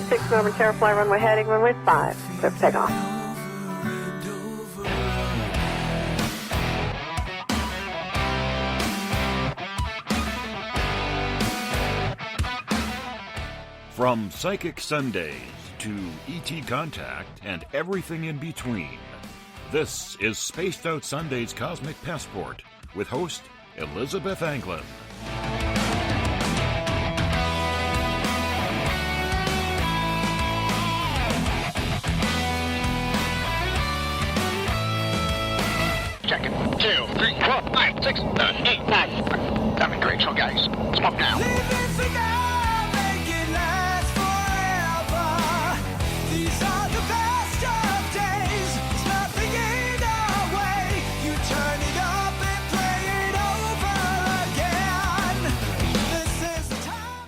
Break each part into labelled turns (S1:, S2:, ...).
S1: 26 Northern Terrafly runway heading runway 5. Clear for takeoff.
S2: From Psychic Sundays to ET Contact and everything in between, this is Spaced Out Sunday's Cosmic Passport with host Elizabeth Anglin.
S3: Check it. 2, 3, 4, 5, 6, 7, 8, 9. Having great show, guys. Smoke now.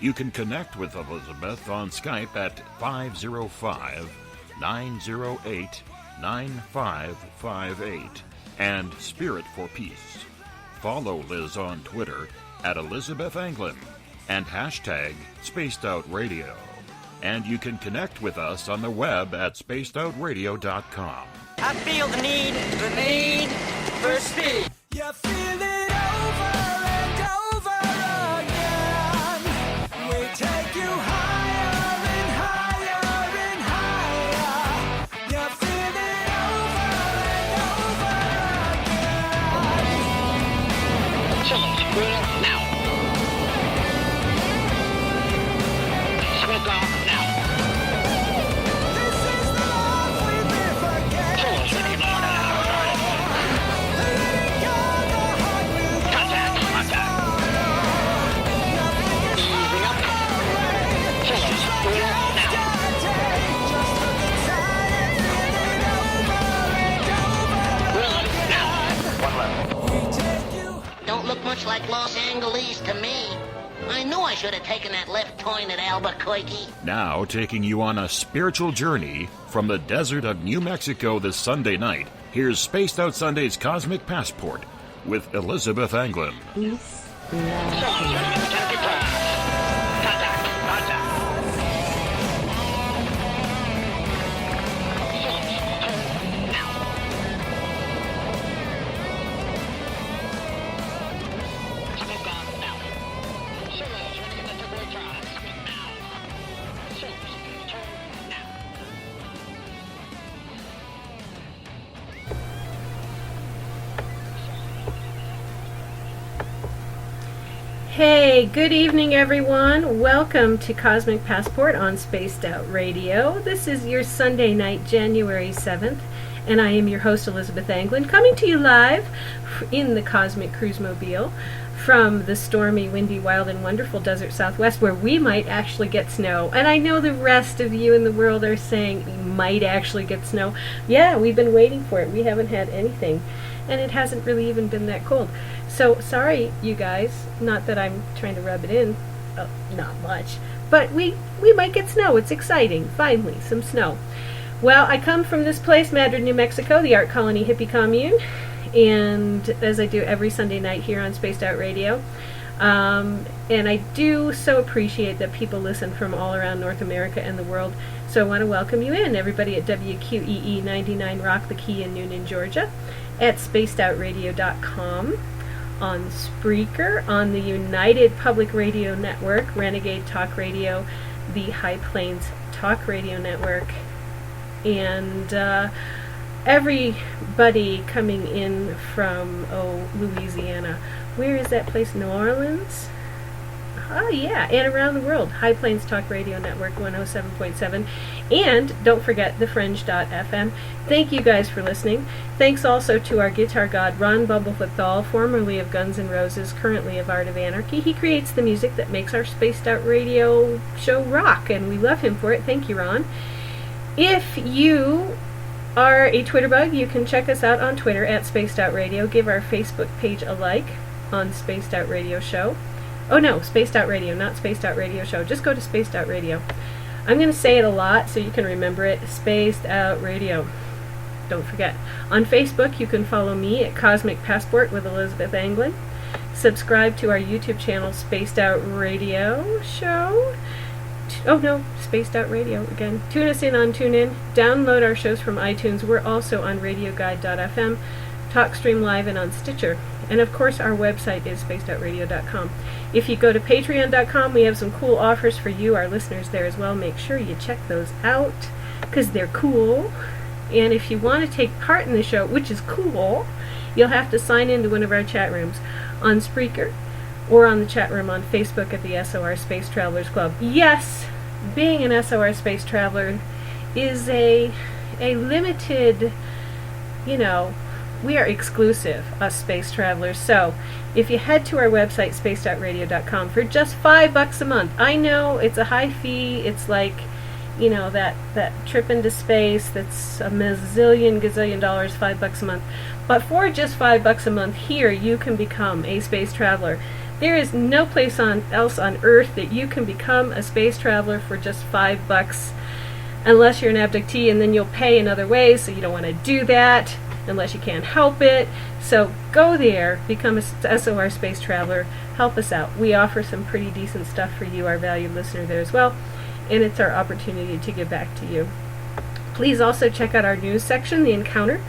S2: You can connect with Elizabeth on Skype at 505-908-9558 and Spirit for Peace. Follow Liz on Twitter at Elizabeth Anglin and hashtag SpacedOutRadio. And you can connect with us on the web at spacedoutradio.com.
S4: I feel the need for speed.
S5: You feel it over and over again. We take you higher and higher and higher. You feel it over and over again.
S3: Chillers, cool now. Smoke off now.
S5: This is the love we've been forgetting.
S3: Chillers, ready to load out. Contact. Easing up. Chillers, cool now. Cool now. One left.
S6: Don't look much like Los Angeles to me. I knew I should have taken that left turn at Albuquerque.
S2: Now taking you on a spiritual journey from the desert of New Mexico this Sunday night, here's Spaced Out Sunday's Cosmic Passport with Elizabeth Anglin.
S3: Chillers, ready to take your class. Contact. Chillers, turn now. Smoke off now. Chillers, ready to take your class. Now. Chillers, turn now.
S7: Hey, good evening, everyone. Welcome to Cosmic Passport on Spaced Out Radio. This is your Sunday night, January 7th, and I am your host, Elizabeth Anglin, coming to you live in the Cosmic Cruise Mobile from the stormy, windy, wild, and wonderful desert Southwest, where we might actually get snow. And I know the rest of you in the world are saying we might actually get snow. Yeah, we've been waiting for it. We haven't had anything, and it hasn't really even been that cold. So, sorry, you guys, not that I'm trying to rub it in, not much, but we might get snow. It's exciting, finally, some snow. Well, I come from this place, Madrid, New Mexico, the art colony hippie commune, and as I do every Sunday night here on Spaced Out Radio, and I do so appreciate that people listen from all around North America and the world, so I want to welcome you in, everybody at WQEE 99 Rock the Key in Noonan, Georgia, at spacedoutradio.com, on Spreaker, on the United Public Radio Network, Renegade Talk Radio, the High Plains Talk Radio Network, and everybody coming in from, Louisiana. Where is that place? New Orleans? Oh, yeah, and around the world. High Plains Talk Radio Network 107.7. And don't forget the Fringe.fm. Thank you guys for listening. Thanks also to our guitar god, Ron Bumblefoot THAL, formerly of Guns N' Roses, currently of Art of Anarchy. He creates the music that makes our Spaced Out Radio show rock, and we love him for it. Thank you, Ron. If you are a Twitter bug, you can check us out on Twitter at Spaced Out Radio. Give our Facebook page a like on Spaced Out Radio Show. Oh no, Spaced Out Radio, not Spaced Out Radio Show. Just go to Spaced Out Radio. I'm going to say it a lot so you can remember it. Spaced Out Radio. Don't forget. On Facebook, you can follow me at Cosmic Passport with Elizabeth Anglin. Subscribe to our YouTube channel, Spaced Out Radio Show. Spaced Out Radio again. Tune us in on TuneIn. Download our shows from iTunes. We're also on radioguide.fm, TalkStream Live, and on Stitcher. And of course, our website is spacedoutradio.com. If you go to patreon.com, we have some cool offers for you, our listeners, there as well. Make sure you check those out because they're cool. And if you want to take part in the show, which is cool, you'll have to sign into one of our chat rooms on Spreaker or on the chat room on Facebook at the SOR Space Travelers Club. Yes, being an SOR Space Traveler is a limited, we are exclusive, us space travelers. So if you head to our website, spacedoutradio.com, for just $5 a month, I know it's a high fee. It's like, that trip into space that's a gazillion dollars, $5 a month. But for just $5 a month here, you can become a space traveler. There is no place else on Earth that you can become a space traveler for just $5, unless you're an abductee, and then you'll pay in other ways, so you don't want to do that unless you can't help it. So go there, become a SOR Space Traveler, help us out. We offer some pretty decent stuff for you, our valued listener, there as well, and it's our opportunity to give back to you. Please also check out our news section, The Encounter,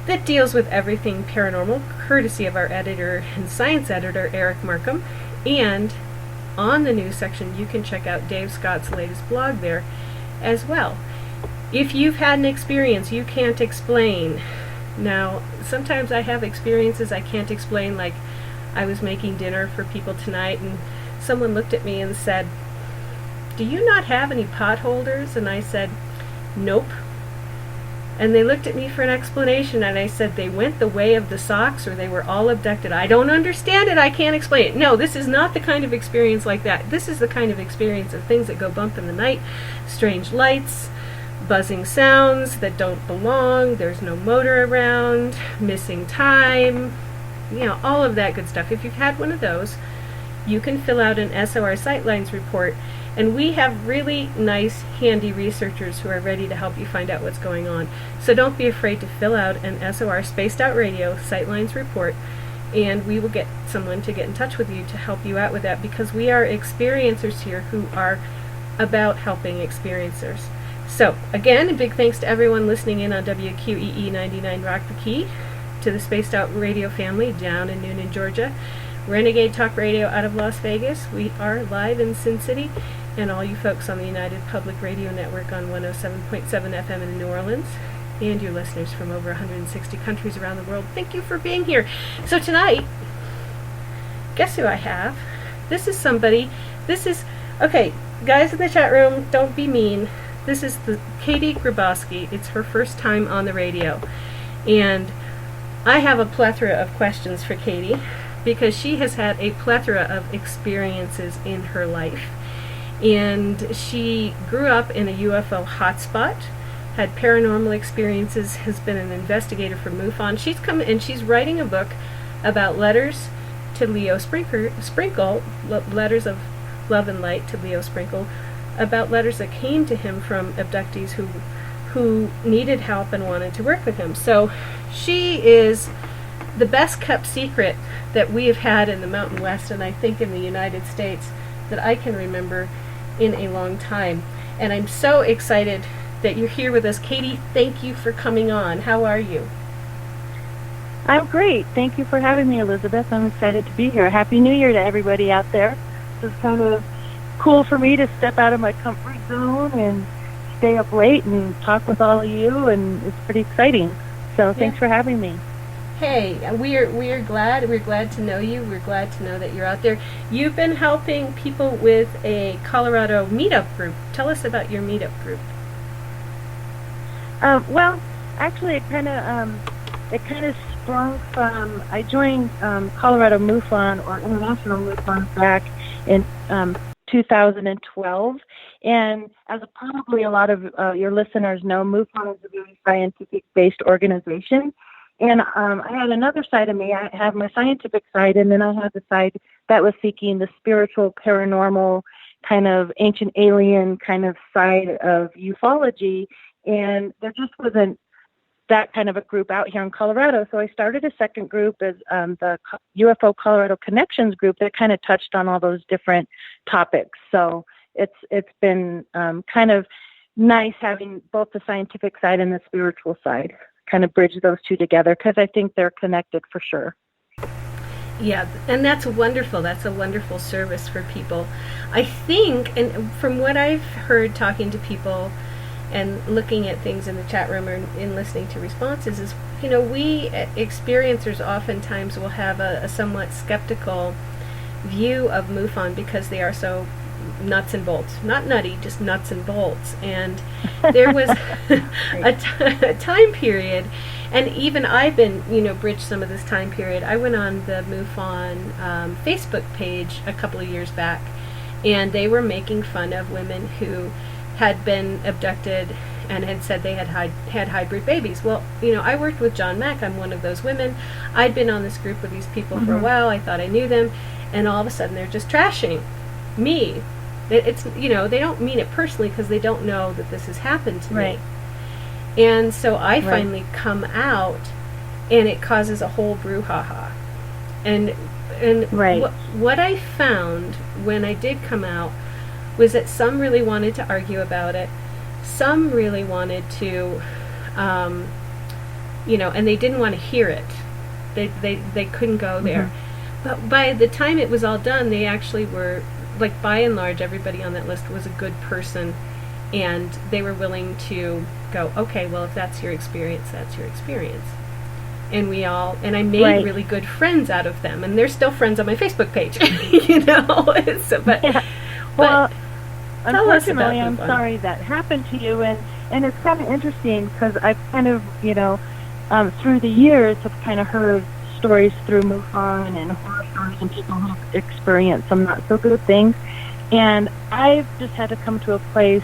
S7: that deals with everything paranormal, courtesy of our editor and science editor, Eric Markham. And on the news section, you can check out Dave Scott's latest blog there as well. If you've had an experience you can't explain, now, sometimes I have experiences I can't explain, like I was making dinner for people tonight and someone looked at me and said, "Do you not have any pot holders?" And I said, "Nope." And they looked at me for an explanation, and I said, "They went the way of the socks, or they were all abducted. I don't understand it. I can't explain it." No, this is not the kind of experience like that. This is the kind of experience of things that go bump in the night, strange lights, buzzing sounds that don't belong, there's no motor around, missing time, all of that good stuff. If you've had one of those, you can fill out an SOR Sightlines report, and we have really nice, handy researchers who are ready to help you find out what's going on. So don't be afraid to fill out an SOR Spaced Out Radio Sightlines report, and we will get someone to get in touch with you to help you out with that, because we are experiencers here who are about helping experiencers. So, again, a big thanks to everyone listening in on WQEE 99 Rock the Key, to the Spaced Out Radio family down in Noonan, Georgia, Renegade Talk Radio out of Las Vegas. We are live in Sin City, and all you folks on the United Public Radio Network on 107.7 FM in New Orleans, and your listeners from over 160 countries around the world. Thank you for being here. So tonight, guess who I have? Okay, guys in the chat room, don't be mean. This is Katie Griboski. It's her first time on the radio. And I have a plethora of questions for Katie, because she has had a plethora of experiences in her life. And she grew up in a UFO hotspot, had paranormal experiences, has been an investigator for Mufon. She's come and she's writing a book about letters to Leo Sprinkle, letters of love and light to Leo Sprinkle, about letters that came to him from abductees who needed help and wanted to work with him. So she is the best kept secret that we have had in the Mountain West, and I think in the United States, that I can remember in a long time. And I'm so excited that you're here with us. Katie, thank you for coming on. How are you?
S8: I'm great. Thank you for having me, Elizabeth. I'm excited to be here. Happy New Year to everybody out there. This is kind of cool for me to step out of my comfort zone and stay up late and talk with all of you, and it's pretty exciting. So thanks for having me.
S7: Hey, we're glad. We're glad to know you. We're glad to know that you're out there. You've been helping people with a Colorado meetup group. Tell us about your meetup group.
S8: Well, actually, it kind of sprung from, I joined Colorado Mufon, or International Mufon, back in 2012, and as probably a lot of your listeners know, Mufon is a very scientific-based organization, and I had another side of me. I have my scientific side, and then I had the side that was seeking the spiritual, paranormal, kind of ancient alien kind of side of ufology, and there just wasn't that kind of a group out here in Colorado. So I started a second group as the UFO Colorado Connections group that kind of touched on all those different topics. So it's been kind of nice having both the scientific side and the spiritual side, kind of bridge those two together, because I think they're connected for sure.
S7: Yeah, and that's wonderful. That's a wonderful service for people. I think, and from what I've heard talking to people and looking at things in the chat room or in listening to responses, is, you know, we experiencers oftentimes will have a somewhat skeptical view of Mufon because they are so nuts and bolts. Not nutty, just nuts and bolts. And there was a time period, and even I've been, you know, bridged some of this time period. I went on the Mufon Facebook page a couple of years back, and they were making fun of women who had been abducted and had said they had hybrid babies. Well, you know, I worked with John Mack. I'm one of those women. I'd been on this group with these people for a while. I thought I knew them, and all of a sudden they're just trashing me. It's, you know, they don't mean it personally because they don't know that this has happened to me. And so I finally come out, and it causes a whole brouhaha. And what I found when I did come out was that some really wanted to argue about it. Some really wanted to, you know, and they didn't want to hear it. They couldn't go there. But by the time it was all done, they actually were, like, by and large, everybody on that list was a good person, and they were willing to go, okay, well, if that's your experience, that's your experience. And I made really good friends out of them, and they're still friends on my Facebook page, you know. So,
S8: well, unfortunately, I'm sorry that happened to you, and it's kind of interesting because I've kind of, you know, through the years have kind of heard stories through Mufon and horror stories and people who have experienced some not so good things, and I've just had to come to a place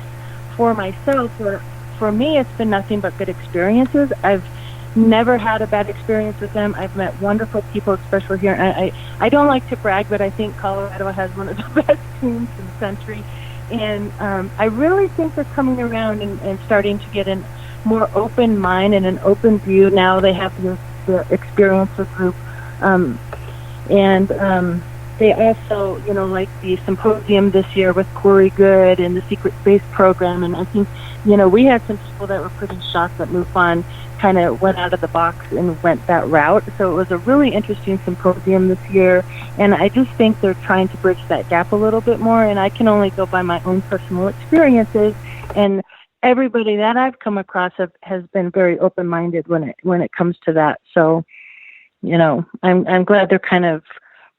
S8: for myself where, for me, it's been nothing but good experiences. I've never had a bad experience with them. I've met wonderful people, especially here. And I don't like to brag, but I think Colorado has one of the best teams in the country. And I really think they're coming around and starting to get a more open mind and an open view. Now they have the Experiencer group. They also, you know, like the symposium this year with Corey Good and the Secret Space Program. And I think, you know, we had some people that were pretty shocked that Mufon kind of went out of the box and went that route. So it was a really interesting symposium this year, and I just think they're trying to bridge that gap a little bit more, and I can only go by my own personal experiences, and everybody that I've come across has been very open-minded when it comes to that. So, you know, I'm glad they're kind of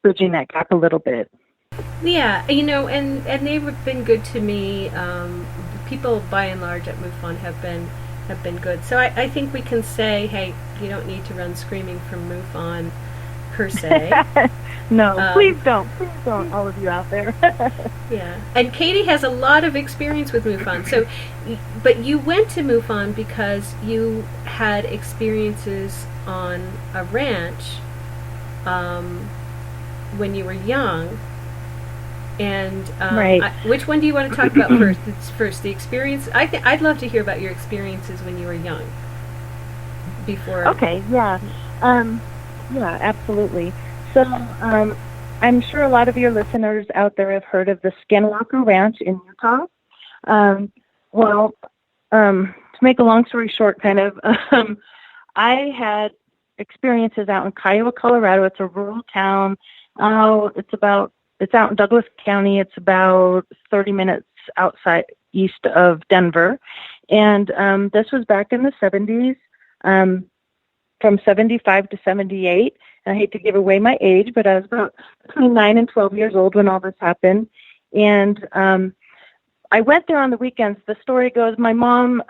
S8: bridging that gap a little bit.
S7: Yeah, you know, and they've been good to me. People by and large at Mufon have been good. So I think we can say, hey, you don't need to run screaming from Mufon per se.
S8: No, please don't, all of you out there.
S7: Yeah, and Katie has a lot of experience with Mufon. So, but you went to Mufon because you had experiences on a ranch when you were young. And which one do you want to talk about first? It's first the experience. I'd love to hear about your experiences when you were young. Before.
S8: Okay. Yeah. Yeah. Absolutely. So I'm sure a lot of your listeners out there have heard of the Skinwalker Ranch in Utah. Well, to make a long story short, kind of, I had experiences out in Kiowa, Colorado. It's a rural town. It's out in Douglas County. It's about 30 minutes east of Denver. And this was back in the 70s, from 75 to 78. And I hate to give away my age, but I was about between 9 and 12 years old when all this happened. And I went there on the weekends. The story goes, my mom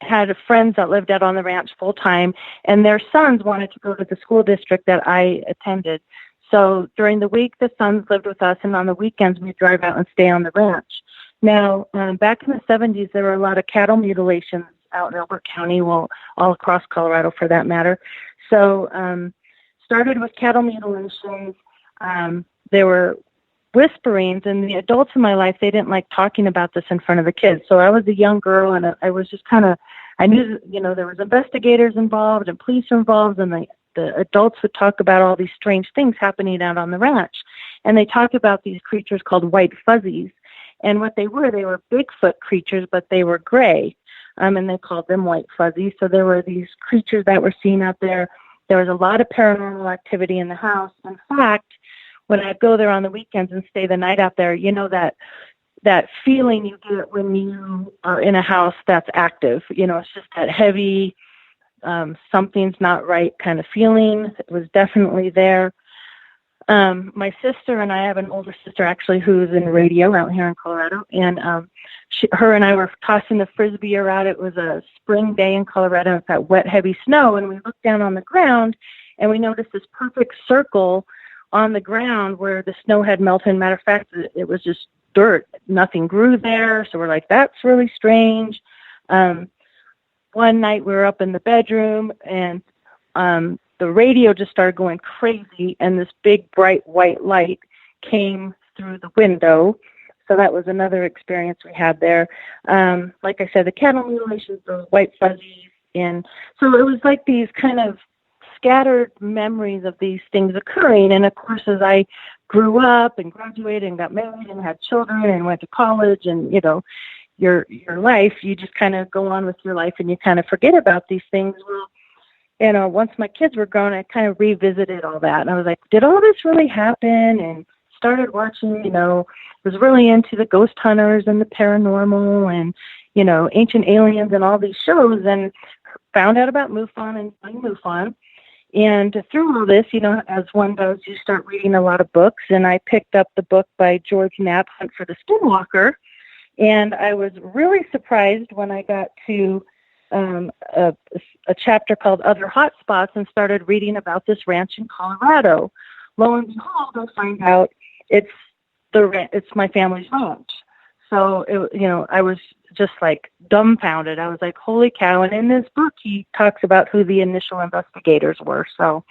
S8: had friends that lived out on the ranch full time, and their sons wanted to go to the school district that I attended. So during the week, the sons lived with us, and on the weekends, we'd drive out and stay on the ranch. Now, back in the 70s, there were a lot of cattle mutilations out in Elbert County, well, all across Colorado for that matter. So started with cattle mutilations. There were whisperings, and the adults in my life, they didn't like talking about this in front of the kids. So I was a young girl, and I was just kind of, I knew, you know, there was investigators involved and police involved, and the adults would talk about all these strange things happening out on the ranch. And they talked about these creatures called white fuzzies. And what they were Bigfoot creatures, but they were gray. And they called them white fuzzies. So there were these creatures that were seen out there. There was a lot of paranormal activity in the house. In fact, when I'd go there on the weekends and stay the night out there, you know, that feeling you get when you are in a house that's active. You know, it's just that heavy, something's not right kind of feeling. It was definitely there. My sister and I have an older sister actually who's in radio out here in Colorado, and her and I were tossing the frisbee around. It was a spring day in Colorado. It's got wet, heavy snow, and we looked down on the ground, and we noticed this perfect circle on the ground where the snow had melted. Matter of fact, it was just dirt. Nothing grew there, so we're like, that's really strange. One night we were up in the bedroom, and the radio just started going crazy, and this big, bright white light came through the window. So that was another experience we had there. Like I said, the cattle mutilations, those white fuzzies. And so it was like these kind of scattered memories of these things occurring. And, of course, as I grew up and graduated and got married and had children and went to college and, you know, your life, you just kind of go on with your life and you kind of forget about these things. Well, you know, once my kids were grown, I kind of revisited all that. And I was like, did all this really happen? And started watching, you know, was really into the ghost hunters and the paranormal and, you know, ancient aliens and all these shows, and found out about Mufon and Mufon. And through all this, you know, as one does, you start reading a lot of books. And I picked up the book by George Knapp, Hunt for the Skinwalker. And I was really surprised when I got to a chapter called Other Hotspots and started reading about this ranch in Colorado. Lo and behold, I find out it's my family's ranch. So, you know, I was just like dumbfounded. I was like, holy cow. And in this book, he talks about who the initial investigators were. So,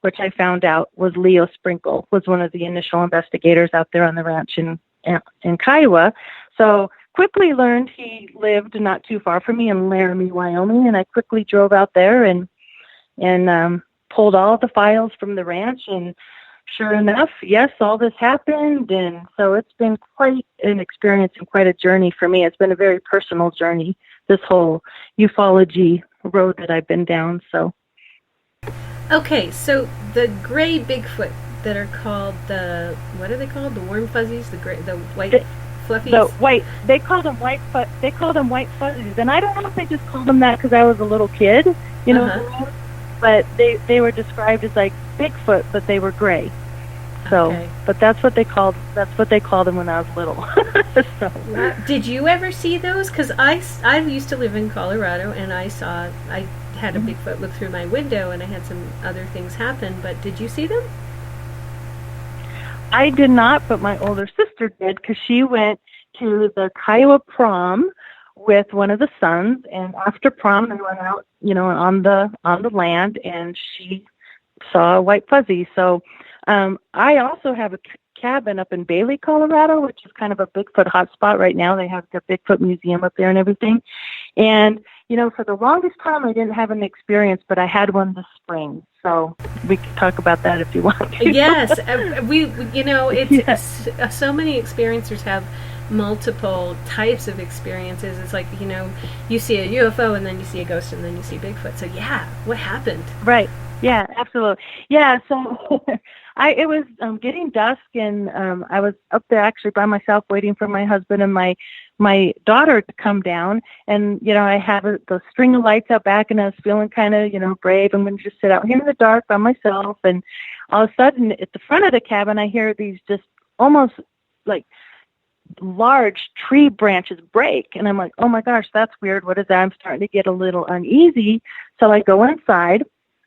S8: which I found out was Leo Sprinkle, was one of the initial investigators out there on the ranch in Kiowa. So quickly learned he lived not too far from me in Laramie, Wyoming. And I quickly drove out there and pulled all the files from the ranch, and sure enough, yes, all this happened. And so it's been quite an experience and quite a journey for me. It's been a very personal journey, this whole ufology road that I've been down. So,
S7: okay, so the gray Bigfoot that are called what are they called? The warm fuzzies, the white fluffies.
S8: They called them white fuzzies, and I don't know if they just called them that because I was a little kid, you know. Uh-huh. But they were described as like Bigfoot, but they were gray. So, okay. But that's what they called them when I was little. So.
S7: Did you ever see those? Because I used to live in Colorado, and I had a Bigfoot look through my window, and I had some other things happen. But did you see them?
S8: I did not, but my older sister did, because she went to the Kiowa prom with one of the sons, and after prom they went out, you know, on the land, and she saw a white fuzzy. So I also have a cabin up in Bailey, Colorado, which is kind of a Bigfoot hotspot right now. They have the Bigfoot museum up there and everything. And, you know, for the longest time I didn't have an experience, but I had one this spring. So we can talk about that if you want to.
S7: Yes. We you know, it's so many experiencers have multiple types of experiences. It's like, you know, you see a UFO and then you see a ghost and then you see Bigfoot. So yeah, what happened?
S8: Right. Yeah, absolutely. Yeah, so it was getting dusk, and I was up there actually by myself waiting for my husband and my daughter to come down. And, you know, I have the string of lights out back, and I was feeling kind of, you know, brave. I'm going to just sit out here in the dark by myself. And all of a sudden, at the front of the cabin, I hear these just almost like large tree branches break. And I'm like, oh my gosh, that's weird. What is that? I'm starting to get a little uneasy. So I go inside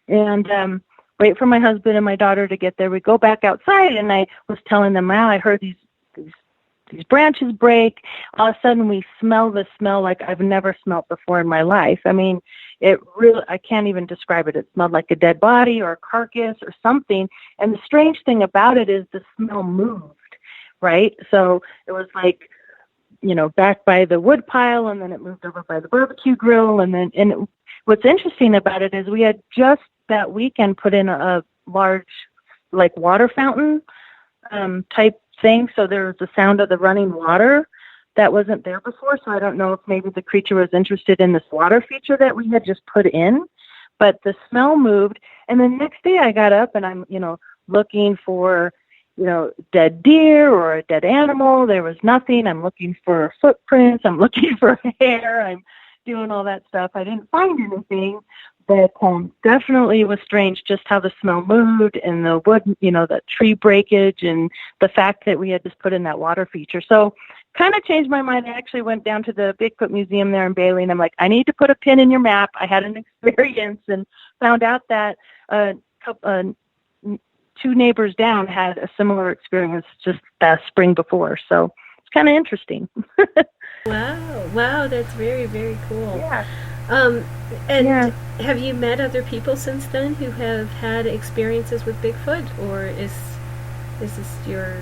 S8: and wait for my husband and my daughter to get there. We go back outside, and I was telling them, wow, I heard these branches break. All of a sudden we smell the smell like I've never smelled before in my life. I mean, it really, I can't even describe it. It smelled like a dead body or a carcass or something. And the strange thing about it is the smell moved, right? So it was like, you know, back by the wood pile, and then it moved over by the barbecue grill. And what's interesting about it is we had just that weekend put in a large, like, water fountain type thing. So there was the sound of the running water that wasn't there before. So I don't know if maybe the creature was interested in this water feature that we had just put in. But the smell moved. And the next day I got up and I'm, looking for, dead deer or a dead animal. There was nothing. I'm looking for footprints. I'm looking for hair. I'm doing all that stuff. I didn't find anything. But definitely it was strange just how the smell moved and the wood, the tree breakage and the fact that we had just put in that water feature. So kind of changed my mind. I actually went down to the Bigfoot Museum there in Bailey, and I'm like, I need to put a pin in your map. I had an experience and found out that 2 neighbors down had a similar experience just the spring before. So it's kind of interesting.
S7: Wow, that's very, very cool.
S8: Yeah.
S7: Have you met other people since then who have had experiences with Bigfoot, or is this your,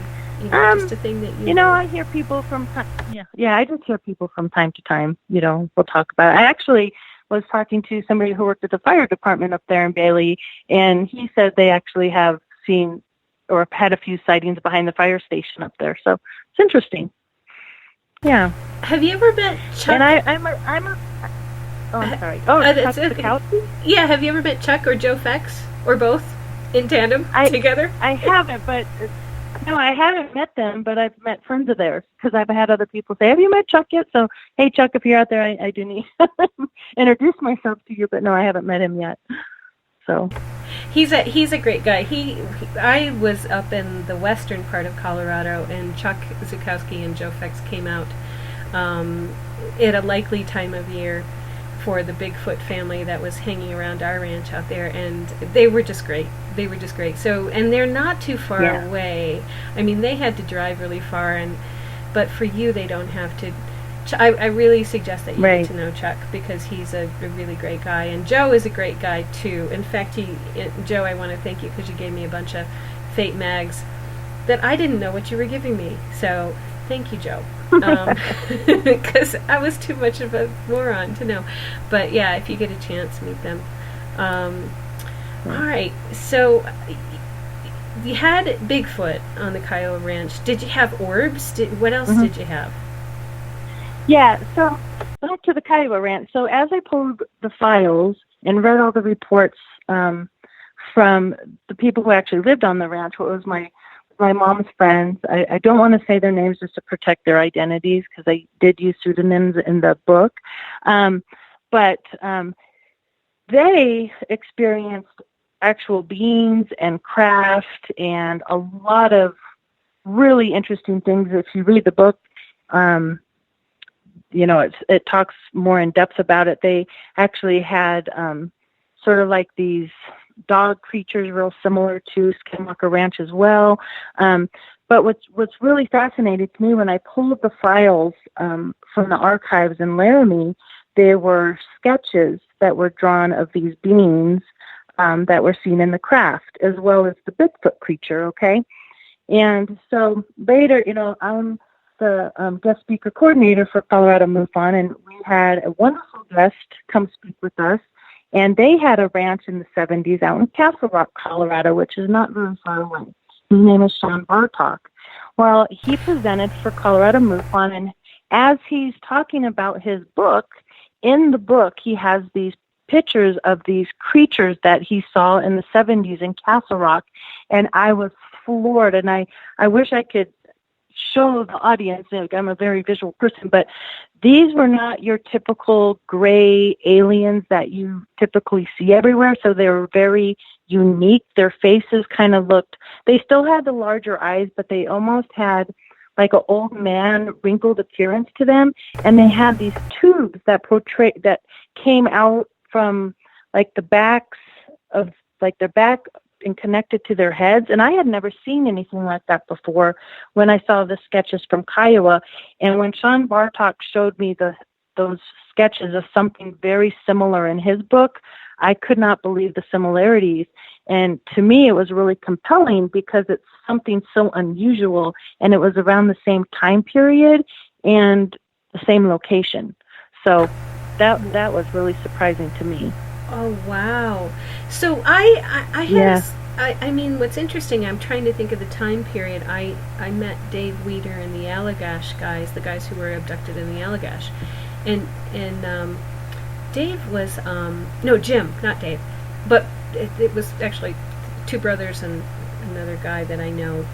S7: just a thing that you?
S8: I hear people from I just hear people from time to time. We'll talk about it. I actually was talking to somebody who worked at the fire department up there in Bailey, and he said they actually have seen or had a few sightings behind the fire station up there. So it's interesting. Yeah.
S7: Have you ever met Chuck?
S8: And I'm sorry. Oh, Chuck Zukowski?
S7: Yeah, have you ever met Chuck or Joe Fex, or both, in tandem, together?
S8: I haven't, but no, I haven't met them, but I've met friends of theirs, because I've had other people say, have you met Chuck yet? So, hey, Chuck, if you're out there, I do need to introduce myself to you, but no, I haven't met him yet. So
S7: he's a great guy. I was up in the western part of Colorado, and Chuck Zukowski and Joe Fex came out at a likely time of year for the Bigfoot family that was hanging around our ranch out there, and they were just great. So, and they're not too far away. I mean, they had to drive really far, but for you, they don't have to. I really suggest that you get to know Chuck, because he's a really great guy, and Joe is a great guy too. In fact, Joe, I want to thank you because you gave me a bunch of Fate mags that I didn't know what you were giving me. So thank you, Joe, because I was too much of a moron to know. But yeah, if you get a chance, meet them. All right, so you had Bigfoot on the Kiowa Ranch. Did you have orbs? What else did you have?
S8: Yeah, so back to the Kiowa Ranch. So as I pulled the files and read all the reports from the people who actually lived on the ranch, what was my mom's friends, I don't want to say their names just to protect their identities, because I did use pseudonyms in the book, but they experienced actual beings and craft and a lot of really interesting things. If you read the book, it talks more in depth about it. They actually had sort of like these dog creatures real similar to Skinwalker Ranch as well. But what's really fascinating to me, when I pulled the files from the archives in Laramie, there were sketches that were drawn of these beings that were seen in the craft, as well as the Bigfoot creature, okay? And so later, I'm the guest speaker coordinator for Colorado Mufon, and we had a wonderful guest come speak with us. And they had a ranch in the 70s out in Castle Rock, Colorado, which is not very far away. His name is Sean Bartok. Well, he presented for Colorado Mufon, and as he's talking about his book, in the book he has these pictures of these creatures that he saw in the 70s in Castle Rock, and I was floored, and I wish I could show the audience. I'm a very visual person, but these were not your typical gray aliens that you typically see everywhere. So they were very unique. Their faces kind of looked, they still had the larger eyes, but they almost had like an old man wrinkled appearance to them. And they had these tubes that came out from like the backs of like their back and connected to their heads. And I had never seen anything like that before when I saw the sketches from Kiowa. And when Sean Bartok showed me those sketches of something very similar in his book, I could not believe the similarities. And to me, it was really compelling because it's something so unusual, and it was around the same time period and the same location. So that was really surprising to me.
S7: Oh, wow. So I had I mean, what's interesting, I'm trying to think of the time period. I met Dave Weeder and the Allagash guys, the guys who were abducted in the Allagash. And Dave was, no, Jim, not Dave. But it was actually two brothers and another guy that I know.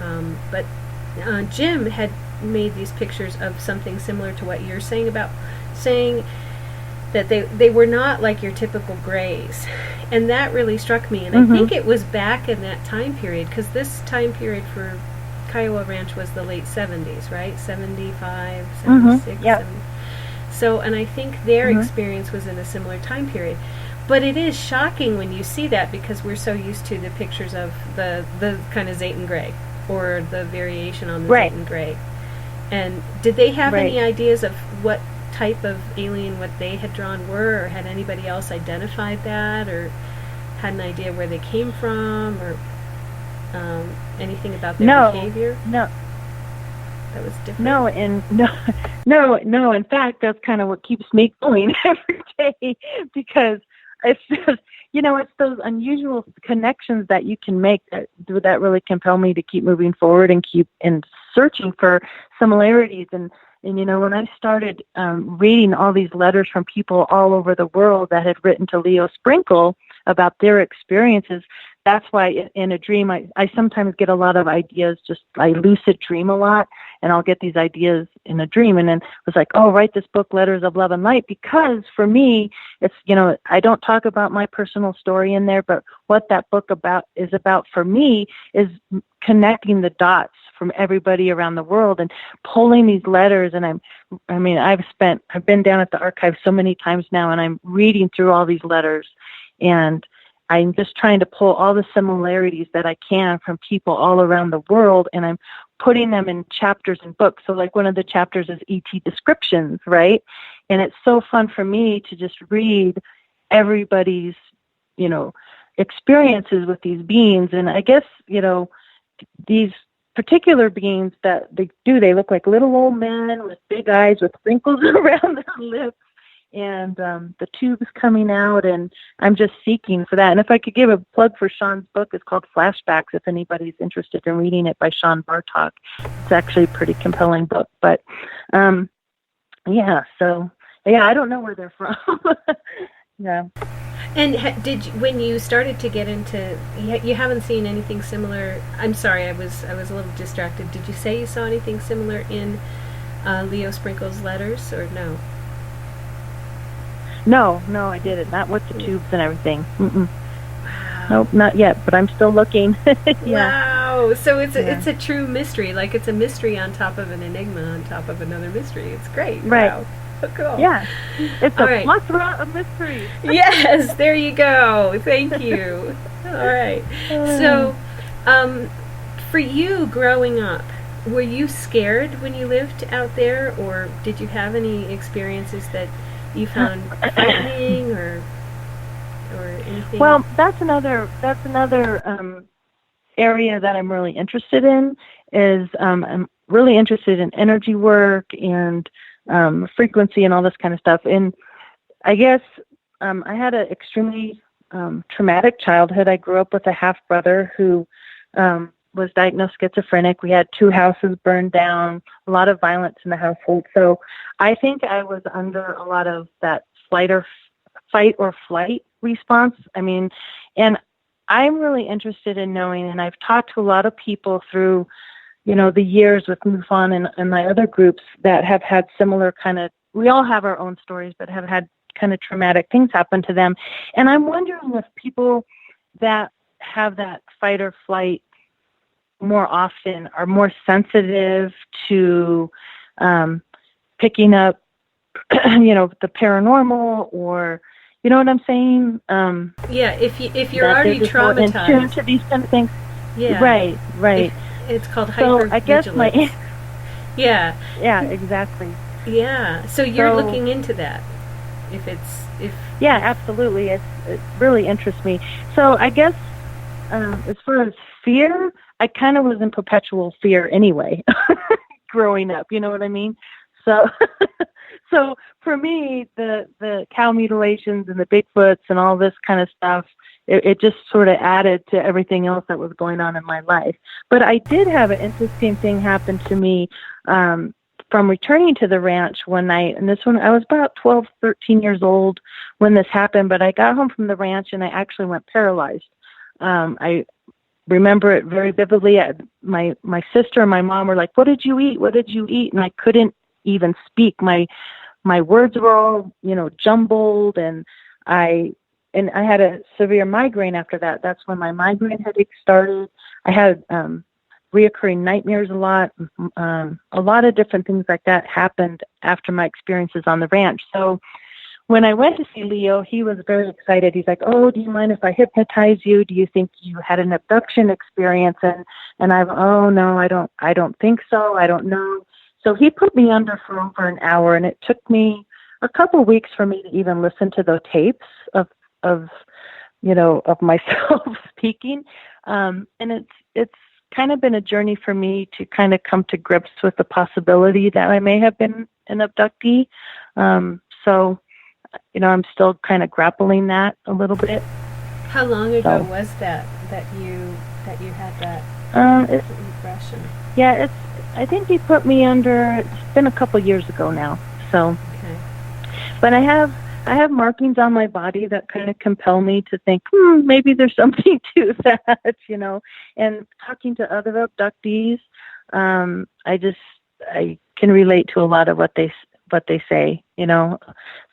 S7: But Jim had made these pictures of something similar to what you're saying about saying that they were not like your typical grays. And that really struck me. And I think it was back in that time period, because this time period for Kiowa Ranch was the late 70s, right? 75, 76.
S8: Yep.
S7: 70. So, and I think their experience was in a similar time period. But it is shocking when you see that, because we're so used to the pictures of the kind of Zayton gray, or the variation on the Zayton gray. And did they have any ideas of what type of alien what they had drawn were, or had anybody else identified that, or had an idea where they came from, or anything about their behavior?
S8: No.
S7: That was different.
S8: No. In fact, that's kind of what keeps me going every day, because it's just, it's those unusual connections that you can make that really compel me to keep moving forward and keep searching for similarities. And when I started reading all these letters from people all over the world that had written to Leo Sprinkle about their experiences, that's why in a dream I sometimes get a lot of ideas. I lucid dream a lot, and I'll get these ideas in a dream, and then it was like, oh, write this book, Letters of Love and Light, because for me, it's, I don't talk about my personal story in there, but what that book is about for me is connecting the dots from everybody around the world and pulling these letters. And I've been down at the archive so many times now, and I'm reading through all these letters, and I'm just trying to pull all the similarities that I can from people all around the world, and I'm putting them in chapters and books. So like one of the chapters is ET descriptions, right? And it's so fun for me to just read everybody's, experiences with these beings. And I guess, these particular beings that they look like little old men with big eyes with wrinkles around their lips, and the tubes coming out, and I'm just seeking for that. And if I could give a plug for Sean's book, it's called Flashbacks, if anybody's interested in reading it, by Sean Bartok. It's actually a pretty compelling book. But, I don't know where they're from. Yeah.
S7: And when you started to get into, you haven't seen anything similar? I'm sorry, I was a little distracted. Did you say you saw anything similar in Leo Sprinkle's letters, or no?
S8: No, I didn't. Not with the tubes and everything.
S7: Wow.
S8: Nope, not yet, but I'm still looking. Yeah.
S7: Wow. So it's a true mystery. Like, it's a mystery on top of an enigma on top of another mystery. It's great.
S8: Right.
S7: Wow. So cool.
S8: Yeah. It's
S7: All
S8: a
S7: right.
S8: plethora of mysteries.
S7: Yes, there you go. Thank you. All right. So, for you growing up, were you scared when you lived out there, or did you have any experiences that you found frightening or anything?
S8: Well, that's another area that I'm really interested in. I'm really interested in energy work and frequency and all this kind of stuff. And I guess I had an extremely traumatic childhood. I grew up with a half brother who was diagnosed schizophrenic. We had 2 houses burned down, a lot of violence in the household. So I think I was under a lot of that fight or flight response. And I'm really interested in knowing, and I've talked to a lot of people through, the years with Mufon and my other groups that have had similar we all have our own stories, but have had kind of traumatic things happen to them. And I'm wondering if people that have that fight or flight more often are more sensitive to picking up, the paranormal, or, you know what I'm saying?
S7: If you're already traumatized.
S8: In tune to these kind of things.
S7: Yeah.
S8: Right.
S7: It's called
S8: hypervigilance. So I guess
S7: Yeah,
S8: exactly.
S7: Yeah. So you're looking into that.
S8: Yeah, absolutely. It really interests me. So I guess as far as fear, I kind of was in perpetual fear anyway, growing up. You know what I mean? So So for me, the cow mutilations and the Bigfoots and all this kind of stuff, it just sort of added to everything else that was going on in my life. But I did have an interesting thing happen to me from returning to the ranch one night. And this one, I was about 12, 13 years old when this happened, but I got home from the ranch and I actually went paralyzed. I remember it very vividly. My sister and my mom were like, "What did you eat? What did you eat?" And I couldn't even speak. My words were all, jumbled, and I had a severe migraine after that. That's when my migraine headache started. I had reoccurring nightmares a lot of different things like that happened after my experiences on the ranch. So when I went to see Leo, he was very excited. He's like, "Oh, do you mind if I hypnotize you? Do you think you had an abduction experience?" And I'm, "Oh no, I don't think so. I don't know." So he put me under for over an hour, and it took me a couple weeks for me to even listen to the tapes of myself speaking. And it's kind of been a journey for me to kind of come to grips with the possibility that I may have been an abductee. So, I'm still kind of grappling that a little bit.
S7: How long ago was that you had that impression?
S8: Yeah, I think he put me under. It's been a couple years ago now. So,
S7: okay.
S8: But I have markings on my body that kind of compel me to think, maybe there's something to that, And talking to other abductees, I can relate to a lot of what they say,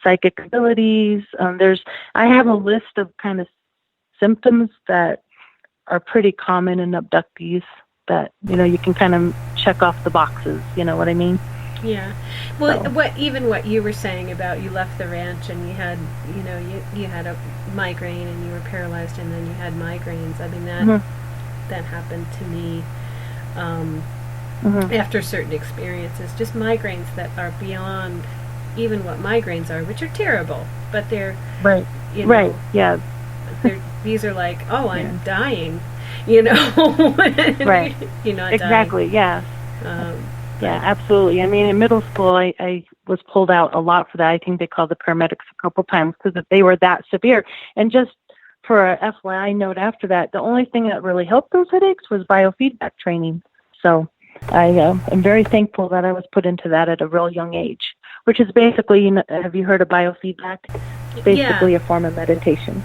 S8: psychic abilities. I have a list of kind of symptoms that are pretty common in abductees that, you can kind of check off the boxes, you know what I mean?
S7: Yeah. Well,
S8: So.
S7: what you were saying about you left the ranch and you had, you had a migraine and you were paralyzed and then you had migraines. I mean, that happened to me after certain experiences. Just migraines that are beyond even what migraines are, which are terrible, but they're
S8: Right. Right. Yeah.
S7: These are like, oh, I'm dying, Right. You're not
S8: Exactly.
S7: dying.
S8: Yeah. Yeah, absolutely. I mean, in middle school, I was pulled out a lot for that. I think they called the paramedics a couple times because they were that severe. And just for a FYI note after that, the only thing that really helped those headaches was biofeedback training. So I am very thankful that I was put into that at a real young age, which is basically, have you heard of biofeedback? It's basically a form of meditation.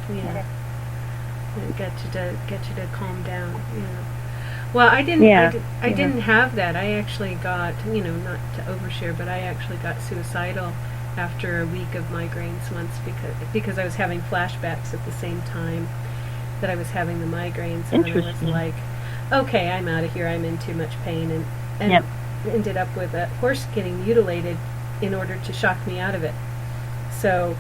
S7: Yeah. And get you to calm down. Yeah. Well, I didn't have that. I actually got, not to overshare, but I actually got suicidal after a week of migraines once because I was having flashbacks at the same time that I was having the migraines. And then I was like, okay, I'm out of here. I'm in too much pain. And ended up with a horse getting mutilated in order to shock me out of it. So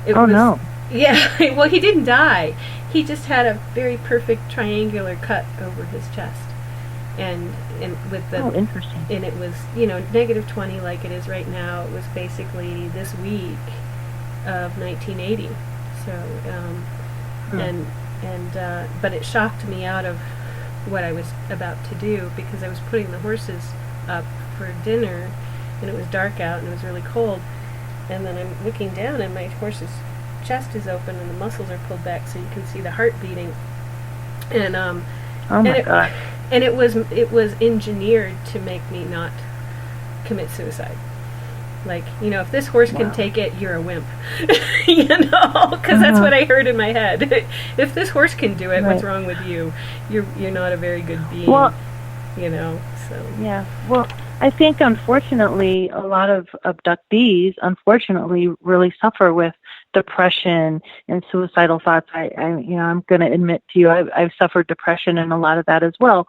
S7: it was... no. Yeah, well, he didn't die. He just had a very perfect triangular cut over his chest. And with the
S8: interesting.
S7: And it was -20 like it is right now. It was basically this week of 1980. So but it shocked me out of what I was about to do because I was putting the horses up for dinner and it was dark out and it was really cold, and then I'm looking down and my horse's chest is open and the muscles are pulled back so you can see the heart beating, and
S8: oh my God.
S7: And it was engineered to make me not commit suicide. Like, if this horse can take it, you're a wimp. Because that's what I heard in my head. If this horse can do it, what's wrong with you? You're not a very good being.
S8: Well,
S7: So.
S8: Yeah. Well, I think unfortunately a lot of abductees really suffer with depression and suicidal thoughts. I'm going to admit to you, I've suffered depression and a lot of that as well,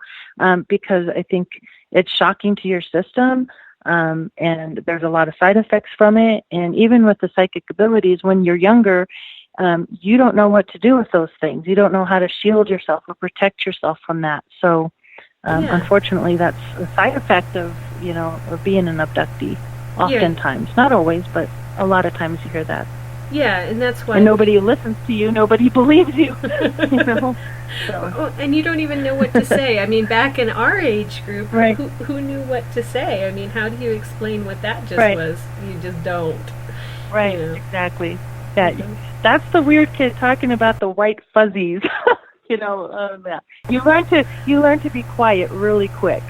S8: because I think it's shocking to your system, and there's a lot of side effects from it. And even with the psychic abilities, when you're younger, you don't know what to do with those things. You don't know how to shield yourself or protect yourself from that. So, unfortunately, that's a side effect of being an abductee. Oftentimes, not always, but a lot of times you hear that.
S7: Yeah, and that's why.
S8: And nobody listens to you. Nobody believes you. You know. So.
S7: And you don't even know what to say. I mean, back in our age group,
S8: Right.
S7: who knew what to say? I mean, how do you explain what that just
S8: Right.
S7: was? You just don't.
S8: Right.
S7: You know.
S8: Exactly. That's the weird kid talking about the white fuzzies. You know, yeah. You learn to be quiet really quick.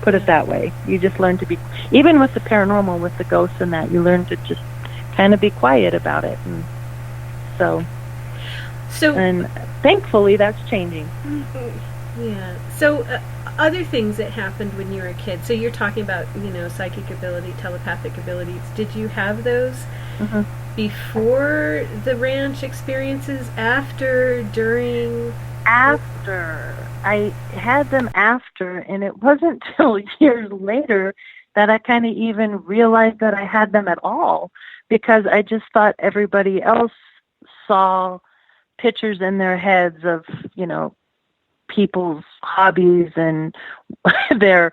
S8: Put it that way. You just learn to be, even with the paranormal, with the ghosts and that, you learn to just kind of be quiet about it. And so and thankfully that's changing.
S7: Yeah. So other things that happened when you were a kid. So you're talking about, psychic ability, telepathic abilities. Did you have those before the ranch experiences, after, during?
S8: After. I had them after, and it wasn't till years later that I kind of even realized that I had them at all, because I just thought everybody else saw pictures in their heads of, people's hobbies and their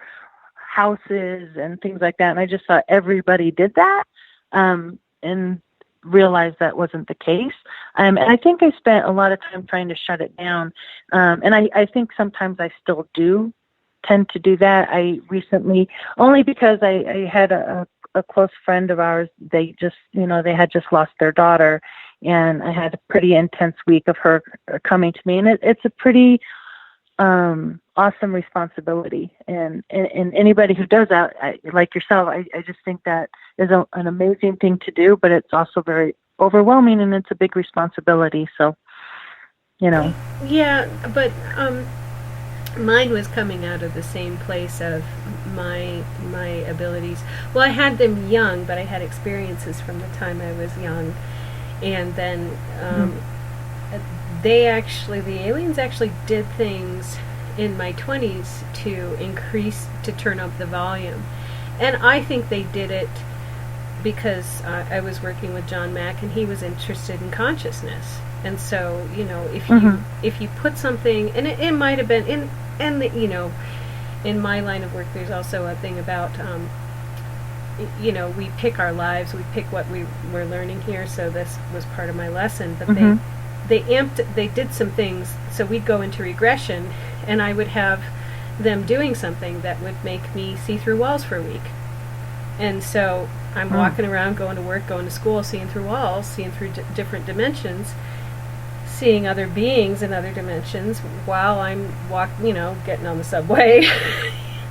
S8: houses and things like that. And I just thought everybody did that, and realized that wasn't the case. And I think I spent a lot of time trying to shut it down. And I think sometimes I still do tend to do that. I recently, only because I had a close friend of ours, they just, they had just lost their daughter, and I had a pretty intense week of her coming to me. And it's a pretty awesome responsibility. And anybody who does that, like yourself, I just think that is an amazing thing to do, but it's also very overwhelming, and it's a big responsibility. So,
S7: Yeah, but mine was coming out of the same place of my abilities. Well, I had them young, but I had experiences from the time I was young. And then the aliens actually did things in my 20s to turn up the volume. And I think they did it because I was working with John Mack, and he was interested in consciousness. And so, if you put something, and it might have been in my line of work, there's also a thing about, we pick our lives, we pick what we're learning here. So this was part of my lesson, but they did some things. So we'd go into regression, and I would have them doing something that would make me see through walls for a week. And so I'm walking around, going to work, going to school, seeing through walls, seeing through different dimensions, seeing other beings in other dimensions while I'm getting on the subway.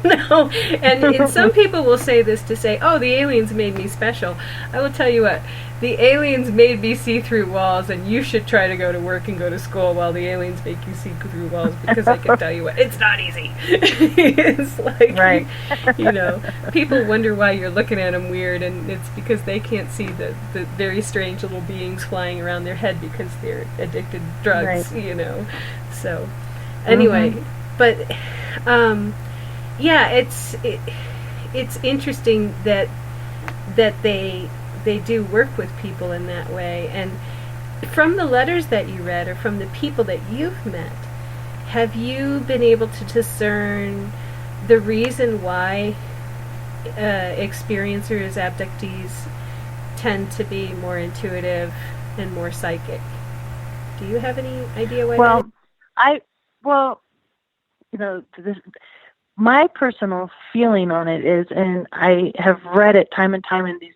S7: No, and some people will say this to say, oh, the aliens made me special. I will tell you what, the aliens made me see through walls, and you should try to go to work and go to school while the aliens make you see through walls, because I can tell you what, it's not easy. It's like,
S8: right.
S7: People wonder why you're looking at them weird, and it's because they can't see the very strange little beings flying around their head because they're addicted to drugs,
S8: right.
S7: So, anyway, but, yeah, it's interesting that they do work with people in that way. And from the letters that you read, or from the people that you've met, have you been able to discern the reason why experiencers, abductees, tend to be more intuitive and more psychic? Do you have any idea why?
S8: My personal feeling on it is, and I have read it time and time in these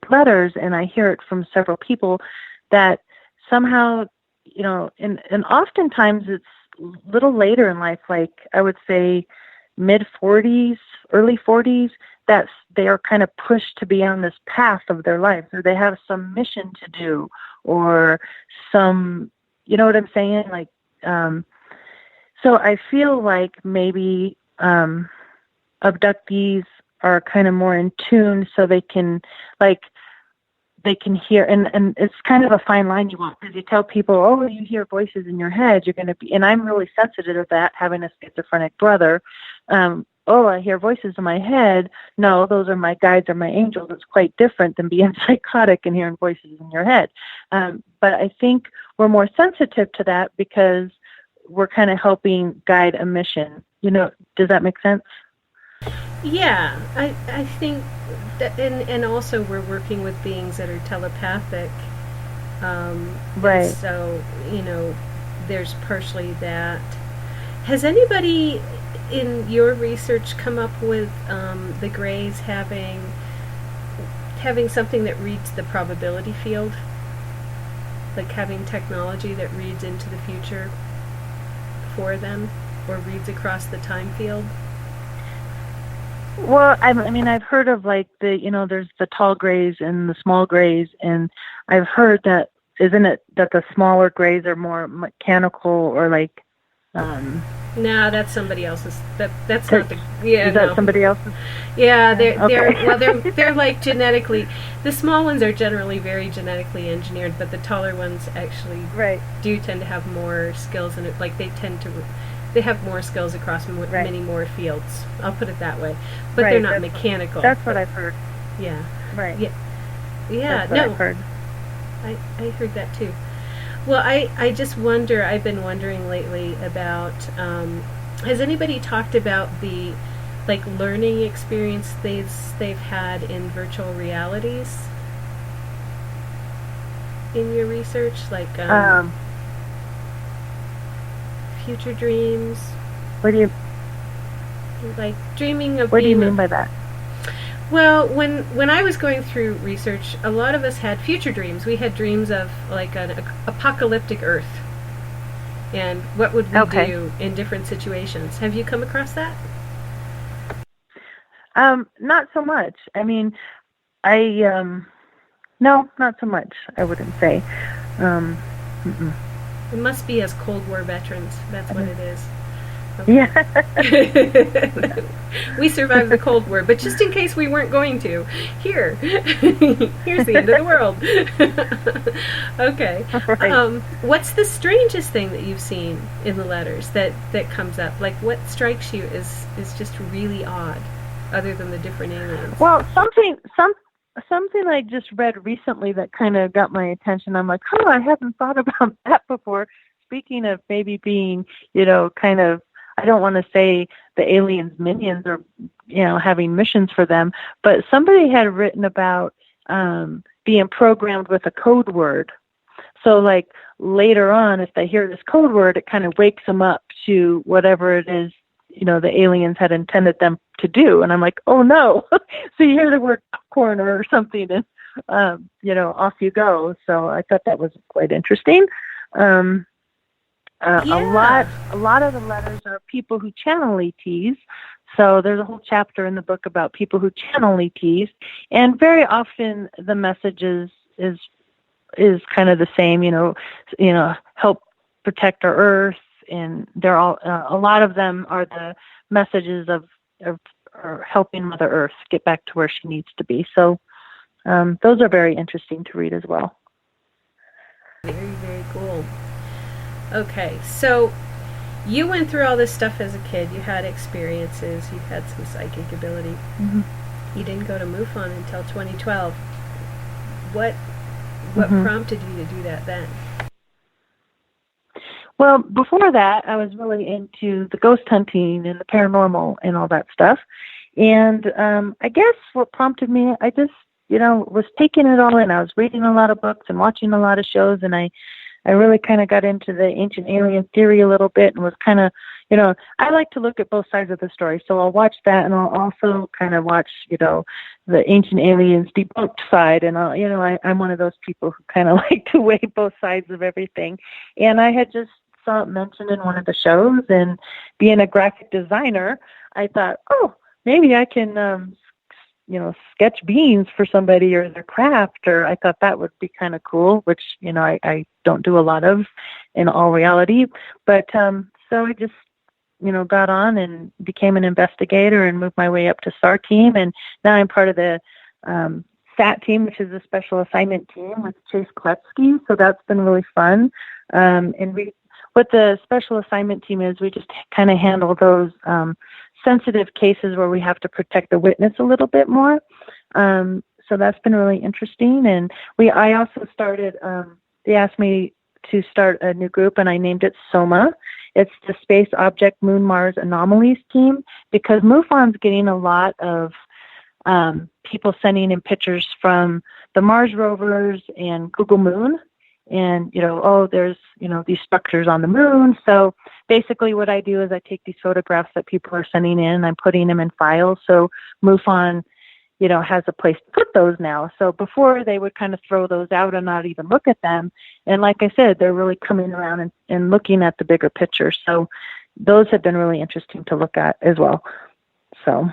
S8: letters, and I hear it from several people, that somehow, and oftentimes it's a little later in life, like I would say mid-40s, early 40s, that they are kind of pushed to be on this path of their life, or they have some mission to do, or some, you know what I'm saying? Like, so I feel like maybe abductees are kind of more in tune, so they can hear, and it's kind of a fine line you want, because you tell people, oh, you hear voices in your head, you're going to be, and I'm really sensitive to that, having a schizophrenic brother. Oh, I hear voices in my head. No, those are my guides or my angels. It's quite different than being psychotic and hearing voices in your head. But I think we're more sensitive to that because we're kind of helping guide a mission. Does that make sense?
S7: Yeah, I think that, and also we're working with beings that are telepathic,
S8: Right.
S7: So, there's partially that. Has anybody in your research come up with the Greys having something that reads the probability field? Like having technology that reads into the future for them, or reads across the time field?
S8: Well, I mean, I've heard of like there's the tall Greys and the small Greys, and I've heard that, isn't it that the smaller Greys are more mechanical or like,
S7: No, that's somebody else's. That's not the. Yeah,
S8: is that somebody else's?
S7: Yeah,
S8: Okay.
S7: they're like genetically. The small ones are generally very genetically engineered, but the taller ones actually do tend to have more skills in it. Like they have more skills across many more fields. I'll put it that way. But they're not mechanical.
S8: That's what I've heard.
S7: Yeah.
S8: Right.
S7: Yeah. Yeah.
S8: That's what I've heard.
S7: I heard that too. Well, I just wonder, I've been wondering lately about, has anybody talked about the, like, learning experience they've had in virtual realities in your research? Like, future dreams?
S8: What do you...
S7: Like, dreaming of
S8: What do you mean by that?
S7: Well, when I was going through research, a lot of us had future dreams. We had dreams of like an apocalyptic Earth, and what would we do in different situations. Have you come across that?
S8: Not so much. I mean, no, not so much. I wouldn't say.
S7: It must be as Cold War veterans. That's what it is.
S8: Okay. Yeah.
S7: We survived the Cold War, but just in case we weren't going to, here's the end of the world. Okay.
S8: Right.
S7: What's the strangest thing that you've seen in the letters that comes up? Like, what strikes you is just really odd, other than the different aliens?
S8: Well, something I just read recently that kind of got my attention. I'm like, I haven't thought about that before. Speaking of maybe being, kind of, I don't want to say the aliens' minions or, having missions for them, but somebody had written about being programmed with a code word. So, like, later on, if they hear this code word, it kind of wakes them up to whatever it is, the aliens had intended them to do. And I'm like, oh, no. So you hear the word popcorn or something, and, off you go. So I thought that was quite interesting. A lot of the letters are people who channel ETs. So there's a whole chapter in the book about people who channel ETs, and very often the message is kind of the same. Help protect our Earth, and they're all a lot of them are the messages of helping Mother Earth get back to where she needs to be. So those are very interesting to read as well.
S7: Very, very cool. Okay, so you went through all this stuff as a kid. You had experiences. You had some psychic ability.
S8: Mm-hmm.
S7: You didn't go to Mufon until 2012. What prompted you to do that then?
S8: Well, before that, I was really into the ghost hunting and the paranormal and all that stuff. And I guess what prompted me, I just, was taking it all in. I was reading a lot of books and watching a lot of shows, and I really kind of got into the ancient alien theory a little bit, and was kind of, I like to look at both sides of the story. So I'll watch that, and I'll also kind of watch, the ancient aliens debunked side. And I'm one of those people who kind of like to weigh both sides of everything. And I had just saw it mentioned in one of the shows, and being a graphic designer, I thought, maybe I can, sketch beings for somebody or their craft, or I thought that would be kind of cool, which, I don't do a lot of in all reality. But so I just, got on and became an investigator and moved my way up to SAR team. And now I'm part of the SAT team, which is a special assignment team with Chase Kletsky. So that's been really fun. What the special assignment team is, we just kind of handle those sensitive cases where we have to protect the witness a little bit more. So that's been really interesting. And I also started, they asked me to start a new group, and I named it SOMA. It's the Space Object Moon Mars Anomalies team, because MUFON's getting a lot of people sending in pictures from the Mars rovers and Google Moon. and, there's, these structures on the moon. So basically what I do is I take these photographs that people are sending in, and I'm putting them in files. So MUFON, has a place to put those now. So before they would kind of throw those out and not even look at them. And like I said, they're really coming around and looking at the bigger picture. So those have been really interesting to look at as well. So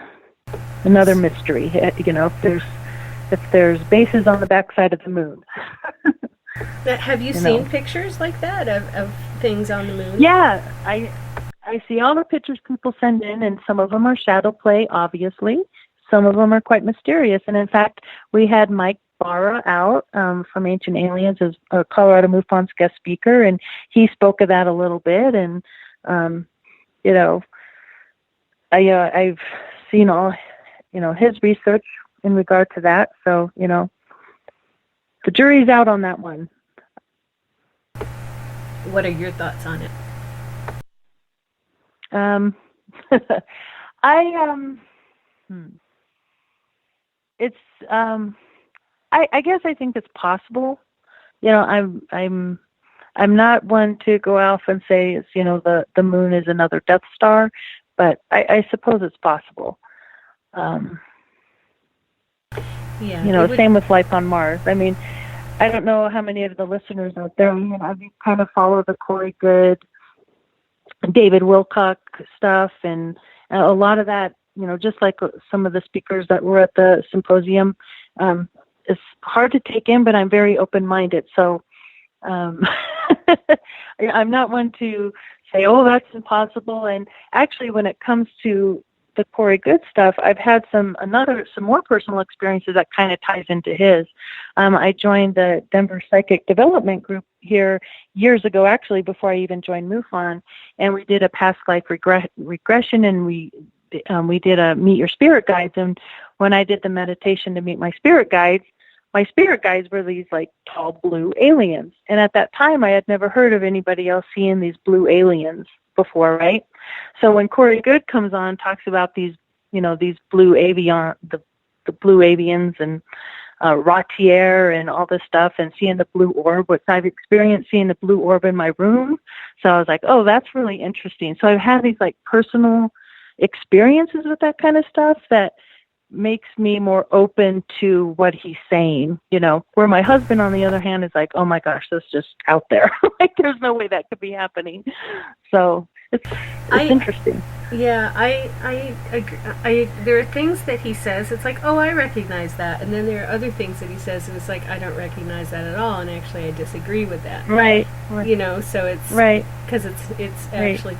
S8: another mystery, if there's bases on the backside of the moon.
S7: Have you seen pictures like that of things on the moon?
S8: Yeah, I see all the pictures people send in, and some of them are shadow play, obviously. Some of them are quite mysterious. And in fact, we had Mike Barra out from Ancient Aliens as Colorado MUFON's guest speaker, and he spoke of that a little bit. And I've seen all his research in regard to that. So the jury's out on that one.
S7: What are your thoughts on it?
S8: I guess I think it's possible. I'm not one to go off and say it's, the moon is another Death Star, but I suppose it's possible. Same with life on Mars. I mean, I don't know how many of the listeners out there, I kind of follow the Corey Good, David Wilcock stuff, and a lot of that, just like some of the speakers that were at the symposium, it's hard to take in, but I'm very open-minded. So I'm not one to say, oh, that's impossible. And actually, when it comes to the Corey Good stuff, I've had some more personal experiences that kind of ties into his. I joined the Denver Psychic Development Group here years ago, actually, before I even joined MUFON, and we did a past life regression, and we did a meet your spirit guides. And when I did the meditation to meet my spirit guides were these like tall blue aliens. And at that time, I had never heard of anybody else seeing these blue aliens before, right? So when Corey Good comes on, talks about these, these blue the blue avians and Rotier and all this stuff, and seeing the blue orb, which I've experienced seeing the blue orb in my room. So I was like, oh, that's really interesting. So I've had these like personal experiences with that kind of stuff that makes me more open to what he's saying, where my husband, on the other hand, is like, oh my gosh, that's just out there. Like, there's no way that could be happening. So it's interesting.
S7: Yeah, I agree. There are things that he says, it's like, oh, I recognize that. And then there are other things that he says, and it's like, I don't recognize that at all. And actually, I disagree with that.
S8: Right.
S7: So it's,
S8: right.
S7: Because it's actually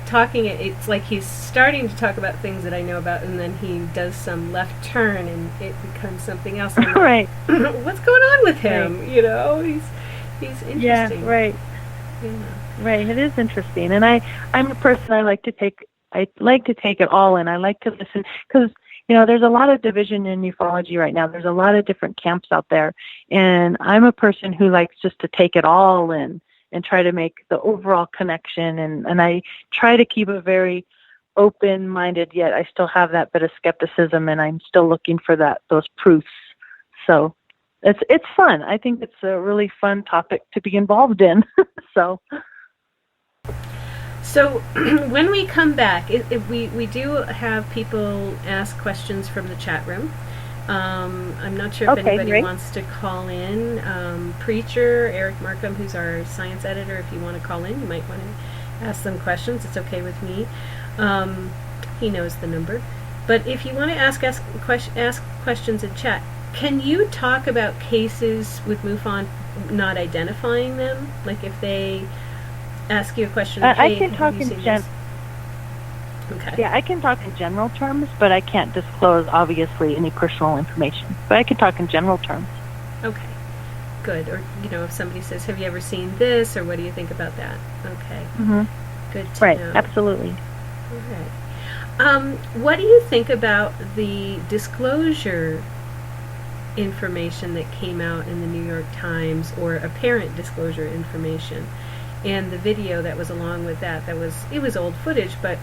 S7: talking, it's like he's starting to talk about things that I know about, and then he does some left turn and it becomes something else.
S8: Right.
S7: What's going on with him? Right. He's interesting.
S8: Yeah, right.
S7: Yeah.
S8: Right. It is interesting. And I'm a person, I like to take it all in. I like to listen because, there's a lot of division in ufology right now. There's a lot of different camps out there. And I'm a person who likes just to take it all in and try to make the overall connection. And I try to keep a very open-minded, yet I still have that bit of skepticism, and I'm still looking for those proofs. So it's fun. I think it's a really fun topic to be involved in.
S7: So when we come back, we do have people ask questions from the chat room. I'm not sure if anybody wants to call in. Preacher, Eric Markham, who's our science editor, if you want to call in, you might want to ask some questions. It's okay with me. He knows the number. But if you want to ask questions in chat, can you talk about cases with MUFON not identifying them? Like if they ask you a question,
S8: I can talk in
S7: Okay.
S8: Yeah, I can talk in general terms, but I can't disclose, obviously, any personal information. But I can talk in general terms.
S7: Okay, good. Or, if somebody says, have you ever seen this, or what do you think about that? Okay, good to know.
S8: Absolutely.
S7: All right. What do you think about the disclosure information that came out in the New York Times, or apparent disclosure information, and the video that was along with that? It was old footage, but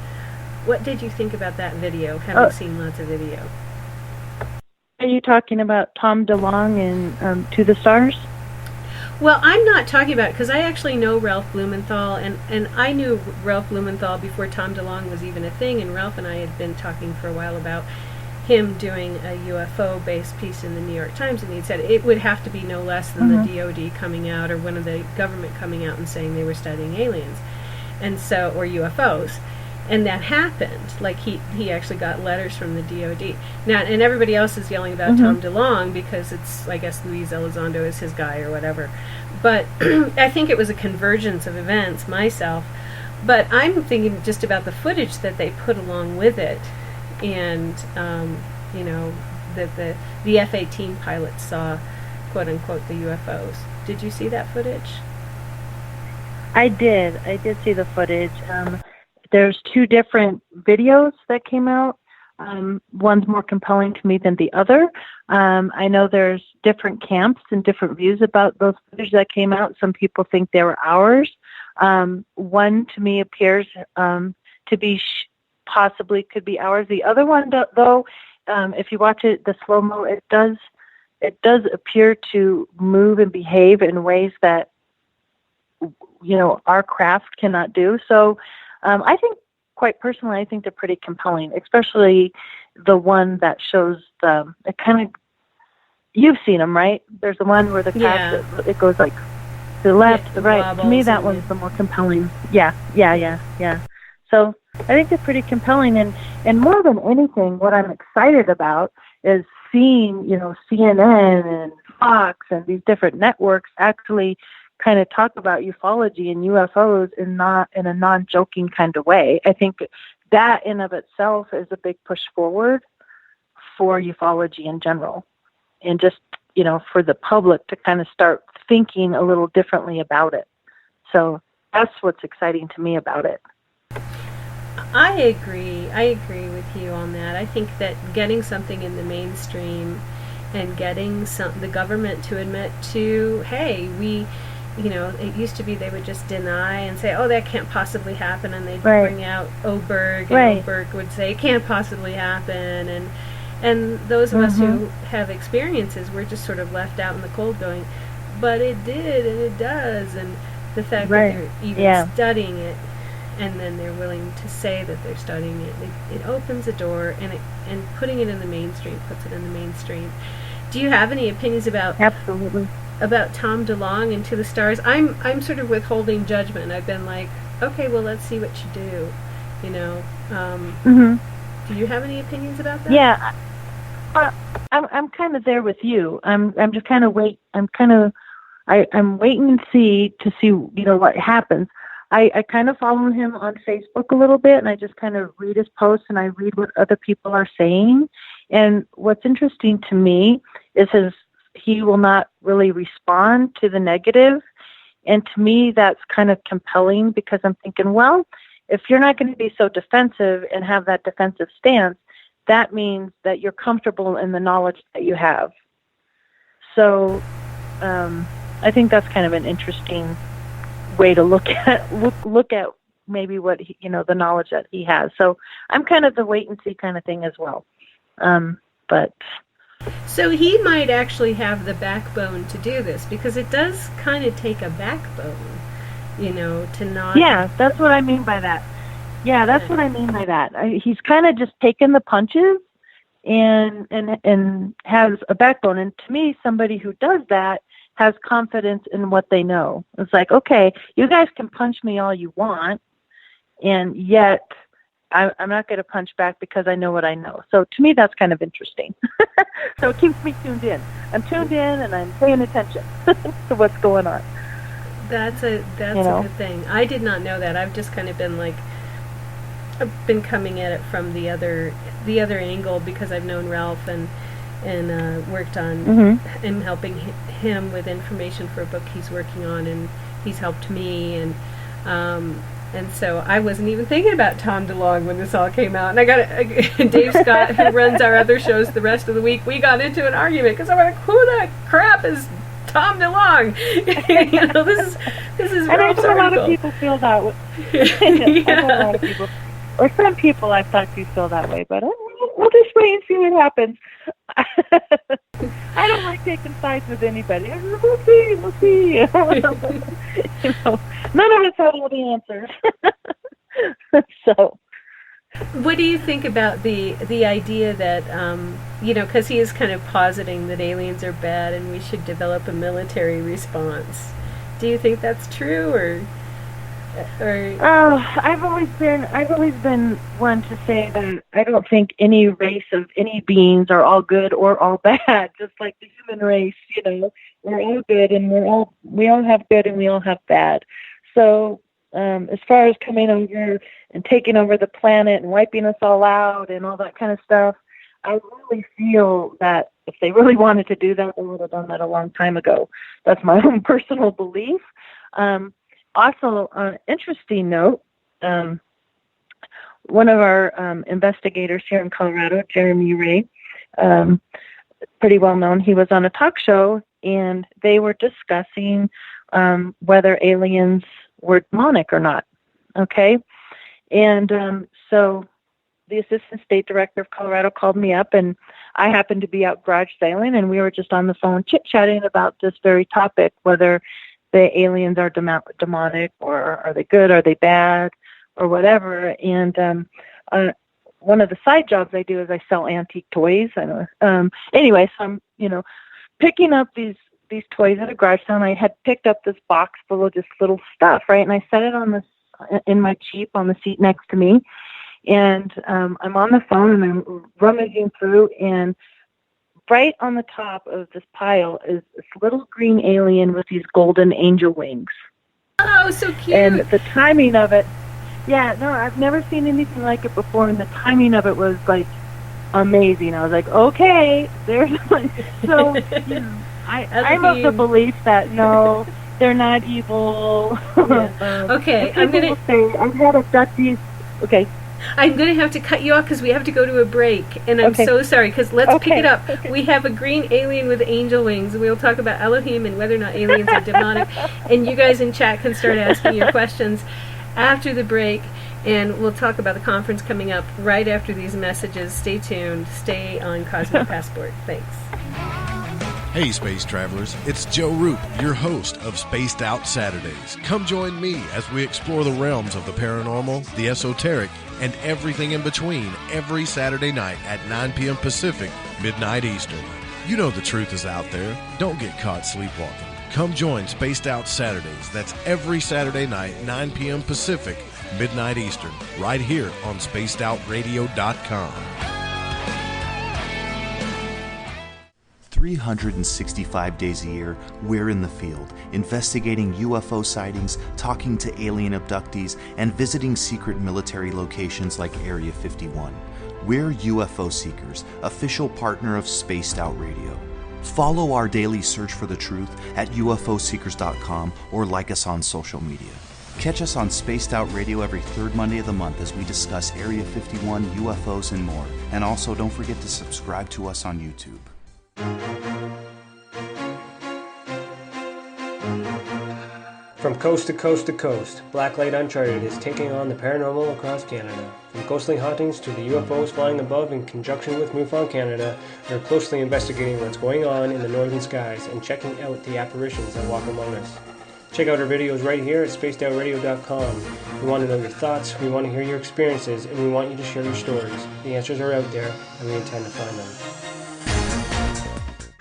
S7: what did you think about that video, having seen lots of video?
S8: Are you talking about Tom DeLonge and To the Stars?
S7: Well, I'm not talking about it because I actually know Ralph Blumenthal, and I knew Ralph Blumenthal before Tom DeLonge was even a thing, and Ralph and I had been talking for a while about him doing a UFO-based piece in the New York Times, and he said it would have to be no less than the DOD coming out or one of the government coming out and saying they were studying aliens, and so, or UFOs. And that happened. Like, he actually got letters from the DOD. Now, and everybody else is yelling about Tom DeLonge because it's, I guess, Luis Elizondo is his guy or whatever. But I think it was a convergence of events myself. But I'm thinking just about the footage that they put along with it. And, you know, that the F-18 pilots saw, quote-unquote, the UFOs. Did you see that footage?
S8: I did. I did see the footage. There's two different videos that came out. One's more compelling to me than the other. I know there's different camps and different views about those footage that came out. Some people think they were ours. One to me appears to be possibly could be ours. The other one, though, if you watch it, the slow-mo, it does appear to move and behave in ways that, you know, our craft cannot do. So I think, quite personally, I think they're pretty compelling, especially the one that shows it kind of, you've seen them, right? There's the one where the craft, it goes like to the left, to the right. To me, that one's the more compelling. Yeah. So I think they're pretty compelling, and more than anything, what I'm excited about is seeing, you know, CNN and Fox and these different networks actually kind of talk about ufology and UFOs in a non-joking kind of way. I think that in of itself is a big push forward for ufology in general, and just, you know, for the public to kind of start thinking a little differently about it. So that's what's exciting to me about it.
S7: I agree with you on that. I think that getting something in the mainstream and getting the government to admit to, hey, you know, it used to be they would just deny and say, oh, that can't possibly happen, and they'd bring out Oberg, and Oberg would say, it can't possibly happen, and those of us who have experiences, we're just sort of left out in the cold going, but it did, and it does, and the fact that they're even studying it, and then they're willing to say that they're studying it, it opens a door, and putting it in the mainstream puts it in the mainstream. Do you have any opinions about...
S8: Absolutely.
S7: About Tom DeLonge and To the Stars? I'm sort of withholding judgment. I've been like, okay, well, let's see what you do, you know. Do you have any opinions about that?
S8: Yeah, I'm kind of there with you. I'm just kind of I'm waiting to see, you know, what happens. I kind of follow him on Facebook a little bit, and I just kind of read his posts, and I read what other people are saying. And what's interesting to me is he will not really respond to the negative. And to me, that's kind of compelling, because I'm thinking, well, if you're not going to be so defensive and have that defensive stance, that means that you're comfortable in the knowledge that you have. So I think that's kind of an interesting way to look at maybe what the knowledge that he has. So I'm kind of the wait and see kind of thing as well.
S7: So he might actually have the backbone to do this, because it does kind of take a backbone, you know, to not...
S8: Yeah, that's what I mean by that. Yeah, that's what I mean by that. He's kind of just taken the punches and has a backbone. And to me, somebody who does that has confidence in what they know. It's like, okay, you guys can punch me all you want, and yet... I'm not going to punch back because I know what I know. So to me, that's kind of interesting. So it keeps me tuned in. I'm tuned in, and I'm paying attention to what's going on.
S7: That's a good thing. I did not know that. I've just kind of been like, I've been coming at it from the other angle, because I've known Ralph and worked on and helping him with information for a book he's working on, and he's helped me, and so I wasn't even thinking about Tom DeLonge when this all came out. And I got Dave Scott, who runs our other shows the rest of the week, we got into an argument, because I'm like, who the crap is Tom DeLonge? You know, this is
S8: I know a lot of people feel that way. I know a lot of people, or some people I've talked to feel that way, but we'll just wait and see what happens. I don't like taking sides with anybody. We'll see. You know, none of us have all the answers. So,
S7: what do you think about the idea that, because he is kind of positing that aliens are bad and we should develop a military response? Do you think that's true, or?
S8: I've always been one to say that I don't think any race of any beings are all good or all bad. Just like the human race, we're all good and we all have good and we all have bad. So as far as coming over and taking over the planet and wiping us all out and all that kind of stuff, I really feel that if they really wanted to do that, they would have done that a long time ago. That's my own personal belief. Also, on an interesting note, one of our investigators here in Colorado, Jeremy Ray, pretty well known, he was on a talk show, and they were discussing whether aliens were demonic or not, okay? And so the Assistant State Director of Colorado called me up, and I happened to be out garage sailing, and we were just on the phone chit-chatting about this very topic, whether the aliens are demonic, or are they good, are they bad, or whatever. And one of the side jobs I do is I sell antique toys. Anyway, so I'm picking up these toys at a garage sale, and I had picked up this box full of just little stuff, right? And I set it in my Jeep on the seat next to me, and I'm on the phone and I'm rummaging through, and right on the top of this pile is this little green alien with these golden angel wings.
S7: Oh, so cute.
S8: And the timing of it, I've never seen anything like it before, and the timing of it was, like, amazing. I was like, okay, there's, so, I'm of the belief that, no, they're not evil.
S7: Yeah. Okay,
S8: I'm going to say, I've had abductees, okay.
S7: I'm going to have to cut you off because we have to go to a break, and I'm so sorry, because let's pick it up.
S8: Okay.
S7: We have a green alien with angel wings. We'll talk about Elohim and whether or not aliens are demonic, and you guys in chat can start asking your questions after the break, and we'll talk about the conference coming up right after these messages. Stay tuned. Stay on Cosmic Passport. Thanks.
S9: Hey, space travelers, it's Joe Roop, your host of Spaced Out Saturdays. Come join me as we explore the realms of the paranormal, the esoteric, and everything in between every Saturday night at 9 p.m. Pacific, midnight Eastern. You know the truth is out there. Don't get caught sleepwalking. Come join Spaced Out Saturdays. That's every Saturday night, 9 p.m. Pacific, midnight Eastern, right here on spacedoutradio.com.
S10: 365 days a year, we're in the field, investigating UFO sightings, talking to alien abductees, and visiting secret military locations like Area 51. We're UFO Seekers, official partner of Spaced Out Radio. Follow our daily search for the truth at ufoseekers.com or like us on social media. Catch us on Spaced Out Radio every third Monday of the month as we discuss Area 51, UFOs, and more. And also, don't forget to subscribe to us on YouTube.
S11: From coast to coast to coast, Blacklight Uncharted is taking on the paranormal across Canada. From ghostly hauntings to the UFOs flying above in conjunction with Mufon Canada, we're closely investigating what's going on in the northern skies and checking out the apparitions that walk among us. Check out our videos right here at spacedoutradio.com. We want to know your thoughts, we want to hear your experiences, and we want you to share your stories. The answers are out there, and we intend to find them.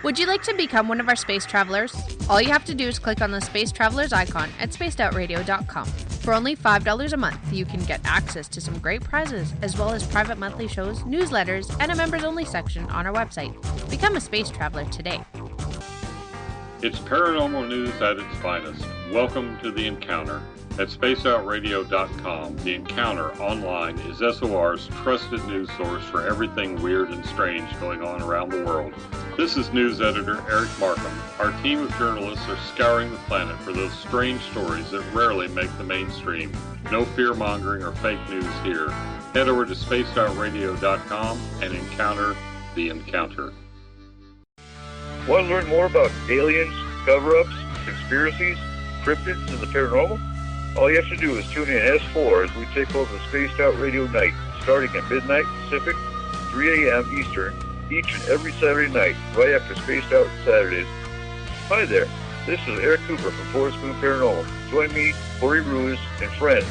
S12: Would you like to become one of our space travelers? All you have to do is click on the Space Travelers icon at spacedoutradio.com. For only $5 a month, you can get access to some great prizes, as well as private monthly shows, newsletters, and a members-only section on our website. Become a space traveler today.
S13: It's paranormal news at its finest. Welcome to The Encounter. At spacedoutradio.com, The Encounter online is SOR's trusted news source for everything weird and strange going on around the world. This is news editor Eric Markham. Our team of journalists are scouring the planet for those strange stories that rarely make the mainstream. No fear-mongering or fake news here. Head over to spacedoutradio.com and encounter The Encounter.
S14: Want to learn more about aliens, cover-ups, conspiracies, cryptids, and the paranormal? All you have to do is tune in S4 as we take over Spaced Out Radio Night, starting at midnight Pacific, 3 a.m. Eastern, each and every Saturday night, right after Spaced Out Saturdays. Hi there, this is Eric Cooper from Forest Moon Paranormal. Join me, Corey Ruiz, and friends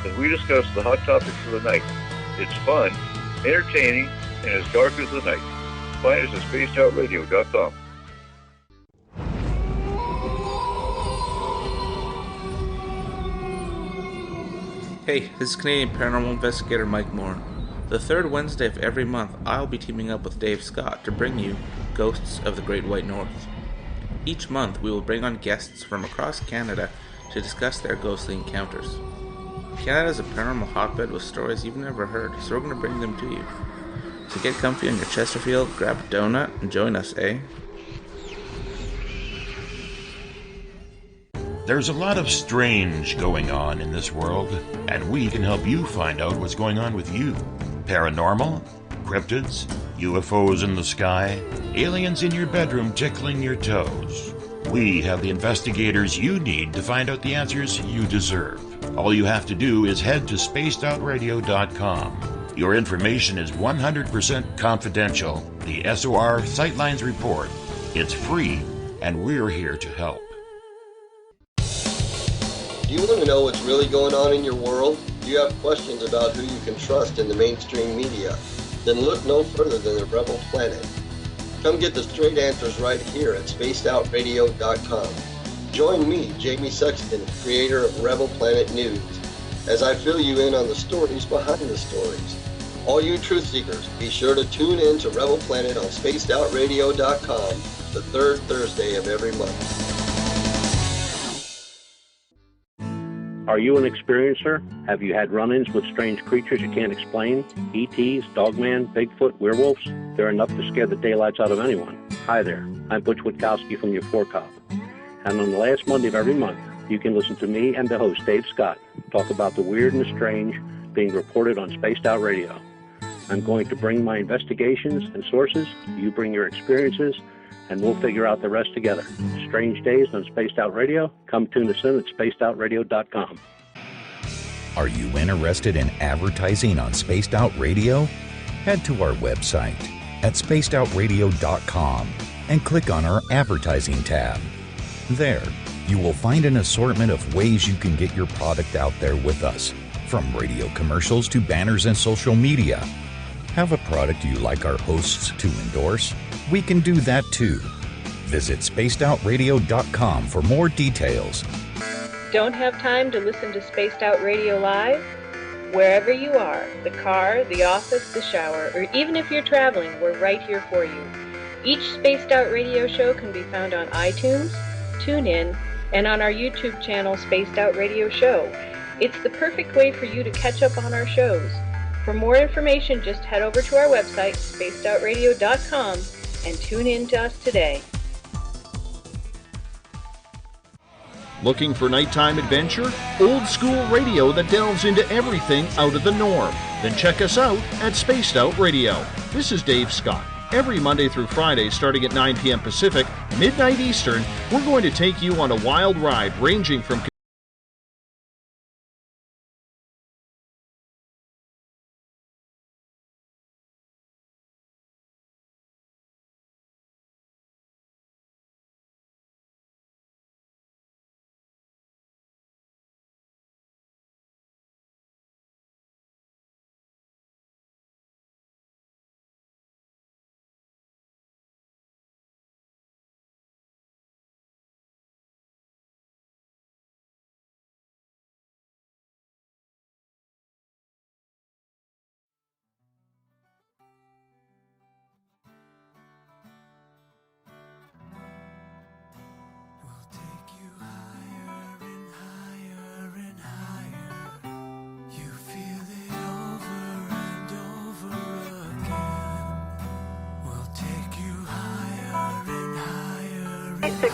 S14: as we discuss the hot topics of the night. It's fun, entertaining, and as dark as the night. Find us at spacedoutradio.com.
S15: Hey, this is Canadian Paranormal Investigator Mike Moore. The third Wednesday of every month, I'll be teaming up with Dave Scott to bring you Ghosts of the Great White North. Each month, we will bring on guests from across Canada to discuss their ghostly encounters. Canada is a paranormal hotbed with stories you've never heard, so we're going to bring them to you. So get comfy on your Chesterfield, grab a donut, and join us, eh?
S2: There's a lot of strange going on in this world, and we can help you find out what's going on with you. Paranormal, cryptids, UFOs in the sky, aliens in your bedroom tickling your toes. We have the investigators you need to find out the answers you deserve. All you have to do is head to spacedoutradio.com. Your information is 100% confidential. The SOR Sightlines Report. It's free, and we're here to help.
S16: Do you want to know what's really going on in your world? Do you have questions about who you can trust in the mainstream media? Then look no further than the Rebel Planet. Come get the straight answers right here at spacedoutradio.com. Join me, Jamie Sexton, creator of Rebel Planet News, as I fill you in on the stories behind the stories. All you truth seekers, be sure to tune in to Rebel Planet on spacedoutradio.com the third Thursday of every month.
S17: Are you an experiencer? Have you had run-ins with strange creatures you can't explain? ETs, Dogman, Bigfoot, werewolves? They're enough to scare the daylights out of anyone. Hi there, I'm Butch Witkowski from your Four Cop. And on the last Monday of every month, you can listen to me and the host, Dave Scott, talk about the weird and the strange being reported on Spaced Out Radio. I'm going to bring my investigations and sources, you bring your experiences, and we'll figure out the rest together. Strange Days on Spaced Out Radio. Come tune us in at spacedoutradio.com.
S18: Are you interested in advertising on Spaced Out Radio? Head to our website at spacedoutradio.com and click on our advertising tab. There, you will find an assortment of ways you can get your product out there with us, from radio commercials to banners and social media. Have a product you like our hosts to endorse? We can do that too. Visit spacedoutradio.com for more details.
S7: Don't have time to listen to Spaced Out Radio live? Wherever you are, the car, the office, the shower, or even if you're traveling, we're right here for you. Each Spaced Out Radio show can be found on iTunes, TuneIn, and on our YouTube channel, Spaced Out Radio Show. It's the perfect way for you to catch up on our shows. For more information, just head over to our website, spacedoutradio.com, and tune in to us today.
S19: Looking for nighttime adventure? Old school radio that delves into everything out of the norm? Then check us out at Spaced Out Radio. This is Dave Scott. Every Monday through Friday, starting at 9 p.m. Pacific, midnight Eastern, we're going to take you on a wild ride ranging from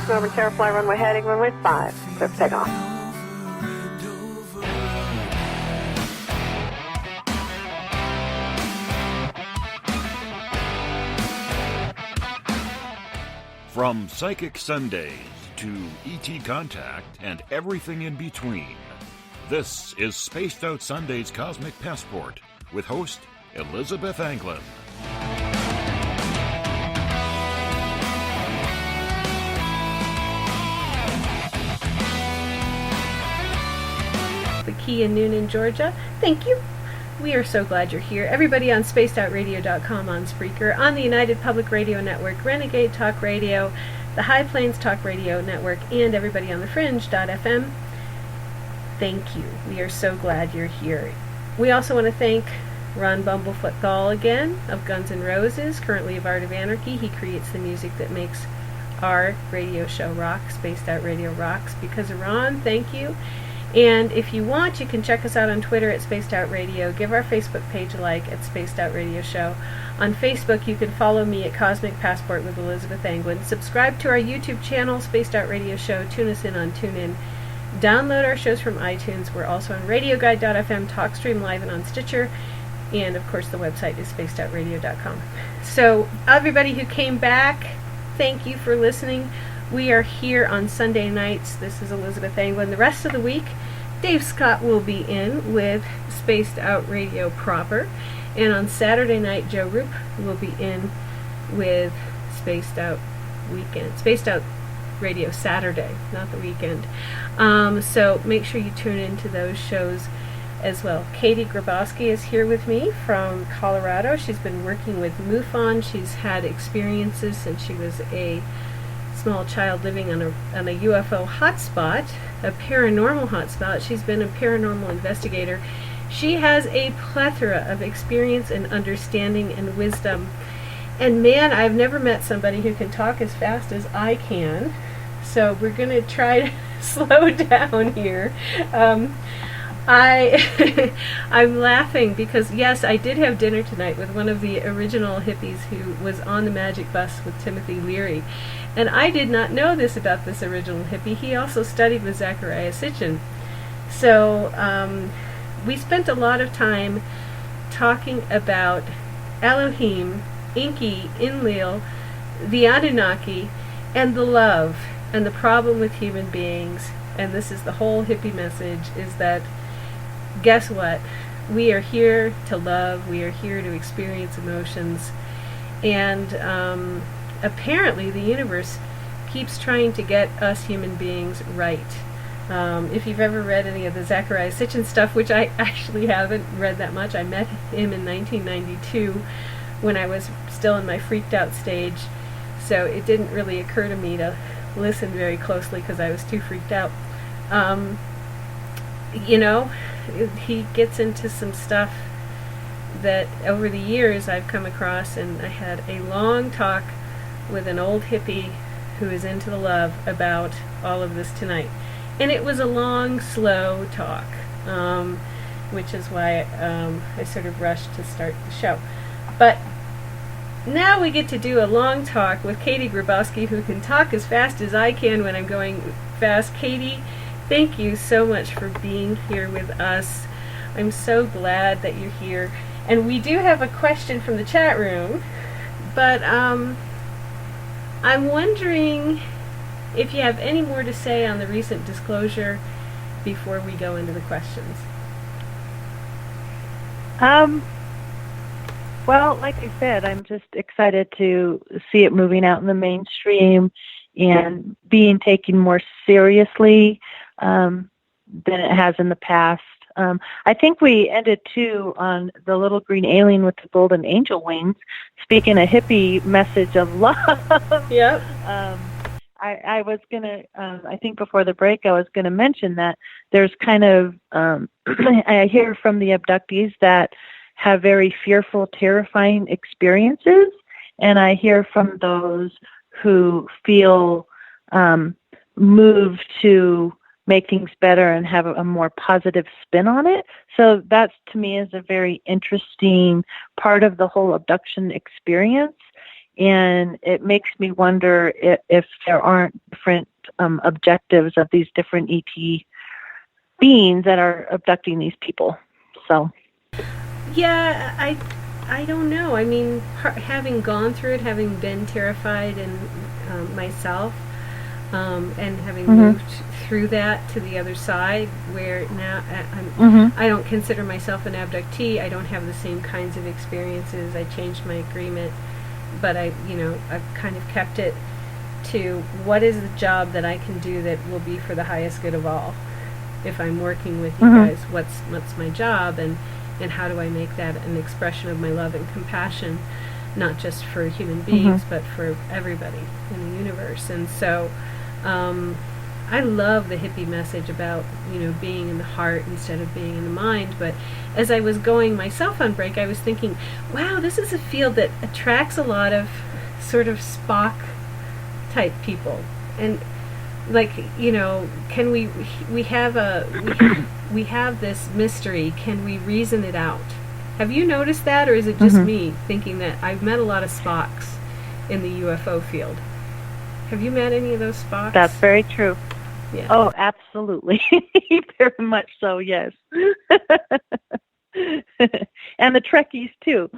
S1: Over Terrafly runway heading runway 5. Clear for takeoff.
S2: From Psychic Sundays to ET Contact and everything in between, this is Spaced Out Sunday's Cosmic Passport with host Elizabeth Anglin.
S7: Key in Noonan, Georgia. Thank you. We are so glad you're here. Everybody on spacedoutradio.com, on Spreaker, on the United Public Radio Network, Renegade Talk Radio, the High Plains Talk Radio Network, and everybody on the Fringe.fm. Thank you. We are so glad you're here. We also want to thank Ron Bumblefoot Gall again of Guns N' Roses, currently of Art of Anarchy. He creates the music that makes our radio show rock. Spaced Out Radio rocks because of Ron. Thank you. And if you want, you can check us out on Twitter at Spaced Out Radio. Give our Facebook page a like at Spaced Out Radio Show. On Facebook, you can follow me at Cosmic Passport with Elizabeth Anglin. Subscribe to our YouTube channel, Spaced Out Radio Show. Tune us in on TuneIn. Download our shows from iTunes. We're also on RadioGuide.fm, TalkStream Live, and on Stitcher. And, of course, the website is spacedoutradio.com. So, everybody who came back, thank you for listening. We are here on Sunday nights. This is Elizabeth Anglin. The rest of the week, Dave Scott will be in with Spaced Out Radio proper. And on Saturday night, Joe Roop will be in with Spaced Out Weekend. Spaced Out Radio Saturday, not the weekend. So make sure you tune into those shows as well. Katie Griboski is here with me from Colorado. She's been working with Mufon. She's had experiences since she was a small child living on a UFO hotspot, a paranormal hotspot. She's been a paranormal investigator. She has a plethora of experience and understanding and wisdom. And man, I've never met somebody who can talk as fast as I can. So we're going to try to slow down here. I'm laughing because, yes, I did have dinner tonight with one of the original hippies who was on the Magic Bus with Timothy Leary. And I did not know this about this original hippie. He also studied with Zecharia Sitchin. So we spent a lot of time talking about Elohim, Enki, Enlil, the Anunnaki, and the love. And the problem with human beings, and this is the whole hippie message, is that guess what? We are here to love. We are here to experience emotions. And apparently the universe keeps trying to get us human beings right. If you've ever read any of the Zecharia Sitchin stuff, which I actually haven't read that much, I met him in 1992 when I was still in my freaked out stage. So it didn't really occur to me to listen very closely because I was too freaked out. He gets into some stuff that over the years I've come across, and I had a long talk with an old hippie who is into the love about all of this tonight. And it was a long, slow talk, which is why I sort of rushed to start the show. But now we get to do a long talk with Katie Griboski, who can talk as fast as I can when I'm going fast. Katie, thank you so much for being here with us. I'm so glad that you're here. And we do have a question from the chat room, but I'm wondering if you have any more to say on the recent disclosure before we go into the questions.
S8: Well, like I said, I'm just excited to see it moving out in the mainstream and being taken more seriously than it has in the past. I think we ended, too, on the little green alien with the golden angel wings, speaking a hippie message of love.
S7: Yep.
S8: I was going to, I think before the break, I was going to mention that there's kind of, I hear from the abductees that have very fearful, terrifying experiences, and I hear from those who feel moved to make things better and have a more positive spin on it. So that, to me, is a very interesting part of the whole abduction experience. And it makes me wonder if there aren't different objectives of these different ET beings that are abducting these people. So,
S7: yeah, I don't know. I mean, having gone through it, having been terrified and myself, and having moved through that to the other side, where now I don't consider myself an abductee. I don't have the same kinds of experiences. I changed my agreement, but I've kind of kept it to what is the job that I can do that will be for the highest good of all. if I'm working with you guys, what's my job, and how do I make that an expression of my love and compassion, not just for human beings, but for everybody in the universe. And so I love the hippie message about, being in the heart instead of being in the mind. But as I was going myself on break, I was thinking, wow, this is a field that attracts a lot of sort of Spock type people. And like, can we have this mystery, can we reason it out? Have you noticed that, or is it just me thinking that? I've met a lot of Spocks in the UFO field. Have you met any of those Spocks?
S8: That's very true.
S7: Yeah.
S8: Oh, absolutely. Very much so, yes. And the Trekkies too.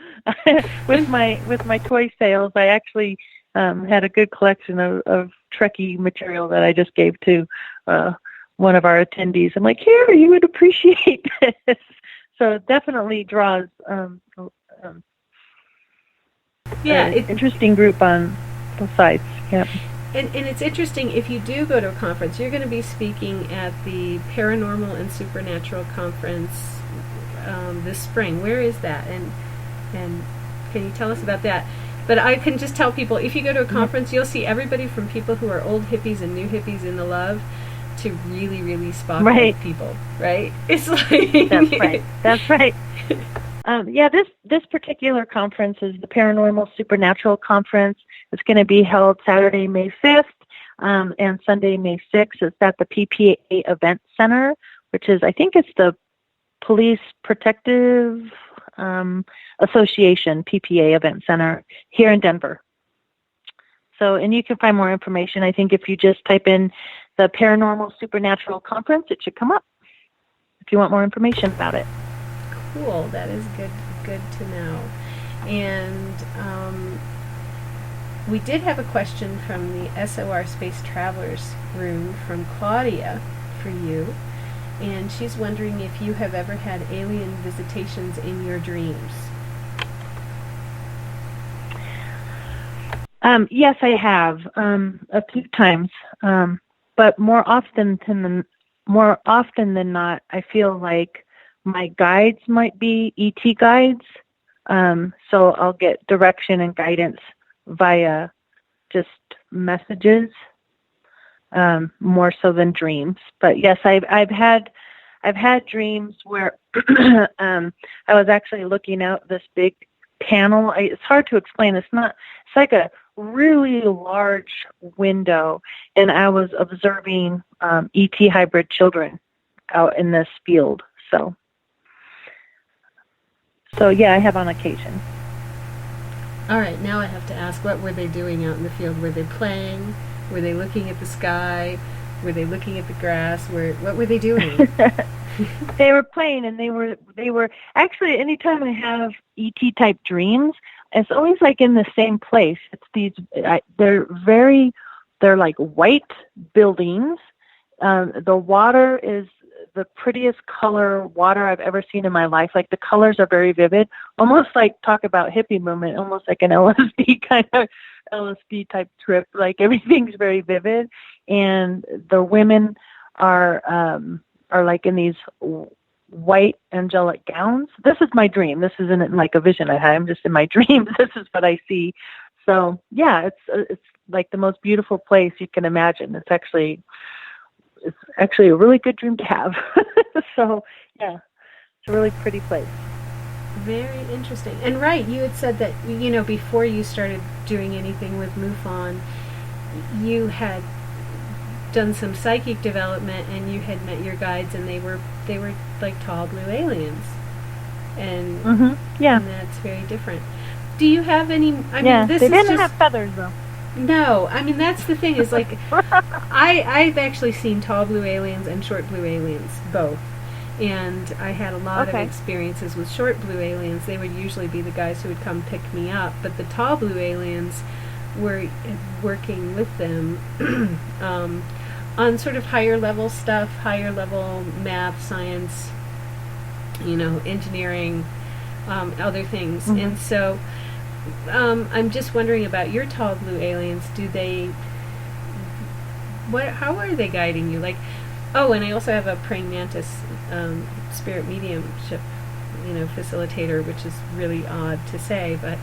S8: with my toy sales, I actually had a good collection of Trekkie material that I just gave to one of our attendees. I'm like, here, you would appreciate this. So it definitely draws interesting group on both sides. Yeah.
S7: And it's interesting, if you do go to a conference, you're going to be speaking at the Paranormal and Supernatural Conference this spring. Where is that? And can you tell us about that? But I can just tell people, if you go to a conference, you'll see everybody from people who are old hippies and new hippies in the love to really, really Spock-like people, right? It's like...
S8: That's right. This particular conference is the Paranormal Supernatural Conference. It's going to be held Saturday, May 5th, and Sunday, May 6th. It's at the PPA Event Center, which is, I think it's the Police Protective Association, PPA Event Center, here in Denver. So, and you can find more information, I think, if you just type in the Paranormal Supernatural Conference, it should come up if you want more information about it.
S7: Cool. That is good to know. And we did have a question from the SOR Space Travelers room from Claudia for you. And she's wondering if you have ever had alien visitations in your dreams.
S8: Yes, I have a few times, but more often than not, I feel like my guides might be ET guides. So I'll get direction and guidance via just messages, more so than dreams. But yes, I've had dreams where I was actually looking out this big panel. It's hard to explain. It's like a really large window, and I was observing ET hybrid children out in this field. So yeah, I have on occasion.
S7: All right, now I have to ask, what were they doing out in the field? Were they playing? Were they looking at the sky? Were they looking at the grass? What were they doing?
S8: They were playing, and they were actually, anytime I have ET type dreams, it's always like in the same place. It's these they're like white buildings. The water is the prettiest color water I've ever seen in my life. Like, the colors are very vivid, almost like, talk about hippie movement, almost like an LSD type trip. Like, everything's very vivid, and the women are like in these white angelic gowns. This is my dream. This isn't like a vision I had. I'm just in my dreams. This is what I see. So yeah, it's like the most beautiful place you can imagine. It's actually a really good dream to have. So yeah, it's a really pretty place.
S7: Very interesting. And right, you had said that, before you started doing anything with Mufon, you had done some psychic development, and you had met your guides, and they were like tall blue aliens, and and that's very different. Do you have any? I mean, this
S8: they
S7: is
S8: didn't
S7: just,
S8: have feathers though.
S7: No, I mean, that's the thing, is like I've actually seen tall blue aliens and short blue aliens both, and I had a lot of experiences with short blue aliens. They would usually be the guys who would come pick me up, but the tall blue aliens were working with them on sort of higher level stuff, higher level math, science, engineering, other things. And so I'm just wondering about your tall blue aliens. How are they guiding you? Like, Oh, and I also have a praying mantis spirit mediumship, facilitator, which is really odd to say, but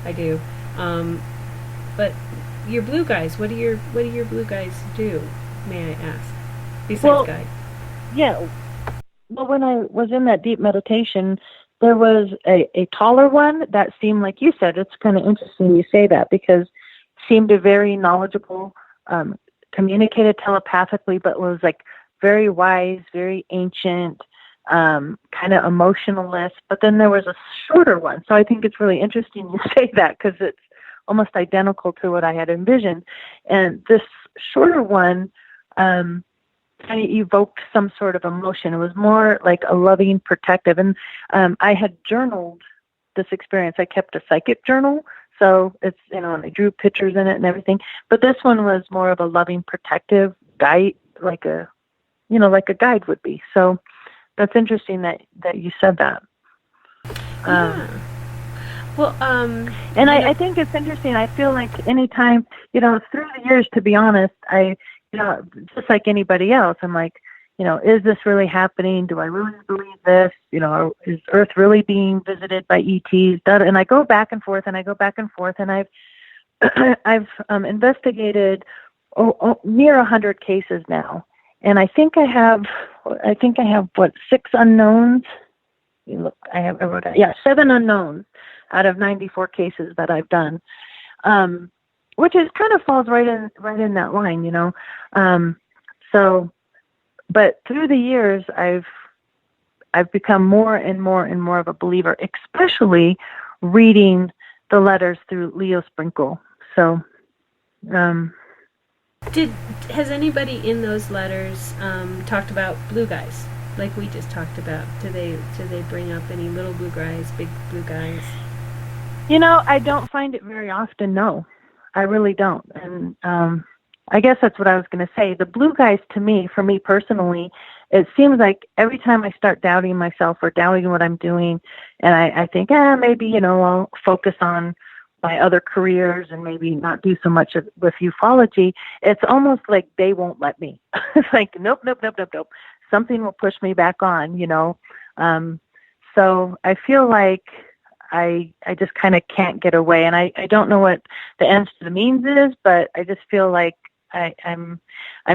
S7: I do. But your blue guys, what do your blue guys do? May I ask? Besides guide.
S8: Yeah. Well, when I was in that deep meditation, there was a taller one that seemed, like you said, it's kind of interesting you say that, because seemed a very knowledgeable, communicated telepathically, but was like very wise, very ancient, kind of emotionalist. But then there was a shorter one. So I think it's really interesting you say that, because it's almost identical to what I had envisioned. And this shorter one kind of evoked some sort of emotion. It was more like a loving, protective. And I had journaled this experience. I kept a psychic journal. So it's, and I drew pictures in it and everything. But this one was more of a loving, protective guide, like a guide would be. So that's interesting that you said that.
S7: Well,
S8: and I think it's interesting. I feel like anytime, through the years, to be honest, I, just like anybody else, I'm like, is this really happening? Do I really believe this? Is Earth really being visited by ETs? And I go back and forth, and I've investigated near 100 cases now, and I think I have 6 unknowns. I wrote down, 7 unknowns out of 94 cases that I've done, which is kind of falls right in that line, So, but through the years, I've become more and more and more of a believer, especially reading the letters through Leo Sprinkle. So,
S7: has anybody in those letters talked about blue guys, like we just talked about? Do they bring up any little blue guys, big blue guys?
S8: I don't find it very often. No, I really don't. And I guess that's what I was going to say. The blue guys, to me, for me personally, it seems like every time I start doubting myself or doubting what I'm doing, and I think, maybe, I'll focus on my other careers and maybe not do so much with ufology, it's almost like they won't let me. It's like, nope. Something will push me back on, So I feel like I just kind of can't get away. And I don't know what the ends to the means is, but I just feel like I'm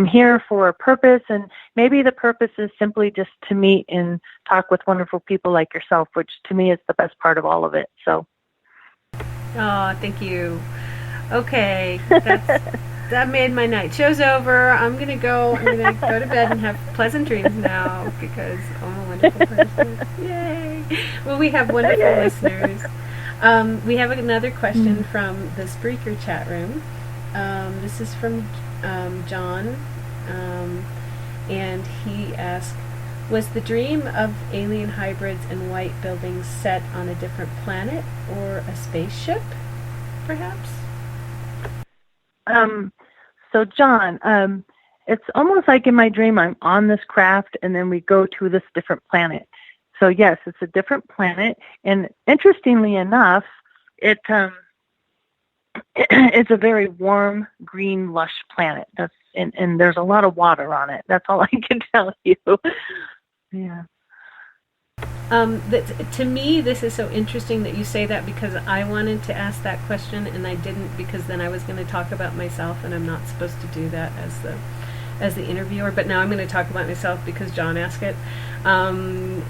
S8: here for a purpose, and maybe the purpose is simply just to meet and talk with wonderful people like yourself, which to me is the best part of all of it. So.
S7: Oh, thank you. Okay, that made my night. Show's over. I'm gonna go to bed and have pleasant dreams now, because I'm a wonderful person. Yay! Well, we have wonderful listeners. We have another question from the Spreaker chat room. This is from John, and he asked, was the dream of alien hybrids and white buildings set on a different planet or a spaceship, perhaps?
S8: So John, it's almost like in my dream I'm on this craft and then we go to this different planet. So yes, it's a different planet, and interestingly enough, it's a very warm, green, lush planet. And there's a lot of water on it. That's all I can tell you. Yeah.
S7: To me, this is so interesting that you say that, because I wanted to ask that question and I didn't, because then I was going to talk about myself, and I'm not supposed to do that as the interviewer. But now I'm going to talk about myself because John asked it. And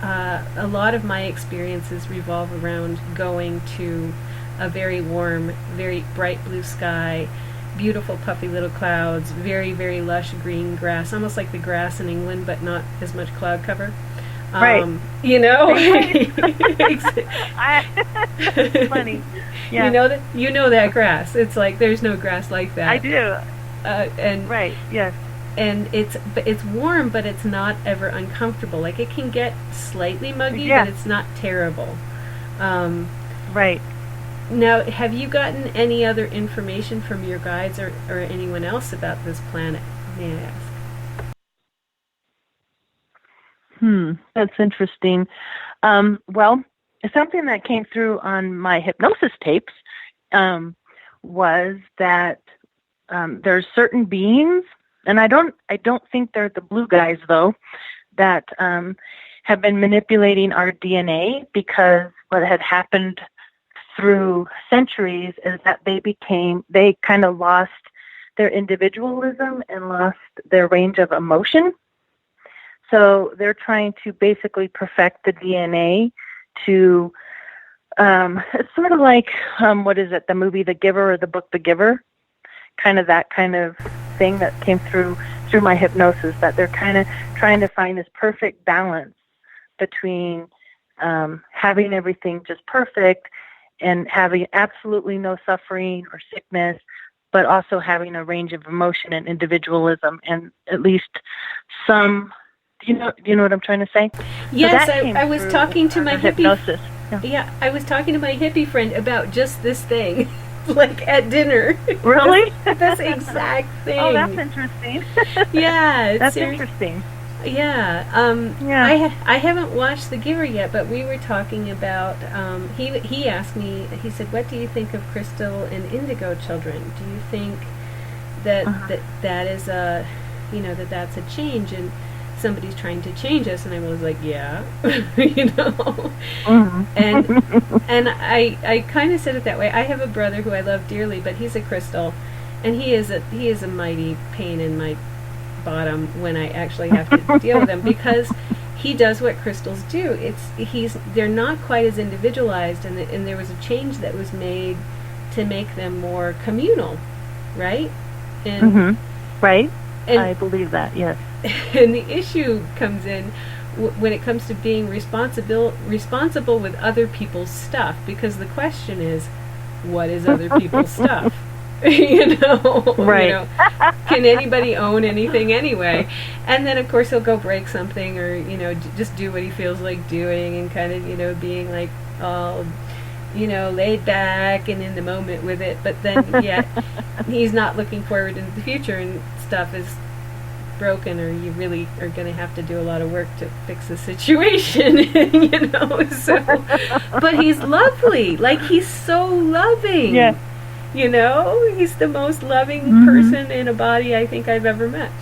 S7: a lot of my experiences revolve around going to a very warm, very bright blue sky, beautiful puffy little clouds, very, very lush green grass, almost like the grass in England, but not as much cloud cover.
S8: Right. Funny. Yeah.
S7: You know that grass. It's like there's no grass like that.
S8: I do.
S7: And
S8: right. Yes.
S7: And it's warm, but it's not ever uncomfortable. Like, it can get slightly muggy,
S8: Yeah.
S7: but it's not terrible.
S8: Right.
S7: Now, have you gotten any other information from your guides or anyone else about this planet, may I ask?
S8: That's interesting. Well, something that came through on my hypnosis tapes was that there's certain beings And I don't think they're the blue guys though that have been manipulating our DNA, because what had happened through centuries is that they kind of lost their individualism and lost their range of emotion. So they're trying to basically perfect the DNA to, it's sort of like, what is it, the movie The Giver or the book The Giver? Kind of that kind of thing that came through my hypnosis, that they're kind of trying to find this perfect balance between having everything just perfect and having absolutely no suffering or sickness, but also having a range of emotion and individualism, and at least some. Do you know what I'm trying to say?
S7: Yes,
S8: So
S7: I was talking to my
S8: hypnosis.
S7: Yeah, I was talking to my hippie friend about just this thing, like at dinner.
S8: Really?
S7: This exact thing.
S8: Oh, that's interesting.
S7: Yeah,
S8: that's interesting.
S7: Yeah. I haven't watched The Giver yet, but we were talking about. He asked me. He said, "What do you think of crystal and indigo children? Do you think that that is a, that's a change and somebody's trying to change us?" And I was like, yeah, and I kind of said it that way. I have a brother who I love dearly, but he's a crystal, and he is a mighty pain in my bottom when I actually have to deal with him, because he does what crystals do. They're not quite as individualized, and there was a change that was made to make them more communal, right? And
S8: right.
S7: And
S8: I believe that, yes.
S7: And the issue comes in when it comes to being responsible with other people's stuff, because the question is, what is other people's stuff?
S8: Right.
S7: Can anybody own anything anyway? And then of course he'll go break something, or just do what he feels like doing, and kind of being like all laid back and in the moment with it, but then yet he's not looking forward into the future, and stuff is broken, or you really are going to have to do a lot of work to fix the situation. So, but he's lovely, like he's so loving.
S8: Yeah.
S7: He's the most loving person in a body I think I've ever met.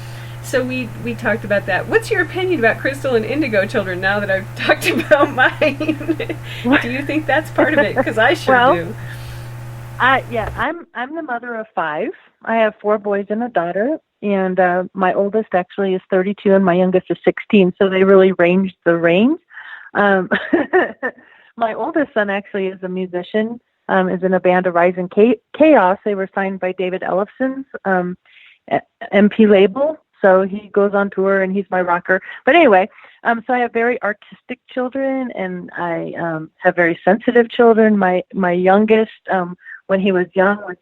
S7: So we talked about that. What's your opinion about crystal and indigo children now that I've talked about mine? Do you think that's part of it? Because I sure do.
S8: I'm the mother of 5. I have 4 boys and a daughter, and my oldest actually is 32 and my youngest is 16, so they really ranged the range. My oldest son actually is a musician, is in a band of Rising Chaos. They were signed by David Ellefson's MP label, so he goes on tour and he's my rocker. But anyway, so I have very artistic children, and I have very sensitive children. My youngest, when he was young,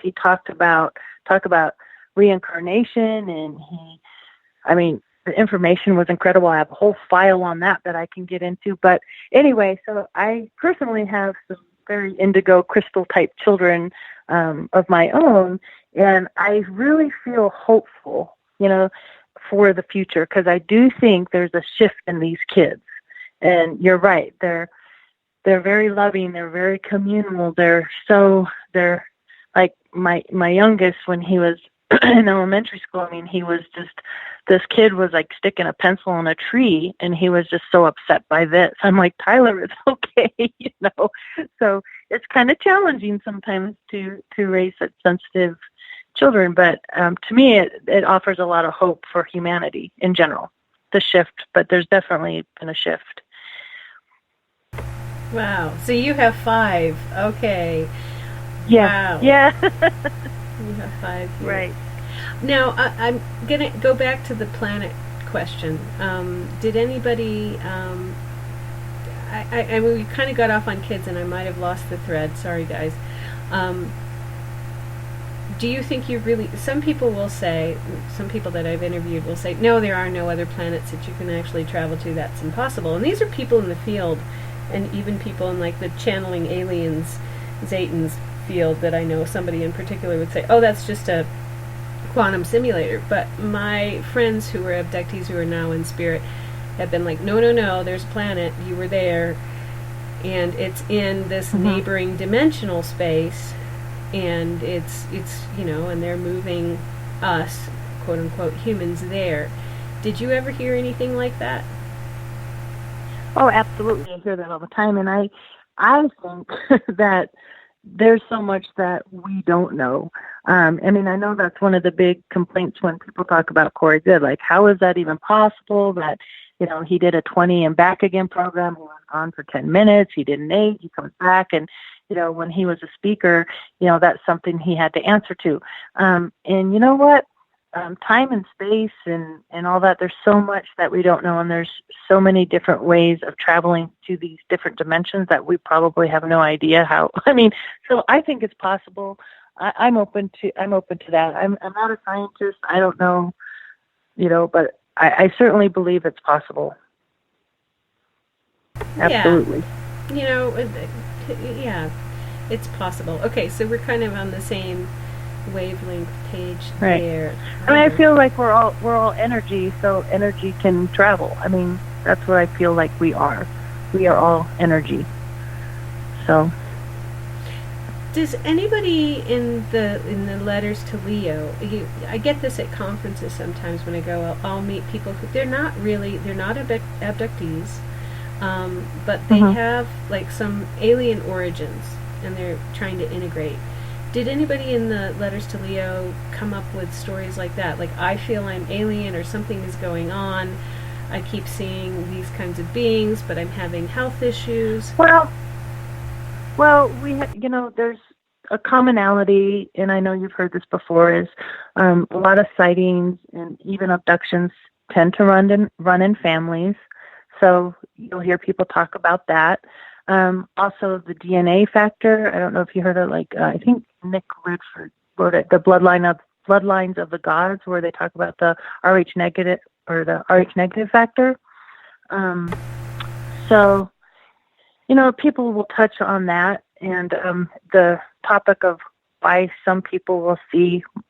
S8: he talked about reincarnation, and the information was incredible. I have a whole file on that I can get into. But anyway, so I personally have some very indigo crystal type children of my own, and I really feel hopeful, for the future, because I do think there's a shift in these kids. And you're right, they're very loving, they're very communal, they're like my youngest, when he was in elementary school, he was just, this kid was like sticking a pencil in a tree, and he was just so upset by this. I'm like, Tyler, it's okay, So it's kind of challenging sometimes to raise such sensitive children, but to me, it offers a lot of hope for humanity in general, the shift, but there's definitely been a shift.
S7: Wow. So you have 5. Okay.
S8: Yeah.
S7: Wow.
S8: Yeah.
S7: You have 5 here.
S8: Right.
S7: Now, I'm going to go back to the planet question. Did anybody... we kind of got off on kids, and I might have lost the thread. Sorry, guys. Do you think you really... Some people will say, some people that I've interviewed will say, no, there are no other planets that you can actually travel to. That's impossible. And these are people in the field, and even people in like the channeling aliens, Zayton's field, that I know somebody in particular would say, oh, that's just a quantum simulator. But my friends who were abductees, who are now in spirit, have been like, no, there's a planet, you were there, and it's in this neighboring dimensional space, and it's and they're moving us quote-unquote humans there. Did you ever hear anything like that?
S8: Oh, absolutely. I hear that all the time. And I think that there's so much that we don't know. I mean, I know that's one of the big complaints when people talk about Corey Good. Like, how is that even possible that, you know, he did a 20 and back again program. He was gone for 10 minutes. He did an 8. He comes back. And, you know, when he was a speaker, you know, that's something he had to answer to. And you know what? Time and space and all that, there's so much that we don't know, and there's so many different ways of traveling to these different dimensions that we probably have no idea how. I mean, so I think it's possible. I'm open to that. I'm not a scientist. I don't know, you know, but I certainly believe it's possible. Absolutely.
S7: Yeah. You know, yeah, it's possible. Okay, so we're kind of on the same wavelength page there.
S8: I mean, I feel like we're all energy, so energy can travel. I mean, that's what I feel like we are. We are all energy. So,
S7: does anybody in the letters to Leo? I get this at conferences sometimes when I go. I'll meet people who they're not abductees, but they have like some alien origins, and they're trying to integrate. Did anybody in the letters to Leo come up with stories like that? Like, I feel I'm alien, or something is going on. I keep seeing these kinds of beings, but I'm having health issues.
S8: Well, you know, there's a commonality, and I know you've heard this before, is a lot of sightings and even abductions tend to run in families. So you'll hear people talk about that. Also, the DNA factor. I don't know if you heard of, like, I think Nick Redford wrote it, the Bloodlines of the Gods, where they talk about the Rh negative or the Rh negative factor. So, you know, people will touch on that, and the topic of why some people will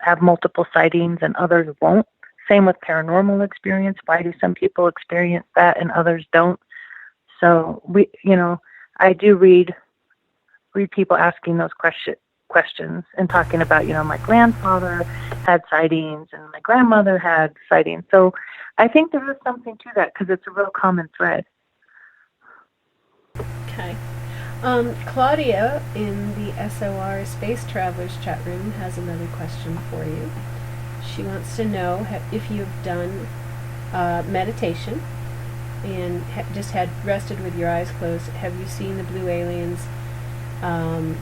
S8: have multiple sightings and others won't. Same with paranormal experience. Why do some people experience that and others don't? So I do read people asking those questions and talking about, you know, my grandfather had sightings and my grandmother had sightings. So I think there is something to that because it's a real common thread.
S7: Okay. Claudia in the SOR Space Travelers chat room has another question for you. She wants to know if you've done meditation and just had rested with your eyes closed. Have you seen the blue aliens and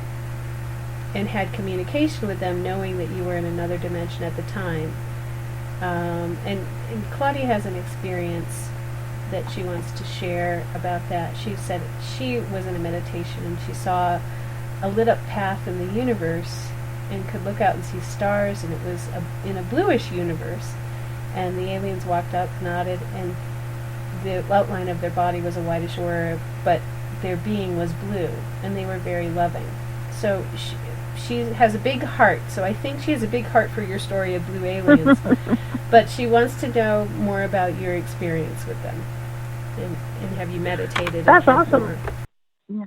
S7: had communication with them, knowing that you were in another dimension at the time? And Claudia has an experience that she wants to share about that. She said she was in a meditation and she saw a lit up path in the universe and could look out and see stars, and it was in a bluish universe, and the aliens walked up, nodded, and the outline of their body was a whitish aura, but their being was blue, and they were very loving. So she has a big heart, so I think she has a big heart for your story of blue aliens, but she wants to know more about your experience with them, and have you meditated?
S8: That's awesome. Yeah.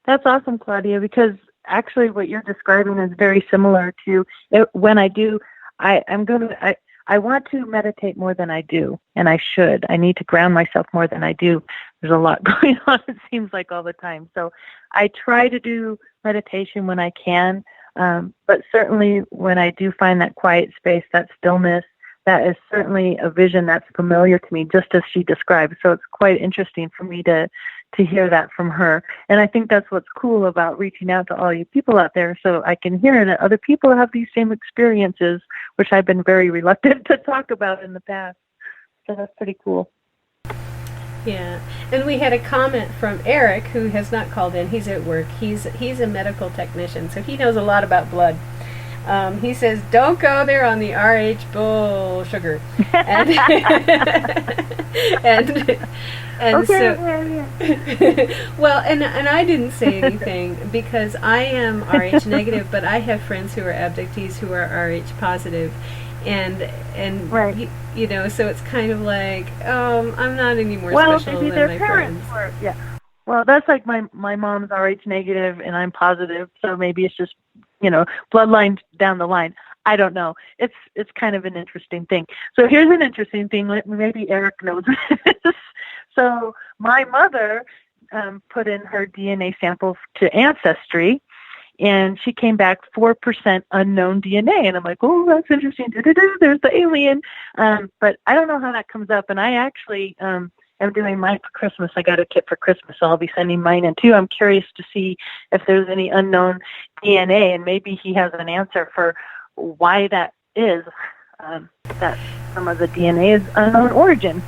S8: That's awesome, Claudia, because actually what you're describing is very similar to when I do. I want to meditate more than I do, and I should. I need to ground myself more than I do. There's a lot going on, it seems like, all the time. So I try to do meditation when I can, but certainly when I do find that quiet space, that stillness, that is certainly a vision that's familiar to me, just as she described. So it's quite interesting for me to hear that from her. And I think that's what's cool about reaching out to all you people out there, so I can hear that other people have these same experiences, which I've been very reluctant to talk about in the past. So that's pretty cool.
S7: Yeah. And we had a comment from Eric, who has not called in. He's at work. He's a medical technician, so he knows a lot about blood. He says, don't go there on the RH bull sugar. And well, and I didn't say anything because I am RH negative, but I have friends who are abductees who are RH positive, and right. you know, so it's kind of like, I'm not any more special
S8: maybe
S7: than
S8: their
S7: my
S8: parents
S7: friends.
S8: Yeah. Well, that's like my mom's RH negative and I'm positive, so maybe it's just, you know, bloodline down the line. I don't know. It's kind of an interesting thing. So here's an interesting thing. Maybe Eric knows this. So my mother put in her DNA sample to Ancestry, and she came back 4% unknown DNA. And I'm like, oh, that's interesting. There's the alien. But I don't know how that comes up. And I actually am doing mine for Christmas. I got a kit for Christmas, so I'll be sending mine in too. I'm curious to see if there's any unknown DNA, and maybe he has an answer for why that is, that some of the DNA is unknown origin.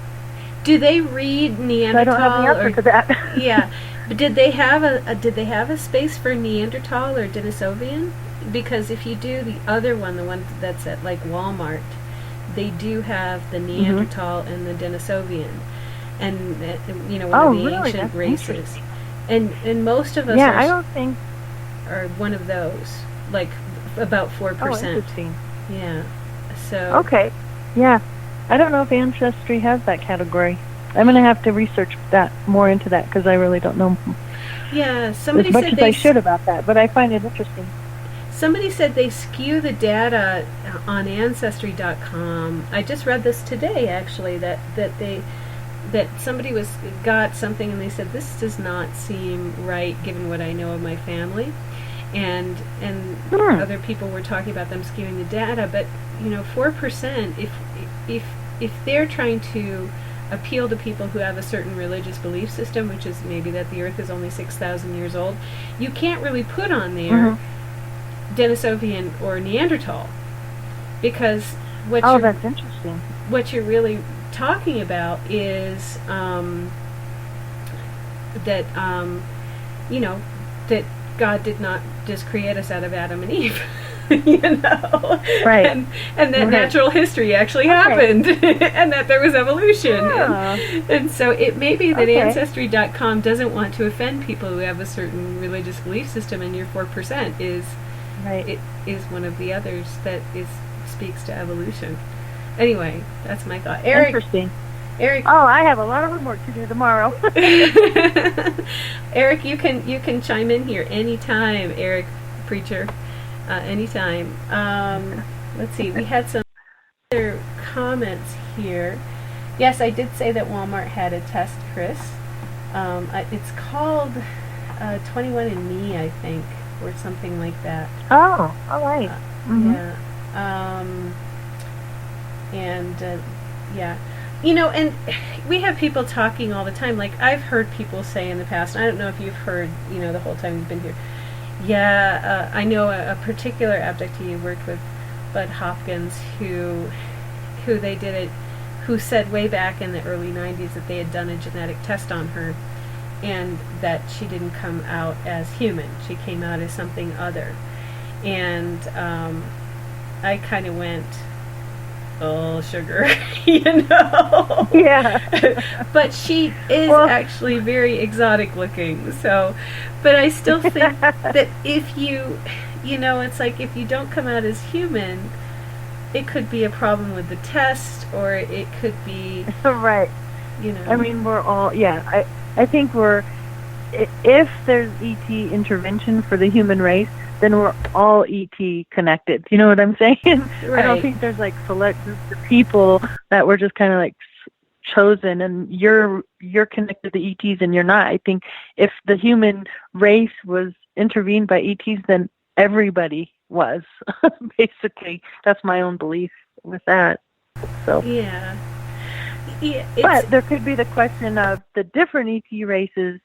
S7: Do they read Neanderthal?
S8: So I don't have the answer to that.
S7: Yeah, but did they have a space for Neanderthal or Denisovian? Because if you do the other one, the one that's at like Walmart, they do have the Neanderthal and the Denisovian, and one of the ancient races. And most of us
S8: I don't think
S7: are one of those, like about 4%.
S8: Oh, interesting.
S7: Yeah. So.
S8: Okay. Yeah. I don't know if Ancestry has that category. I'm going to have to research that more into that because I really don't know.
S7: Yeah, somebody
S8: as much
S7: said
S8: as I should about that, but I find it interesting.
S7: Somebody said they skew the data on Ancestry.com. I just read this today, actually, that somebody got something and they said this does not seem right given what I know of my family. And other people were talking about them skewing the data, but 4%. If they're trying to appeal to people who have a certain religious belief system, which is maybe that the Earth is only 6,000 years old, you can't really put on there Denisovian or Neanderthal, because
S8: that's interesting.
S7: What you're really talking about is that that God did not just create us out of Adam and Eve,
S8: right?
S7: And that natural history actually happened, and that there was evolution, and so it may be that Ancestry.com doesn't want to offend people who have a certain religious belief system, and your 4% is one of the others that speaks to evolution. Anyway, that's my thought. Eric,
S8: interesting.
S7: Eric.
S8: Oh, I have a lot of homework to do tomorrow.
S7: Eric, you can chime in here anytime, Eric Preacher, anytime. Let's see, we had some other comments here. Yes, I did say that Walmart had a test, Chris. It's called 21andMe, I think, or something like that.
S8: Oh, all right.
S7: Yeah. Yeah. And we have people talking all the time. Like, I've heard people say in the past, I don't know if you've heard, the whole time you've been here. Yeah, I know a particular abductee you worked with, Bud Hopkins, who they did it, who said way back in the early 90s that they had done a genetic test on her, and that she didn't come out as human. She came out as something other. And I kind of went, oh, sugar,
S8: Yeah.
S7: But she is actually very exotic looking. So, but I still think that if you, it's like if you don't come out as human, it could be a problem with the test, or it could be
S8: right. I mean, we're all I think if there's ET intervention for the human race, then we're all ET connected. You know what I'm saying? Right. I don't think there's like select groups of people that were just kind of like chosen and you're connected to ETs and you're not. I think if the human race was intervened by ETs, then everybody was. Basically, that's my own belief with that. So
S7: yeah,
S8: but there could be the question of the different ET races,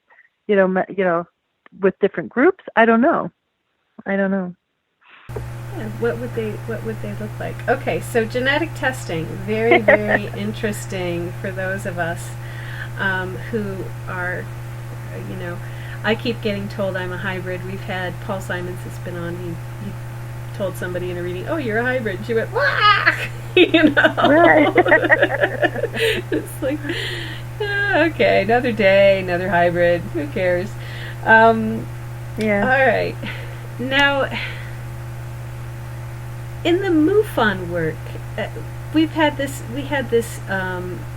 S8: with different groups. I don't know.
S7: Yeah, what would they look like? Okay, so genetic testing, very, very interesting for those of us who are, I keep getting told I'm a hybrid. We've had Paul Simons has been on. He told somebody in a reading, "Oh, you're a hybrid." She went, "Wah!"
S8: Right.
S7: It's like, okay, another day, another hybrid. Who cares?
S8: Yeah.
S7: All right. Now, in the Mufon work, we had this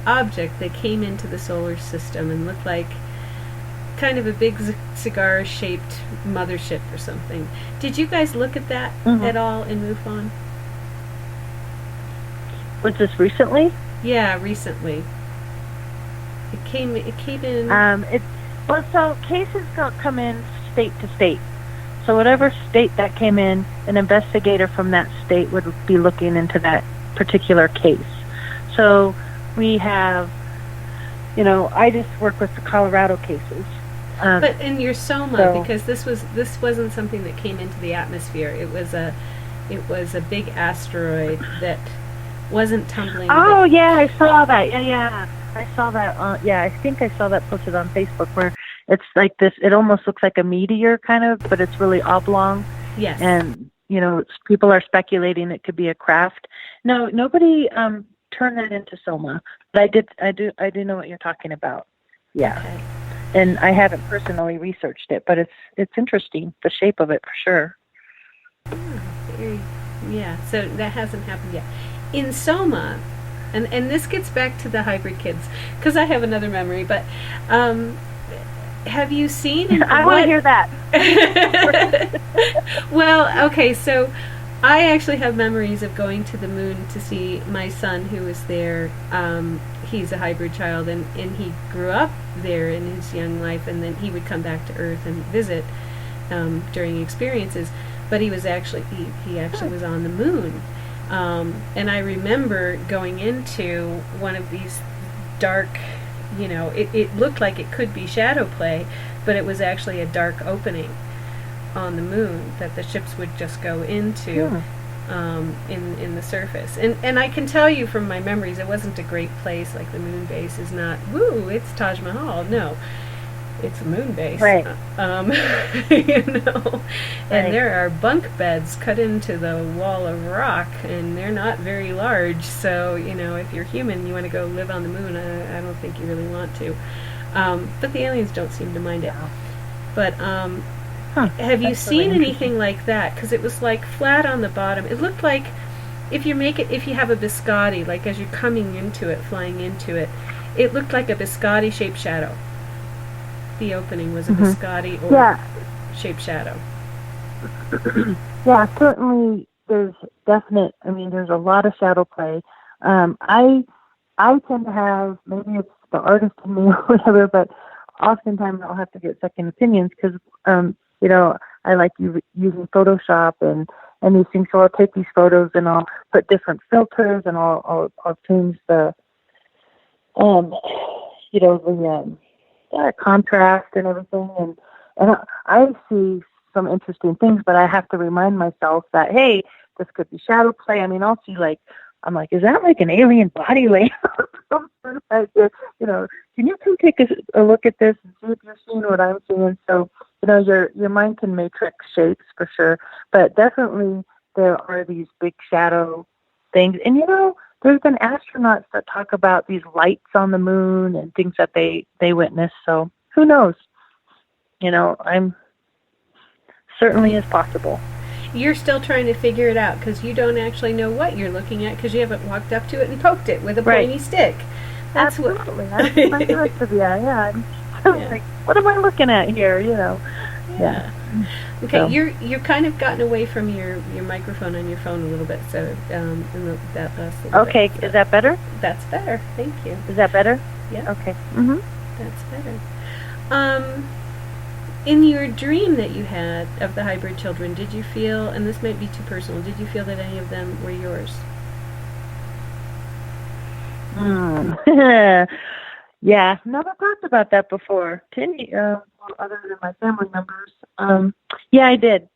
S7: object that came into the solar system and looked like kind of a big cigar-shaped mothership or something. Did you guys look at that at all in Mufon?
S8: Was this recently?
S7: Yeah, recently. It came in.
S8: So cases come in state to state. So whatever state that came in, an investigator from that state would be looking into that particular case. So we have, I just work with the Colorado cases.
S7: But in your SOMA, because this wasn't something that came into the atmosphere. It was a big asteroid that wasn't tumbling.
S8: Oh yeah, I saw that. Yeah, I saw that. I think I saw that posted on Facebook where it's like this. It almost looks like a meteor kind of, but it's really oblong.
S7: Yes.
S8: And people are speculating it could be a craft. No, nobody turned that into SOMA, but I do know what you're talking about. Yeah. Okay. And I haven't personally researched it, but it's interesting, the shape of it for sure.
S7: Yeah, so that hasn't happened yet. In SOMA, and this gets back to the hybrid kids, because I have another memory, but have you seen...
S8: I want to hear that.
S7: Well, okay, so I actually have memories of going to the moon to see my son who was there. He's a hybrid child, and he grew up there in his young life, and then he would come back to Earth and visit during experiences. But he was actually he was on the moon, and I remember going into one of these dark, it looked like it could be shadow play, but it was actually a dark opening on the moon that the ships would just go into. In the surface, and I can tell you from my memories, it wasn't a great place. Like the moon base is not, it's Taj Mahal. No, it's a moon base,
S8: right?
S7: And
S8: Right.
S7: there are bunk beds cut into the wall of rock, and they're not very large. So if you're human, you want to go live on the moon. I don't think you really want to, but the aliens don't seem to mind it. But have you seen anything like that? Because it was like flat on the bottom. It looked like if you have a biscotti, like as you're coming into it, flying into it, it looked like a biscotti shaped shadow. The opening was a biscotti or shaped shadow.
S8: Yeah, certainly there's there's a lot of shadow play. I tend to have, maybe it's the artist in me or whatever, but oftentimes I'll have to get second opinions because I like using Photoshop and these things. So I'll take these photos and I'll put different filters and I'll change the contrast and everything. And I see some interesting things, but I have to remind myself that, hey, this could be shadow play. I mean, I'll see I'm like, is that like an alien body laying on something? Can you come take a look at this and see if you're seeing what I'm seeing? So, your mind can matrix shapes for sure, but definitely there are these big shadow things. And, there's been astronauts that talk about these lights on the moon and things that they witness. So who knows? I'm certainly is possible.
S7: You're still trying to figure it out because you don't actually know what you're looking at because you haven't walked up to it and poked it with a pointy stick. That's
S8: absolutely. That's my directive. Yeah. I'm like, what am I looking at here? Yeah.
S7: Okay,
S8: So.
S7: you're kind of gotten away from your microphone on your phone a little bit. So that last little
S8: Okay,
S7: bit, so
S8: is that better?
S7: That's better. Thank you.
S8: Is that better?
S7: Yeah.
S8: Okay.
S7: That's better. In your dream that you had of the hybrid children, did you feel, and this might be too personal, did you feel that any of them were yours?
S8: Yeah, never talked about that before. Other than my family members. Yeah, I did,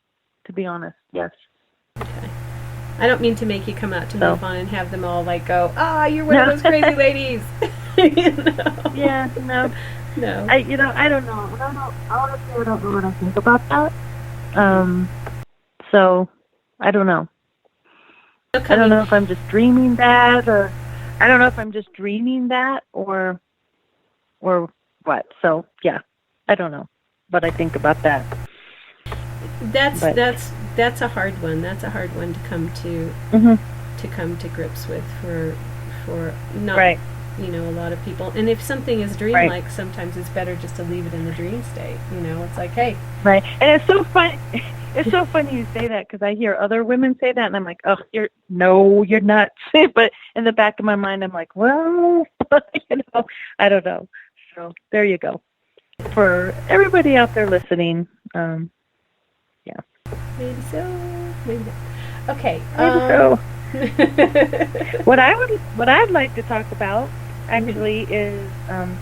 S8: to be honest. Yes.
S7: Okay. I don't mean to make you come out to Mufon and have them all go, you're one of those crazy ladies.
S8: Yeah, no.
S7: No.
S8: I don't know. I don't know. Honestly, I don't know what I think about that. So, I don't know. I don't know if I'm just dreaming that, or what. So, yeah, I don't know what I think about that.
S7: That's a hard one. That's a hard one to come to grips with for not a lot of people. And if something is dreamlike, sometimes it's better just to leave it in the dream state. It's like, hey.
S8: Right. And it's so funny. It's so funny you say that because I hear other women say that, and I'm like, oh, you're nuts. But in the back of my mind, I'm like, well, I don't know. So there you go. For everybody out there listening, yeah.
S7: Maybe so. Maybe not. Okay.
S8: Maybe so. What I'd like to talk about actually is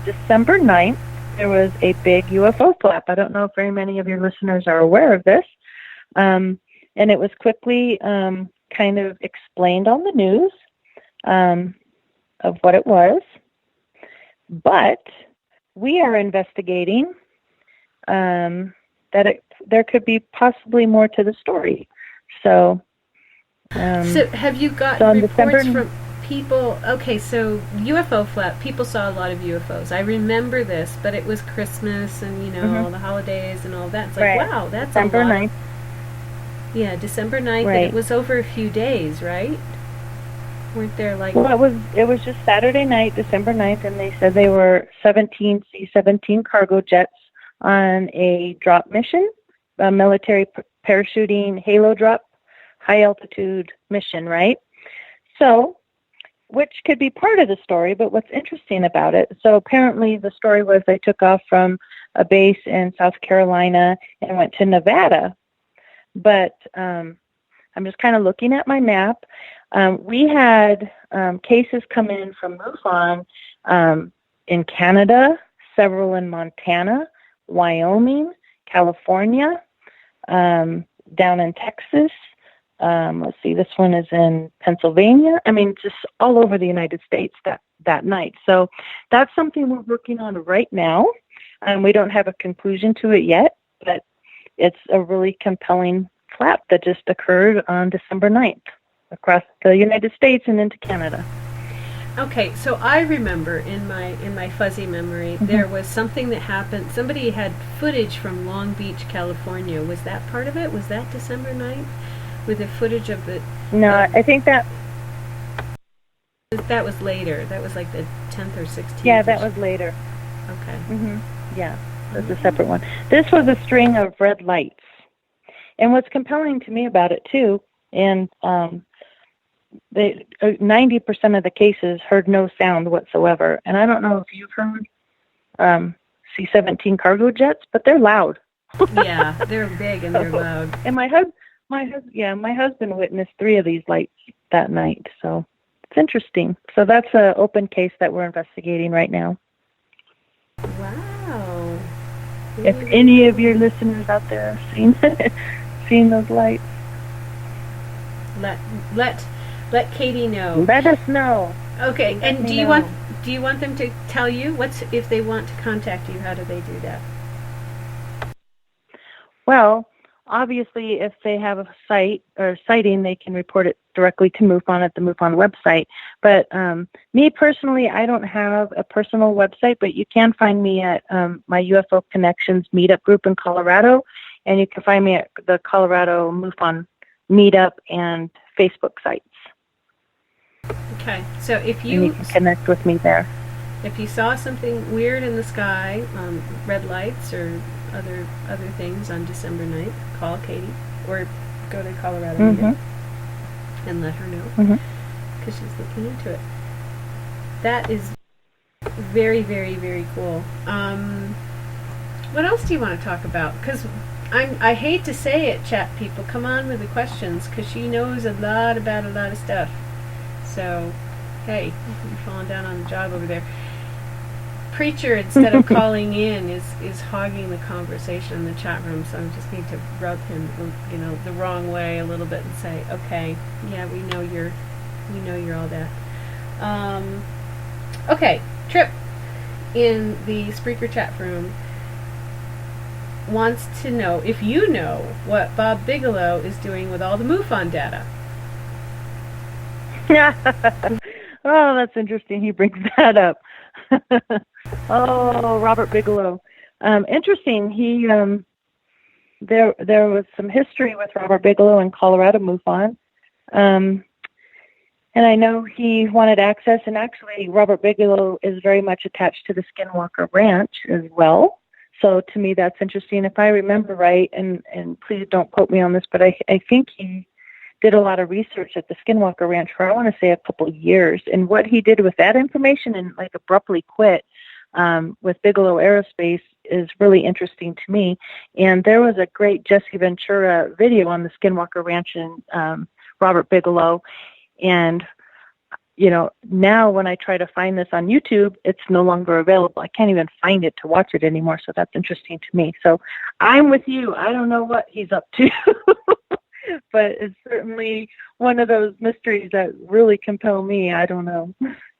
S8: December 9th. There was a big UFO flap. I don't know if very many of your listeners are aware of this. And it was quickly kind of explained on the news of what it was. But we are investigating that there could be possibly more to the story. So
S7: have you got reports from people? Okay, so UFO flap, people saw a lot of UFOs. I remember this, but it was Christmas and, all the holidays and all that. It's like, wow, that's
S8: December
S7: a lot.
S8: 9th.
S7: Yeah, December 9th,
S8: Right.
S7: and it was over a few days, right? Weren't there like...
S8: Well, it was just Saturday night, December 9th, and they said they were 17 C-17 cargo jets on a drop mission, a military parachuting halo drop, high-altitude mission, right? So, which could be part of the story, but what's interesting about it, so apparently the story was they took off from a base in South Carolina and went to Nevada. But I'm just kind of looking at my map. We had cases come in from Mufon in Canada, several in Montana, Wyoming, California, down in Texas. Let's see, this one is in Pennsylvania. I mean, just all over the United States that night. So that's something we're working on right now. We don't have a conclusion to it yet, but it's a really compelling flap that just occurred on December 9th across the United States and into Canada.
S7: Okay, so I remember in my fuzzy memory, there was something that happened. Somebody had footage from Long Beach, California. Was that part of it? Was that December 9th? With the footage of the...
S8: No, I think that
S7: was later. That was like the 10th or 16th.
S8: Yeah, that was later.
S7: Okay.
S8: Yeah, that's a separate one. This was a string of red lights. And what's compelling to me about it, too, and 90% of the cases heard no sound whatsoever. And I don't know if you've heard C-17 cargo jets, but they're loud.
S7: Yeah, they're big and they're loud.
S8: And my husband witnessed 3 of these lights that night. So it's interesting. So that's an open case that we're investigating right now.
S7: Wow.
S8: If any of your listeners out there have seen those lights,
S7: let Katie know.
S8: Let us know.
S7: Okay, and do you want them to tell you if they want to contact you? How do they do that?
S8: Well, obviously, if they have a site or sighting, they can report it directly to Mufon at the Mufon website. But me personally, I don't have a personal website, but you can find me at my UFO Connections meetup group in Colorado, and you can find me at the Colorado Mufon meetup and Facebook sites.
S7: Okay, so if
S8: you can connect with me there.
S7: If you saw something weird in the sky, red lights or other things on December 9th, call Katie or go to Colorado and let her know because she's looking into it. That is very, very, very cool. What else do you want to talk about? Because I hate to say it, chat people, come on with the questions because she knows a lot about a lot of stuff. So, hey, you're falling down on the job over there. Preacher, instead of calling in, is hogging the conversation in the chat room, so I just need to rub him, the wrong way a little bit and say, okay, yeah, we know you're all that. Okay, Trip in the Spreaker chat room wants to know if you know what Bob Bigelow is doing with all the Mufon data.
S8: Oh, that's interesting. He brings that up. Oh, Robert Bigelow. Interesting. He there was some history with Robert Bigelow in Colorado Mufon. And I know he wanted access, and actually Robert Bigelow is very much attached to the Skinwalker Ranch as well. So to me, that's interesting. If I remember right, and please don't quote me on this, but I think he did a lot of research at the Skinwalker Ranch for, I want to say, a couple of years. And what he did with that information and like abruptly quit with Bigelow Aerospace is really interesting to me. And there was a great Jesse Ventura video on the Skinwalker Ranch and Robert Bigelow. And, you know, now when I try to find this on YouTube, it's no longer available. I can't even find it to watch it anymore. So that's interesting to me. So I'm with you. I don't know what he's up to. But it's certainly one of those mysteries that really compel me. I don't know.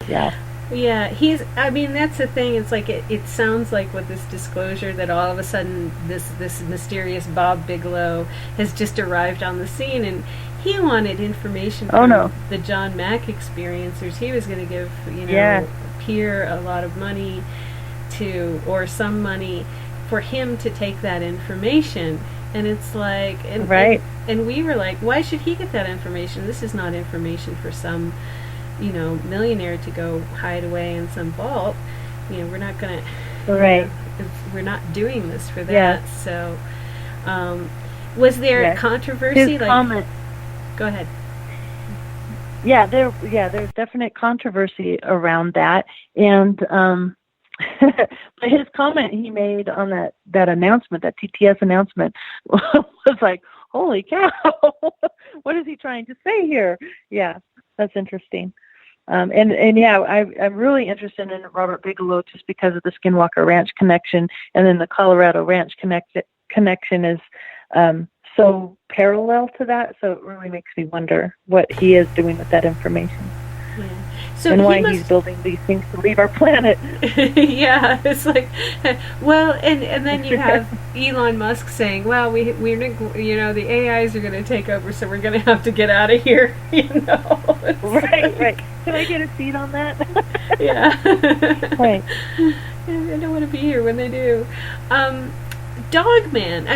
S8: Yeah.
S7: Yeah, I mean, that's the thing. It's like, it sounds like with this disclosure that all of a sudden this mysterious Bob Bigelow has just arrived on the scene, and he wanted information from the John Mack experiencers. He was going to give, you know, Pierre a lot of money or some money for him to take that information. And it's like, and we were like, why should he get that information? This is not information for some, you know, millionaire to go hide away in some vault. You know, we're not going to, we're not doing this for that. Yeah. So, was there controversy?
S8: His comment.
S7: Go ahead.
S8: Yeah, there's definite controversy around that. And, but his comment he made on that announcement, that TTS announcement, was like, holy cow, what is he trying to say here? Yeah, that's interesting. And yeah, I'm really interested in Robert Bigelow just because of the Skinwalker Ranch connection, and then the Colorado Ranch connection is so parallel to that, so it really makes me wonder what he is doing with that information.
S7: Yeah. So
S8: and why he's building these things to leave our planet.
S7: Yeah, it's like, well, and then you have Elon Musk saying, well, we're you know, the AIs are going to take over, so we're going to have to get out of here, you know.
S8: Right. Can I get a seat on that?
S7: Yeah.
S8: Right.
S7: I don't want to be here when they do. Dogman,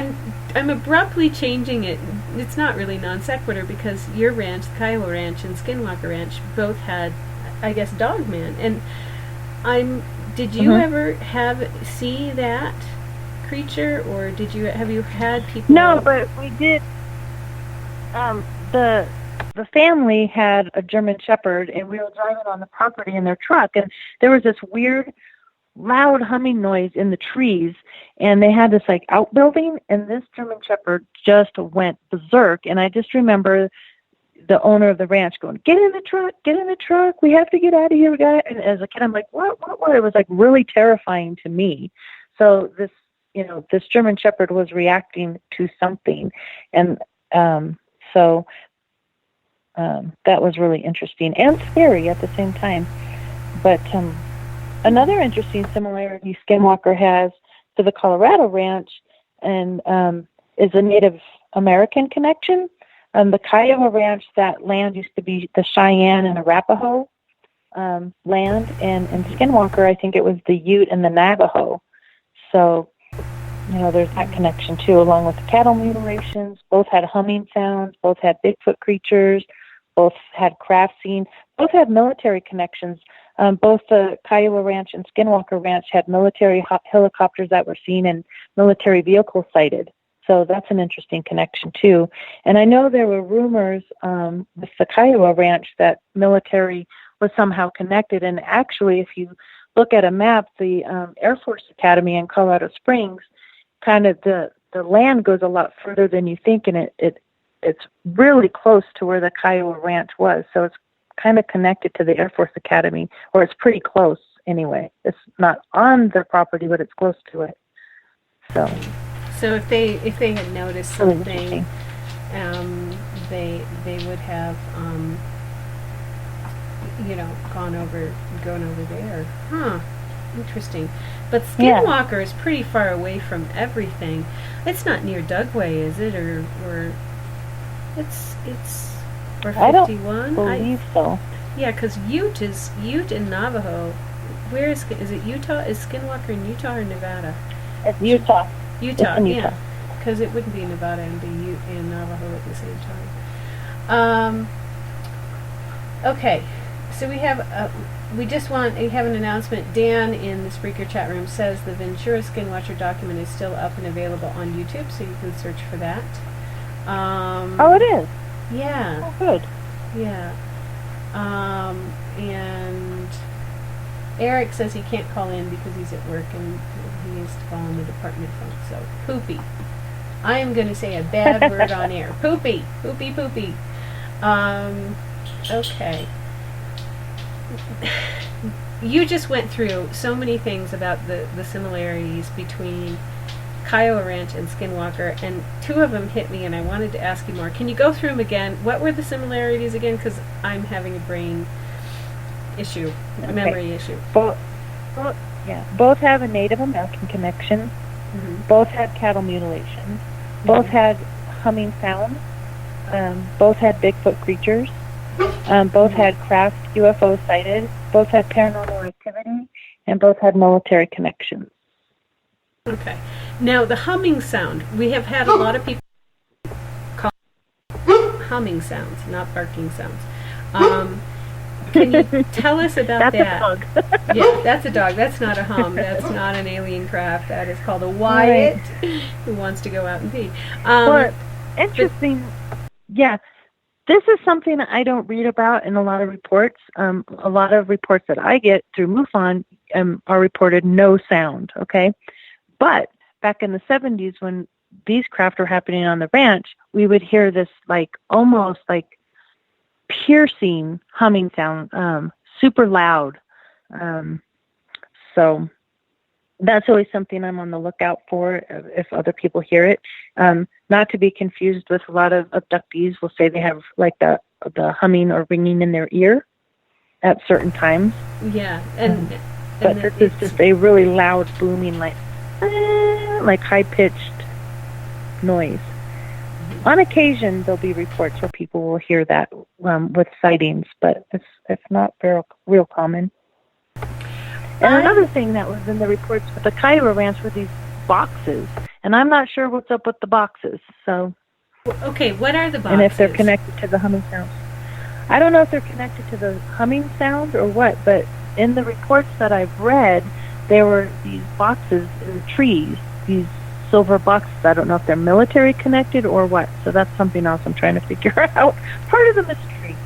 S7: I'm abruptly changing it. It's not really non sequitur because your ranch, the Kiowa Ranch and Skinwalker Ranch, both had, I guess, Dogman. And did you ever see that creature, or have you had people?
S8: No, but we did. The family had a German Shepherd, and we were driving on the property in their truck, and there was this weird, loud humming noise in the trees, and they had this like outbuilding, and this German Shepherd just went berserk. And I just remember the owner of the ranch going, get in the truck, we have to get out of here, and as a kid I'm like, what? It was like really terrifying to me. So this German Shepherd was reacting to something, and so that was really interesting and scary at the same time. But another interesting similarity Skinwalker has to the Colorado Ranch and is a Native American connection. The Kiowa Ranch, that land used to be the Cheyenne and Arapaho land, and in Skinwalker, I think it was the Ute and the Navajo. So, you know, there's that connection too, along with the cattle mutilations. Both had humming sounds, both had Bigfoot creatures, both had craft scenes, both had military connections. Both the Kiowa Ranch and Skinwalker Ranch had military helicopters that were seen and military vehicles sighted. So that's an interesting connection too. And I know there were rumors with the Kiowa Ranch that military was somehow connected. And actually, if you look at a map, the Air Force Academy in Colorado Springs, kind of the land goes a lot further than you think, and it's really close to where the Kiowa Ranch was. So it's kind of connected to the Air Force Academy, or it's pretty close anyway. It's not on their property, but it's close to it.
S7: So if they had noticed something, they would have gone over there. Huh. Interesting. But Skinwalker is pretty far away from everything. It's not near Dugway, is it? Or it's or 51?
S8: I don't believe so.
S7: Yeah, because Ute and Navajo. Where is it Utah? Is Skinwalker in Utah or Nevada?
S8: It's Utah.
S7: Utah,
S8: it's in Utah.
S7: Yeah. Because it wouldn't be Nevada and be Ute and Navajo at the same time. Okay. So we have an announcement. Dan in the Spreaker chat room says the Ventura Skinwatcher document is still up and available on YouTube, so you can search for that.
S8: Oh, it is?
S7: Yeah.
S8: Oh, good.
S7: Yeah. And Eric says he can't call in because he's at work and he needs to call on the department phone. So, poopy. I am going to say a bad word on air. Poopy. Poopy, poopy. Okay. You just went through so many things about the similarities between Kiowa Ranch and Skinwalker, and two of them hit me, and I wanted to ask you more. Can you go through them again? What were the similarities again? Because I'm having a brain issue, a memory issue.
S8: Both have a Native American connection. Both had cattle mutilation. Both had humming sounds. Both had Bigfoot creatures. Both had craft UFO sighted. Both had paranormal activity, and both had military connections.
S7: Okay. Now, the humming sound, we have had a lot of people call humming sounds, not barking sounds. Can you tell us about that?
S8: That's a dog.
S7: Yeah, that's a dog. That's not a hum. That's not an alien craft. That is called a Wyatt who wants to go out and pee.
S8: Well, interesting. Yeah. This is something that I don't read about in a lot of reports. A lot of reports that I get through Mufon are reported no sound, okay? But back in the 70s when these craft were happening on the ranch, we would hear this almost piercing humming sound, super loud. So that's always something I'm on the lookout for if other people hear it. Not to be confused with a lot of abductees will say they have the humming or ringing in their ear at certain times.
S7: Yeah,
S8: but this is just a really loud booming, like high-pitched noise. On occasion, there'll be reports where people will hear that with sightings, but it's not real common. And another thing that was in the reports with the Kiowa Ranch were these boxes, and I'm not sure what's up with the boxes. So,
S7: okay, what are the boxes?
S8: And if they're connected to the humming sounds. I don't know if they're connected to the humming sound or what, but in the reports that I've read, there were these boxes in the trees, these silver boxes. I don't know if they're military connected or what. So that's something else I'm trying to figure out. Part of the mystery.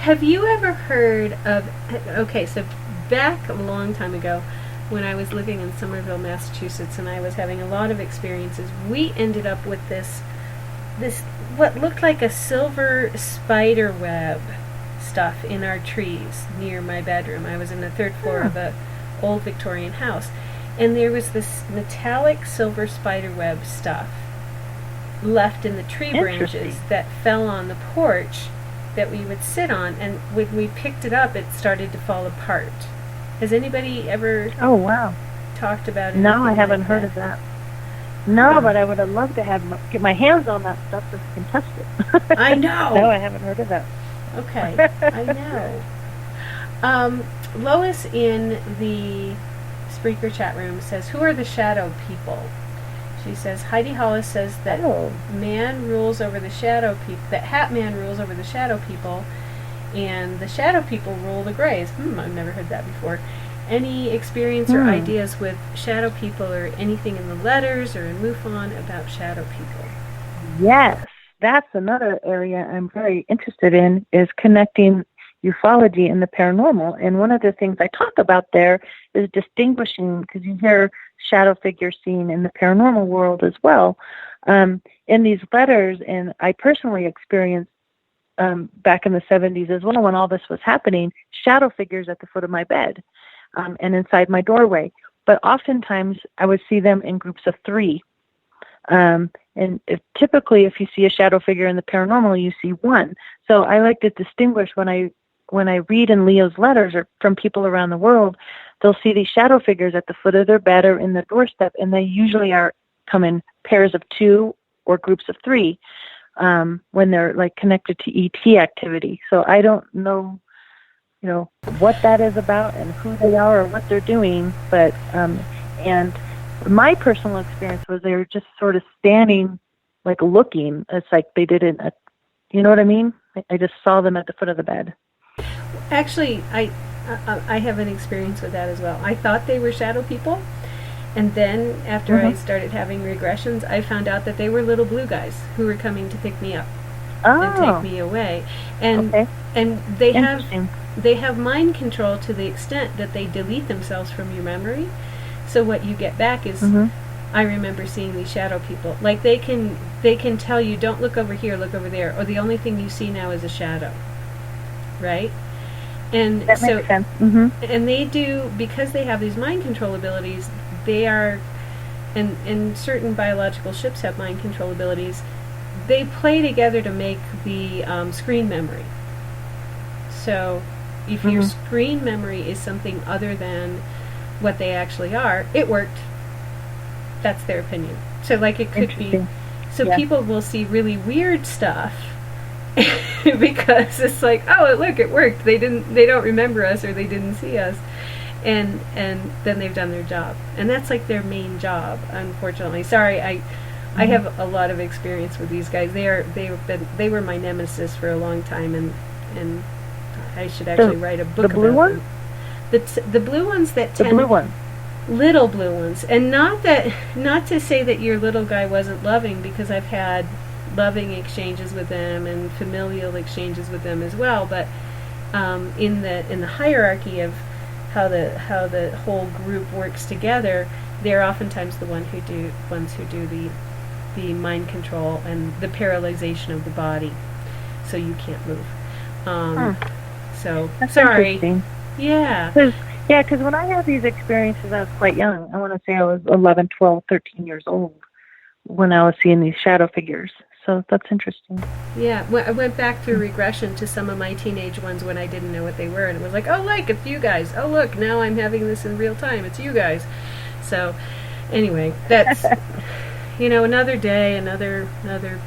S7: Have you ever heard of... Okay, so back a long time ago, when I was living in Somerville, Massachusetts, and I was having a lot of experiences, we ended up with this what looked like a silver spider web stuff in our trees near my bedroom. I was in the third floor of a old Victorian house, and there was this metallic silver spider web stuff left in the tree branches that fell on the porch that we would sit on, and when we picked it up, it started to fall apart. Has anybody ever talked about it?
S8: No, I haven't heard of that. No, but I would have loved to get my hands on that stuff so we can test it.
S7: I know.
S8: No, I haven't heard of that.
S7: Okay, I know. Lois in the Spreaker chat room says, who are the shadow people? She says, Heidi Hollis says that man rules over the shadow people, that Hat Man rules over the shadow people, and the shadow people rule the Greys. I've never heard that before. Any experience or ideas with shadow people or anything in the letters or in Mufon about shadow people?
S8: Yes, that's another area I'm very interested in, is connecting ufology and the paranormal. And one of the things I talk about there is distinguishing, because you hear shadow figures seen in the paranormal world as well. In these letters, and I personally experienced back in the 70s as well, when all this was happening, shadow figures at the foot of my bed and inside my doorway. But oftentimes I would see them in groups of 3. And typically if you see a shadow figure in the paranormal, you see one. So I like to distinguish when I read in Leo's letters or from people around the world, they'll see these shadow figures at the foot of their bed or in the doorstep, and they usually come in pairs of 2 or groups of 3 when they're connected to ET activity. So I don't know, what that is about and who they are or what they're doing, but and my personal experience was they were just sort of standing, looking. It's like they didn't, you know what I mean? I just saw them at the foot of the bed.
S7: Actually, I have an experience with that as well. I thought they were shadow people, and then after I started having regressions, I found out that they were little blue guys who were coming to pick me up and take me away. And and they have mind control to the extent that they delete themselves from your memory. So what you get back is, I remember seeing these shadow people. Like they can tell you, don't look over here, look over there, or the only thing you see now is a shadow, right? And
S8: that makes sense.
S7: And they do, because they have these mind control abilities. They are, and certain biological ships have mind control abilities. They play together to make the screen memory. So if your screen memory is something other than what they actually are, it worked. That's their opinion. So like it could be, so people will see really weird stuff because it's like, oh look, it worked. They don't remember us, or they didn't see us. And then they've done their job. And that's like their main job, unfortunately. Sorry, I have a lot of experience with these guys. They were my nemesis for a long time, and I should actually write a book about them. The blue ones? The blue ones that tend... The blue ones. Little blue ones. And not to say that your little guy wasn't loving, because I've had loving exchanges with them and familial exchanges with them as well, but in the hierarchy of how the whole group works together, they're oftentimes the ones who do the mind control and the paralyzation of the body, so you can't move. So that's sorry. Yeah.
S8: Because when I had these experiences, I was quite young. I want to say I was 11, 12, 13 years old when I was seeing these shadow figures. So that's interesting.
S7: Yeah, I went back through regression to some of my teenage ones when I didn't know what they were, and it was like, oh look, it's you guys. Oh look, now I'm having this in real time. It's you guys. So anyway, that's another day, another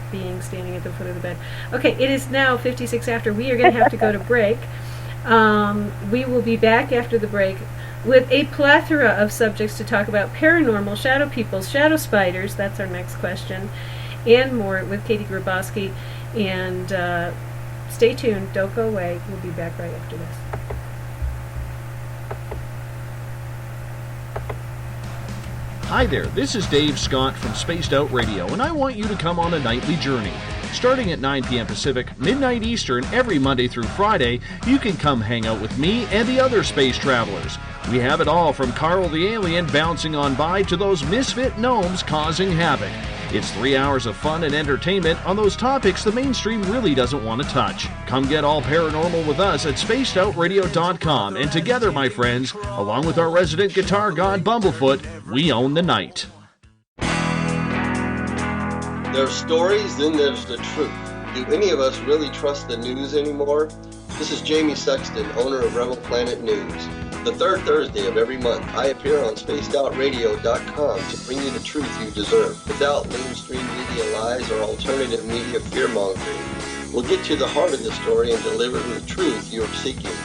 S7: being standing at the foot of the bed. Okay, it is now 56 after. We are going to have to go to break. We will be back after the break with a plethora of subjects to talk about: paranormal, shadow people, shadow spiders. That's our next question. And more with Katie Griboski. And stay tuned. Don't go away. We'll be back right after this.
S19: Hi there, this is Dave Scott from Spaced Out Radio, and I want you to come on a nightly journey. Starting at 9 p.m. Pacific, midnight Eastern, every Monday through Friday, you can come hang out with me and the other space travelers. We have it all from Carl the Alien bouncing on by to those misfit gnomes causing havoc. It's 3 hours of fun and entertainment on those topics the mainstream really doesn't want to touch. Come get all paranormal with us at spacedoutradio.com, and together, my friends, along with our resident guitar god Bumblefoot, we own the night.
S16: There's stories, then there's the truth. Do any of us really trust the news anymore? This is Jamie Sexton, owner of Rebel Planet News. The third Thursday of every month, I appear on spacedoutradio.com to bring you the truth you deserve, without mainstream media lies or alternative media fear-mongering. We'll get to the heart of the story and deliver the truth you are seeking.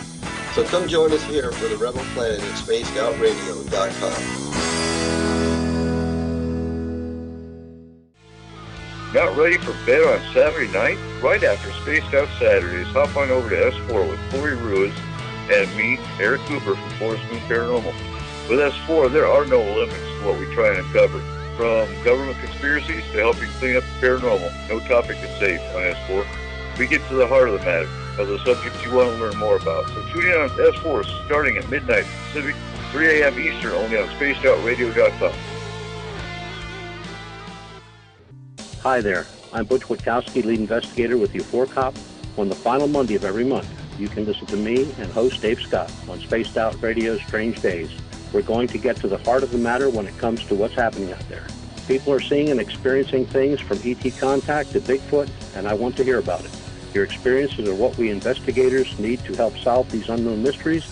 S16: So come join us here for the Rebel Planet at spacedoutradio.com.
S14: Not ready for bed on Saturday night? Right after Spaced Out Saturdays, hop on over to S4 with Corey Ruiz and me, Eric Cooper from Forest Moon Paranormal. With S4, there are no limits to what we try and uncover. From government conspiracies to helping clean up the paranormal, no topic is safe on S4. We get to the heart of the matter, of the subjects you want to learn more about. So tune in on S4 starting at midnight Pacific, 3 a.m. Eastern, only on spacedoutradio.com.
S17: Hi there, I'm Butch Witkowski, lead investigator with U4 Cop. On the final Monday of every month, you can listen to me and host Dave Scott on Spaced Out Radio's Strange Days. We're going to get to the heart of the matter when it comes to what's happening out there. People are seeing and experiencing things from ET contact to Bigfoot, and I want to hear about it. Your experiences are what we investigators need to help solve these unknown mysteries.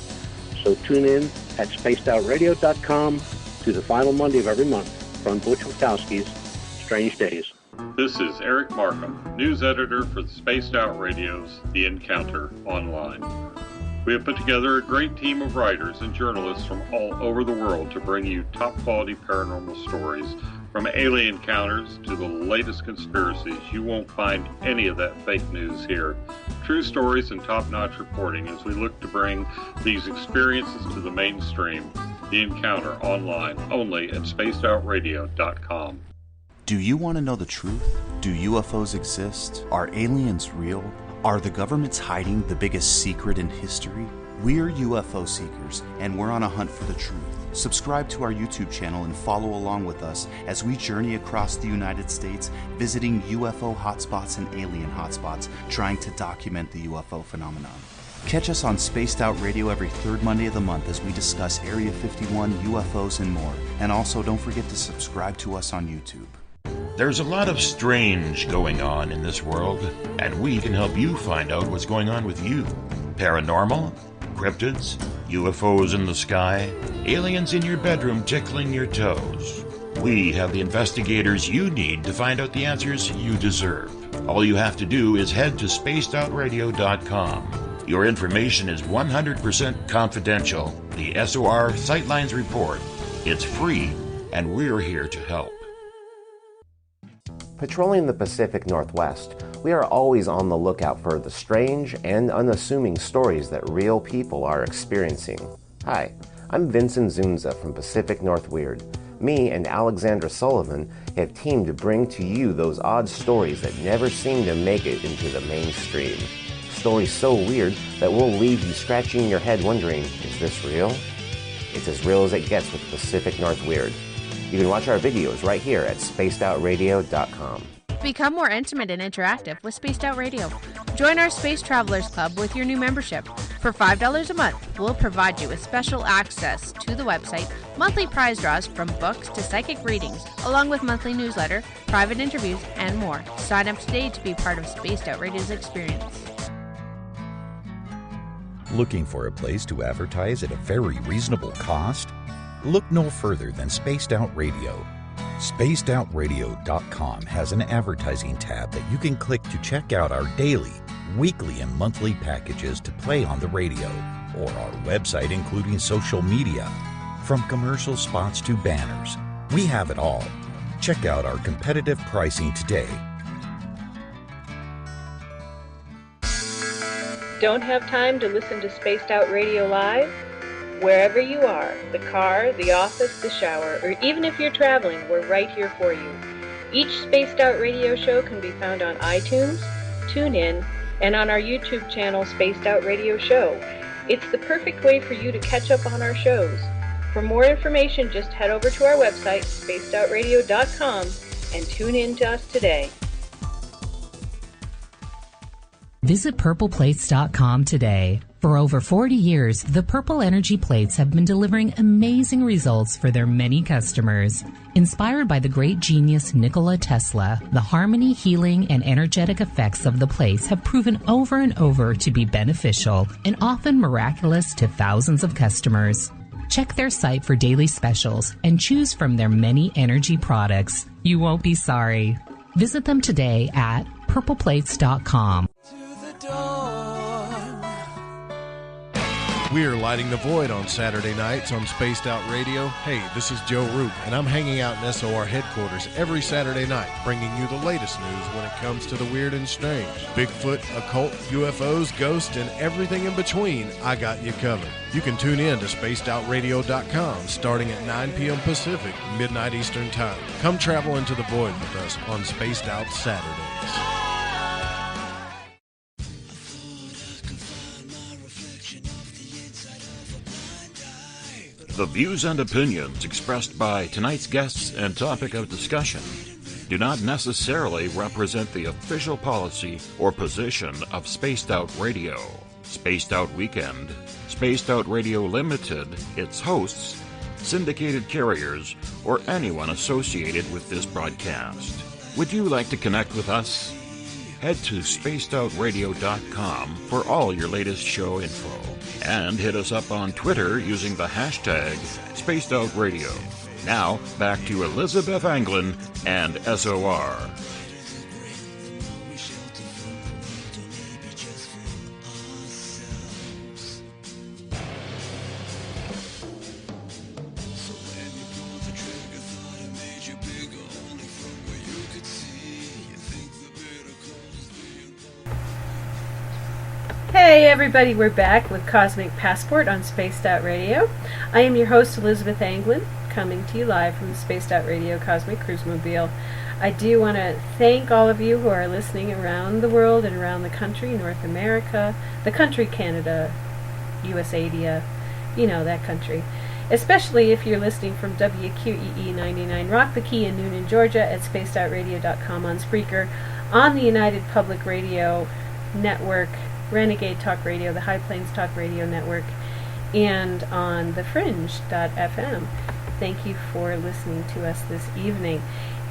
S17: So tune in at spacedoutradio.com to the final Monday of every month from Butch Witkowski's Strange Days.
S13: This is Eric Markham, news editor for the Spaced Out Radio's The Encounter Online. We have put together a great team of writers and journalists from all over the world to bring you top-quality paranormal stories From alien encounters to the latest conspiracies, you won't find any of that fake news here. True stories and top-notch reporting as we look to bring these experiences to the mainstream. The Encounter online, only at spacedoutradio.com.
S10: Do you want to know the truth? Do UFOs exist? Are aliens real? Are the governments hiding the biggest secret in history? We're UFO seekers, and we're on a hunt for the truth. Subscribe to our YouTube channel and follow along with us as we journey across the United States, visiting UFO hotspots and alien hotspots, trying to document the UFO phenomenon. Catch us on Spaced Out Radio every third Monday of the month as we discuss Area 51, UFOs, and more. And also, don't forget to subscribe to us on YouTube.
S2: There's a lot of strange going on in this world, and we can help you find out what's going on with you. Paranormal, cryptids, UFOs in the sky, aliens in your bedroom tickling your toes. We have the investigators you need to find out the answers you deserve. All you have to do is head to spacedoutradio.com. Your information is 100% confidential. The SOR Sightlines Report. It's free, and we're here to help.
S20: Patrolling the Pacific Northwest, we are always on the lookout for the strange and unassuming stories that real people are experiencing. Hi, I'm Vincent Zunza from Pacific North Weird. Me and Alexandra Sullivan have teamed to bring to you those odd stories that never seem to make it into the mainstream. Stories so weird that will leave you scratching your head wondering, is this real? It's as real as it gets with Pacific North Weird. You can watch our videos right here at spacedoutradio.com.
S12: Become more intimate and interactive with Spaced Out Radio. Join our Space Travelers Club with your new membership. For $5 a month, we'll provide you with special access to the website, monthly prize draws from books to psychic readings, along with monthly newsletter, private interviews, and more. Sign up today to be part of Spaced Out Radio's experience.
S18: Looking for a place to advertise at a very reasonable cost? Look no further than Spaced Out Radio. SpacedOutRadio.com has an advertising tab that you can click to check out our daily, weekly, and monthly packages to play on the radio, or our website including social media. From commercial spots to banners, we have it all. Check out our competitive pricing today.
S7: Don't have time to listen to Spaced Out Radio live? Wherever you are, the car, the office, the shower, or even if you're traveling, we're right here for you. Each Spaced Out Radio show can be found on iTunes, TuneIn, and on our YouTube channel, Spaced Out Radio Show. It's the perfect way for you to catch up on our shows. For more information, just head over to our website, spacedoutradio.com, and tune in to us today.
S21: Visit purpleplates.com today. For over 40 years, the Purple Energy Plates have been delivering amazing results for their many customers. Inspired by the great genius Nikola Tesla, the harmony, healing, and energetic effects of the plates have proven over and over to be beneficial and often miraculous to thousands of customers. Check their site for daily specials and choose from their many energy products. You won't be sorry. Visit them today at purpleplates.com.
S9: We're lighting the void on Saturday nights on Spaced Out Radio. Hey, this is Joe Roop, and I'm hanging out in SOR headquarters every Saturday night, bringing you the latest news when it comes to the weird and strange. Bigfoot, occult, UFOs, ghosts, and everything in between, I got you covered. You can tune in to spacedoutradio.com starting at 9 p.m. Pacific, midnight Eastern Time. Come travel into the void with us on Spaced Out Saturdays.
S2: The views and opinions expressed by tonight's guests and topic of discussion do not necessarily represent the official policy or position of Spaced Out Radio, Spaced Out Weekend, Spaced Out Radio Limited, its hosts, syndicated carriers, or anyone associated with this broadcast. Would you like to connect with us? Head to spacedoutradio.com for all your latest show info. And hit us up on Twitter using the hashtag SpacedOutRadio. Now, back to Elizabeth Anglin and SOR.
S7: Hey everybody, we're back with Cosmic Passport on Spaced Out Radio. I am your host, Elizabeth Anglin, coming to you live from the Spaced Out Radio Cosmic Cruise Mobile. I do want to thank all of you who are listening around the world and around the country, North America, the country Canada, USA, you know, that country. Especially if you're listening from WQEE 99 Rock the Key in Noonan, Georgia, at spacedoutradio.com, on Spreaker, on the United Public Radio Network, Renegade Talk Radio, the High Plains Talk Radio Network, and on the Fringe.fm. Thank you for listening to us this evening.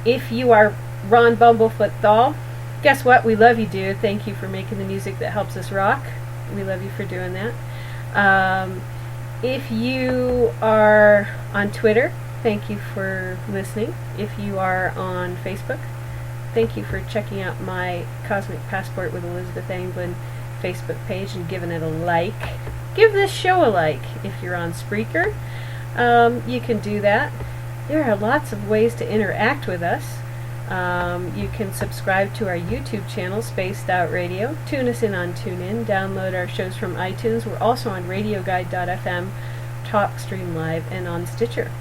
S7: If you are Ron Bumblefoot THAL, guess what? We love you, dude. Thank you for making the music that helps us rock. We love you for doing that. If you are on Twitter, thank you for listening. If you are on Facebook, thank you for checking out my Cosmic Passport with Elizabeth Anglin Facebook page and giving it a like. Give this show a like. If you're on Spreaker, you can do that. There are lots of ways to interact with us. You can subscribe to our YouTube channel, Spaced Out Radio. Tune us in on TuneIn. Download our shows from iTunes. We're also on RadioGuide.fm, TalkStream Live, and on Stitcher.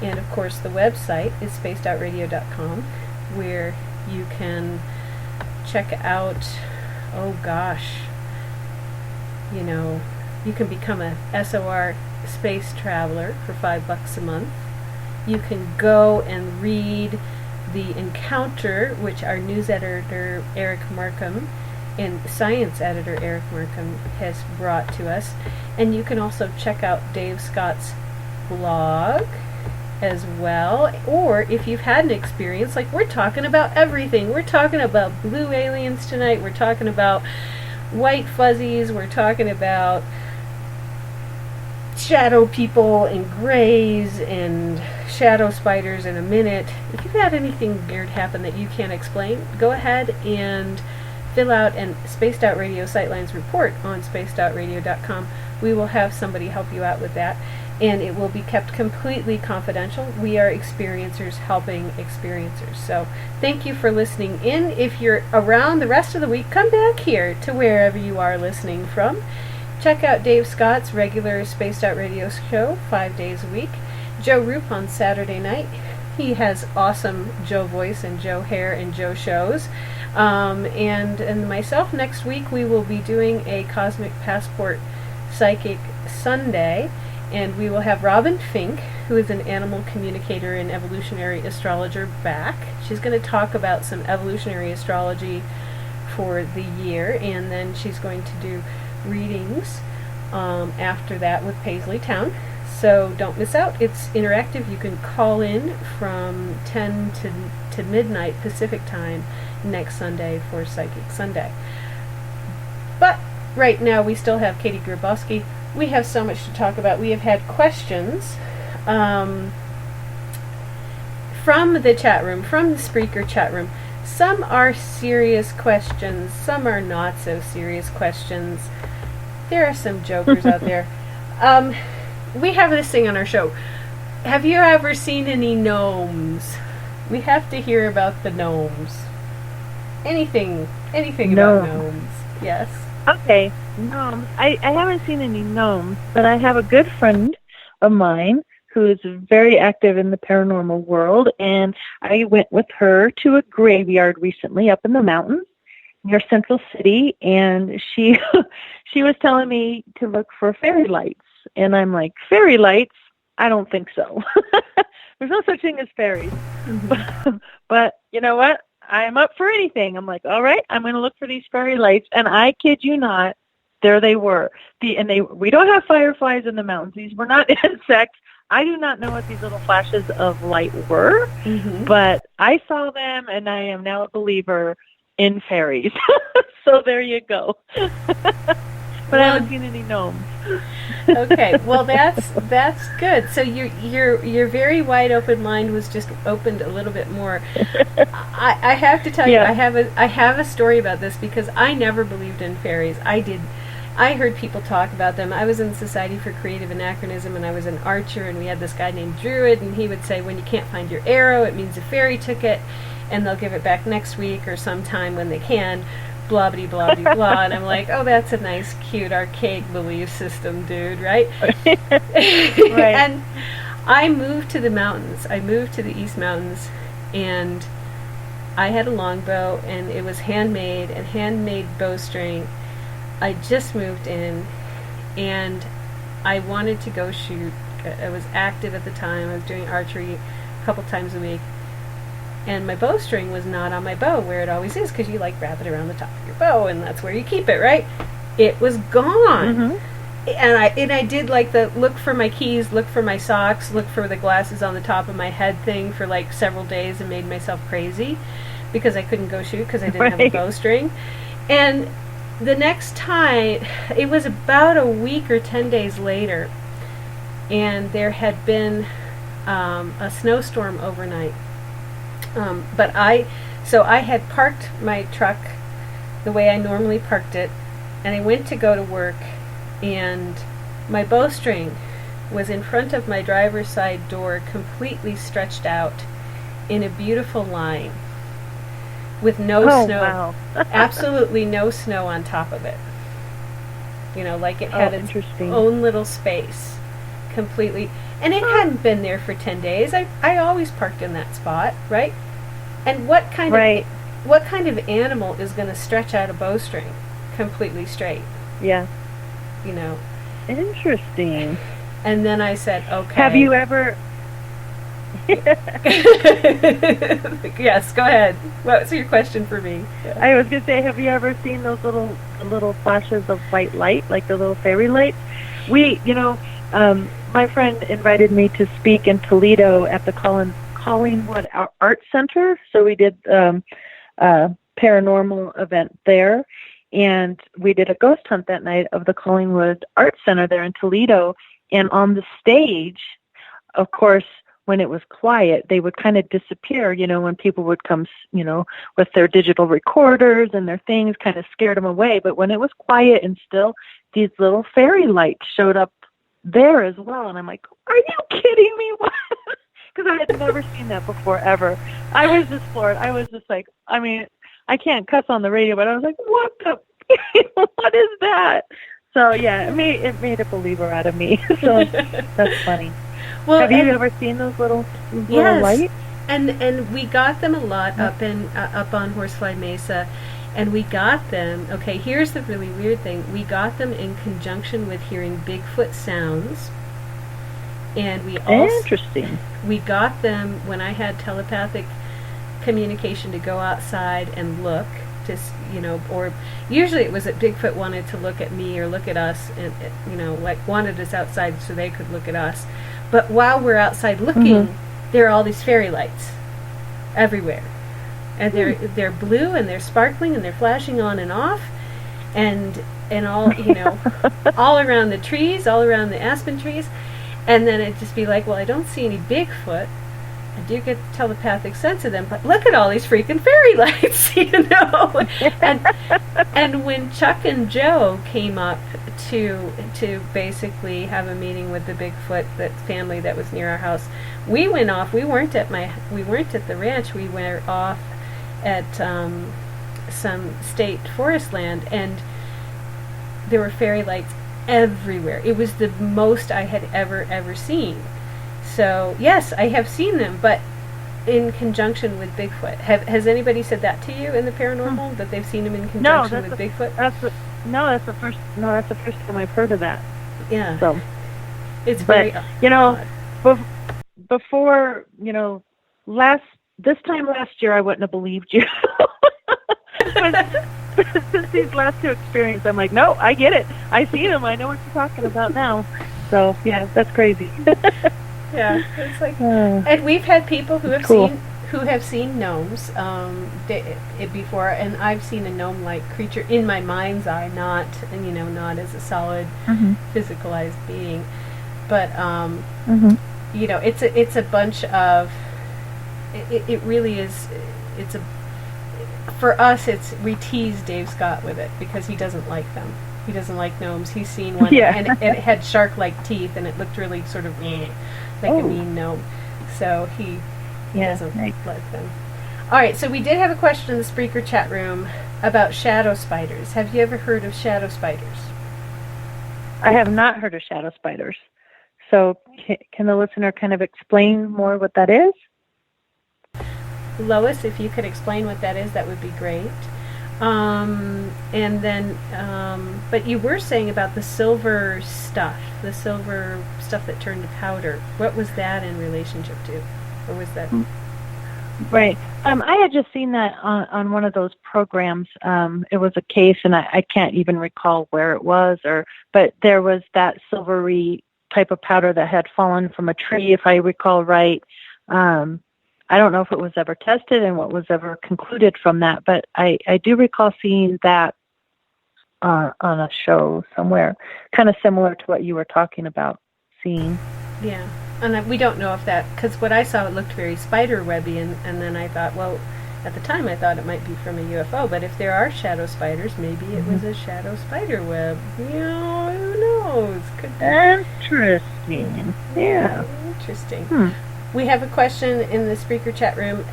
S7: And of course, the website is spacedoutradio.com, where you can check out, you know, you can become a SOR space traveler for $5 a month. You can go and read The Encounter, which our news editor Eric Markham and science editor Eric Markham has brought to us. And you can also check out Dave Scott's blog as well. Or if you've had an experience, like we're talking about everything. We're talking about blue aliens tonight. We're talking about white fuzzies. We're talking about shadow people and grays and shadow spiders in a minute. If you've had anything weird happen that you can't explain, go ahead and fill out an Spaced Out Radio Sightlines report on spacedoutradio.com. We will have somebody help you out with that, and it will be kept completely confidential. We are experiencers helping experiencers. So thank you for listening in. If you're around the rest of the week, come back here to wherever you are listening from. Check out Dave Scott's regular Spaced Out Radio show, 5 days a week. Joe Roop on Saturday night. He has awesome Joe voice and Joe hair and Joe shows. And myself, next week we will be doing a Cosmic Passport Psychic Sunday, and we will have Robin Fink, who is an animal communicator and evolutionary astrologer, back. She's going to talk about some evolutionary astrology for the year, and then she's going to do readings after that with Paisley Town. So don't miss out. It's interactive. You can call in from 10 to midnight Pacific time next Sunday for Psychic Sunday. But right now we still have Katie Griboski. We have so much to talk about. We have had questions from the chat room, from the Spreaker chat room. Some are serious questions, some are not so serious questions. There are some jokers out there. We have this thing on our show. Have you ever seen any gnomes? We have to hear about the gnomes. Anything about gnomes. Yes.
S8: Okay, gnomes. I haven't seen any gnomes, but I have a good friend of mine who is very active in the paranormal world, and I went with her to a graveyard recently up in the mountains near Central City, and she was telling me to look for fairy lights, and I'm like, fairy lights? I don't think so. There's no such thing as fairies. Mm-hmm. But you know what? I'm up for anything. I'm like, all right, I'm going to look for these fairy lights, and I kid you not, there they were. We don't have fireflies in the mountains. These were not insects. I do not know what these little flashes of light were, mm-hmm. but I saw them, and I am now a believer in fairies. So there you go. But I haven't seen any gnomes.
S7: Okay, well that's good. So your very wide open mind was just opened a little bit more. I have to tell you, I have a story about this because I never believed in fairies. I heard people talk about them. I was in the Society for Creative Anachronism, and I was an archer, and we had this guy named Druid, and he would say, when you can't find your arrow, it means a fairy took it, and they'll give it back next week or sometime when they can. blah, blah, blah, blah, blah. And I'm like, oh, that's a nice, cute, archaic belief system, dude, right? And I moved to the mountains. I moved to the East Mountains, and I had a longbow, and it was handmade, and handmade bowstring. I just moved in, and I wanted to go shoot. I was active at the time. I was doing archery a couple times a week. And my bowstring was not on my bow where it always is, because you like wrap it around the top of your bow, and that's where you keep it, right? It was gone. And I did like the look for my keys, look for my socks, look for the glasses on the top of my head thing for like several days, and made myself crazy because I couldn't go shoot because I didn't have a bowstring. And the next time, it was about a week or 10 days later, and there had been a snowstorm overnight. So I had parked my truck the way I normally parked it, and I went to go to work, and my bowstring was in front of my driver's side door, completely stretched out in a beautiful line with no snow. Wow. Absolutely no snow on top of it. You know, like it had its own little space completely. And it hadn't been there for 10 days. I always parked in that spot, right? And what kind of animal is going to stretch out a bowstring completely straight?
S8: Yeah.
S7: You know.
S8: Interesting.
S7: And then I said, okay.
S8: Have you ever...
S7: Yes, go ahead. What's your question for me? Yeah.
S8: I was going to say, have you ever seen those little flashes of white light, like the little fairy lights? My friend invited me to speak in Toledo at the Collingwood Art Center, so we did a paranormal event there, and we did a ghost hunt that night of the Collingwood Art Center there in Toledo. And on the stage, of course, when it was quiet, they would kind of disappear, when people would come, with their digital recorders and their things, kind of scared them away. But when it was quiet and still, these little fairy lights showed up there as well. And I'm like, are you kidding me? What? Because I had never seen that before, ever. I was just floored. I was just like, I can't cuss on the radio, but I was like, what is that? So, yeah, it made a believer out of me. So that's funny. Well, have you ever seen those little lights?
S7: And we got them a lot up on Horsefly Mesa, and we got them. Okay, here's the really weird thing: we got them in conjunction with hearing Bigfoot sounds, and we got them when I had telepathic communication to go outside and look. Or usually it was that Bigfoot wanted to look at me or look at us, and wanted us outside so they could look at us. But while we're outside looking, there are all these fairy lights everywhere, and they're blue and they're sparkling and they're flashing on and off, and all all around the trees, all around the aspen trees, and then it'd just be like, well, I don't see any Bigfoot. I do get the telepathic sense of them, but look at all these freaking fairy lights, And when Chuck and Joe came up to basically have a meeting with the Bigfoot, that family that was near our house, we went off. We weren't at the ranch. We went off at some state forest land, and there were fairy lights everywhere. It was the most I had ever seen. So, yes, I have seen them, but in conjunction with Bigfoot. Has anybody said that to you in the paranormal, that they've seen them in conjunction with Bigfoot?
S8: That's the first time I've heard of that.
S7: Yeah.
S8: So,
S7: it's very odd.
S8: Before, this time last year I wouldn't have believed you. Since these last two experiences, I'm like, no, I get it. I see them. I know what you're talking about now. So, yeah, that's crazy.
S7: Yeah, it's like, and we've had people who have seen gnomes before, and I've seen a gnome-like creature in my mind's eye, not as a solid physicalized being, but it's a bunch of it really is. For us, we tease Dave Scott with it because he doesn't like them. He doesn't like gnomes. He's seen one, and it had shark-like teeth, and it looked really sort of like a mean gnome. So he doesn't like them. All right, so we did have a question in the Spreaker chat room about shadow spiders. Have you ever heard of shadow spiders?
S8: I have not heard of shadow spiders. So can the listener kind of explain more what that is?
S7: Lois, if you could explain what that is, that would be great. And then, but you were saying about the silver stuff that turned to powder. What was that in relationship to? Or was that...
S8: Right. I had just seen that on one of those programs. It was a case, and I can't even recall where it was, but there was that silvery type of powder that had fallen from a tree, if I recall right. I don't know if it was ever tested and what was ever concluded from that, but I do recall seeing that on a show somewhere, kind of similar to what you were talking about seeing.
S7: Yeah. And we don't know if that, because what I saw, it looked very spider webby, and then I thought, well, at the time I thought it might be from a UFO, but if there are shadow spiders, maybe it was a shadow spider web. You know, who knows? Could be.
S8: Interesting. Yeah.
S7: Interesting. We have a question in the Spreaker chat room.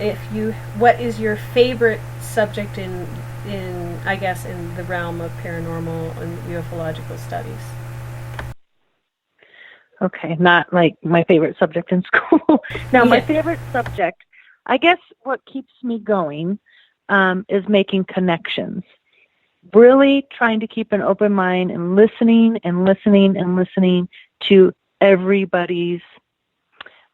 S7: What is your favorite subject in I guess, in the realm of paranormal and ufological studies?
S8: Okay, not like my favorite subject in school. Now, my favorite subject, I guess what keeps me going is making connections. Really trying to keep an open mind and listening to everybody's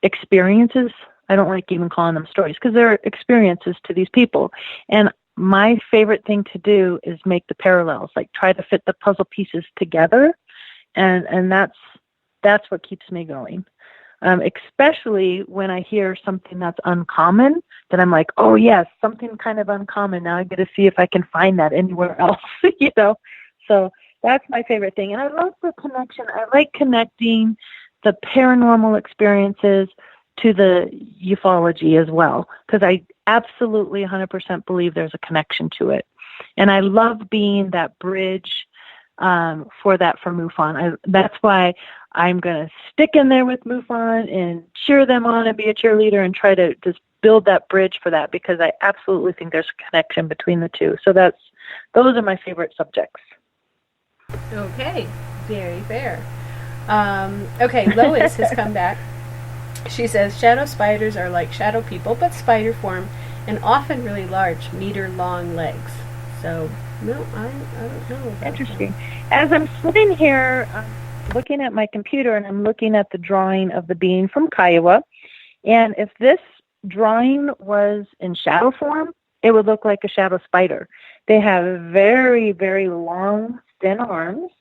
S8: experiences. I don't like even calling them stories because they're experiences to these people. And my favorite thing to do is make the parallels, like try to fit the puzzle pieces together. And that's what keeps me going. Especially when I hear something that's uncommon, that I'm like, oh yes, something kind of uncommon. Now I get to see if I can find that anywhere else, you know? So that's my favorite thing. And I love the connection. I like connecting the paranormal experiences to the ufology as well, because I absolutely 100% believe there's a connection to it. And I love being that bridge for Mufon. That's why I'm going to stick in there with Mufon and cheer them on and be a cheerleader and try to just build that bridge for that, because I absolutely think there's a connection between the two. So those are my favorite subjects.
S7: Okay, very fair. Okay, Lois has come back. She says, shadow spiders are like shadow people, but spider form and often really large, meter-long legs. So, no, I don't know.
S8: Interesting. As I'm sitting here looking at my computer, and I'm looking at the drawing of the being from Kiowa, and if this drawing was in shadow form, it would look like a shadow spider. They have very, very long, thin arms,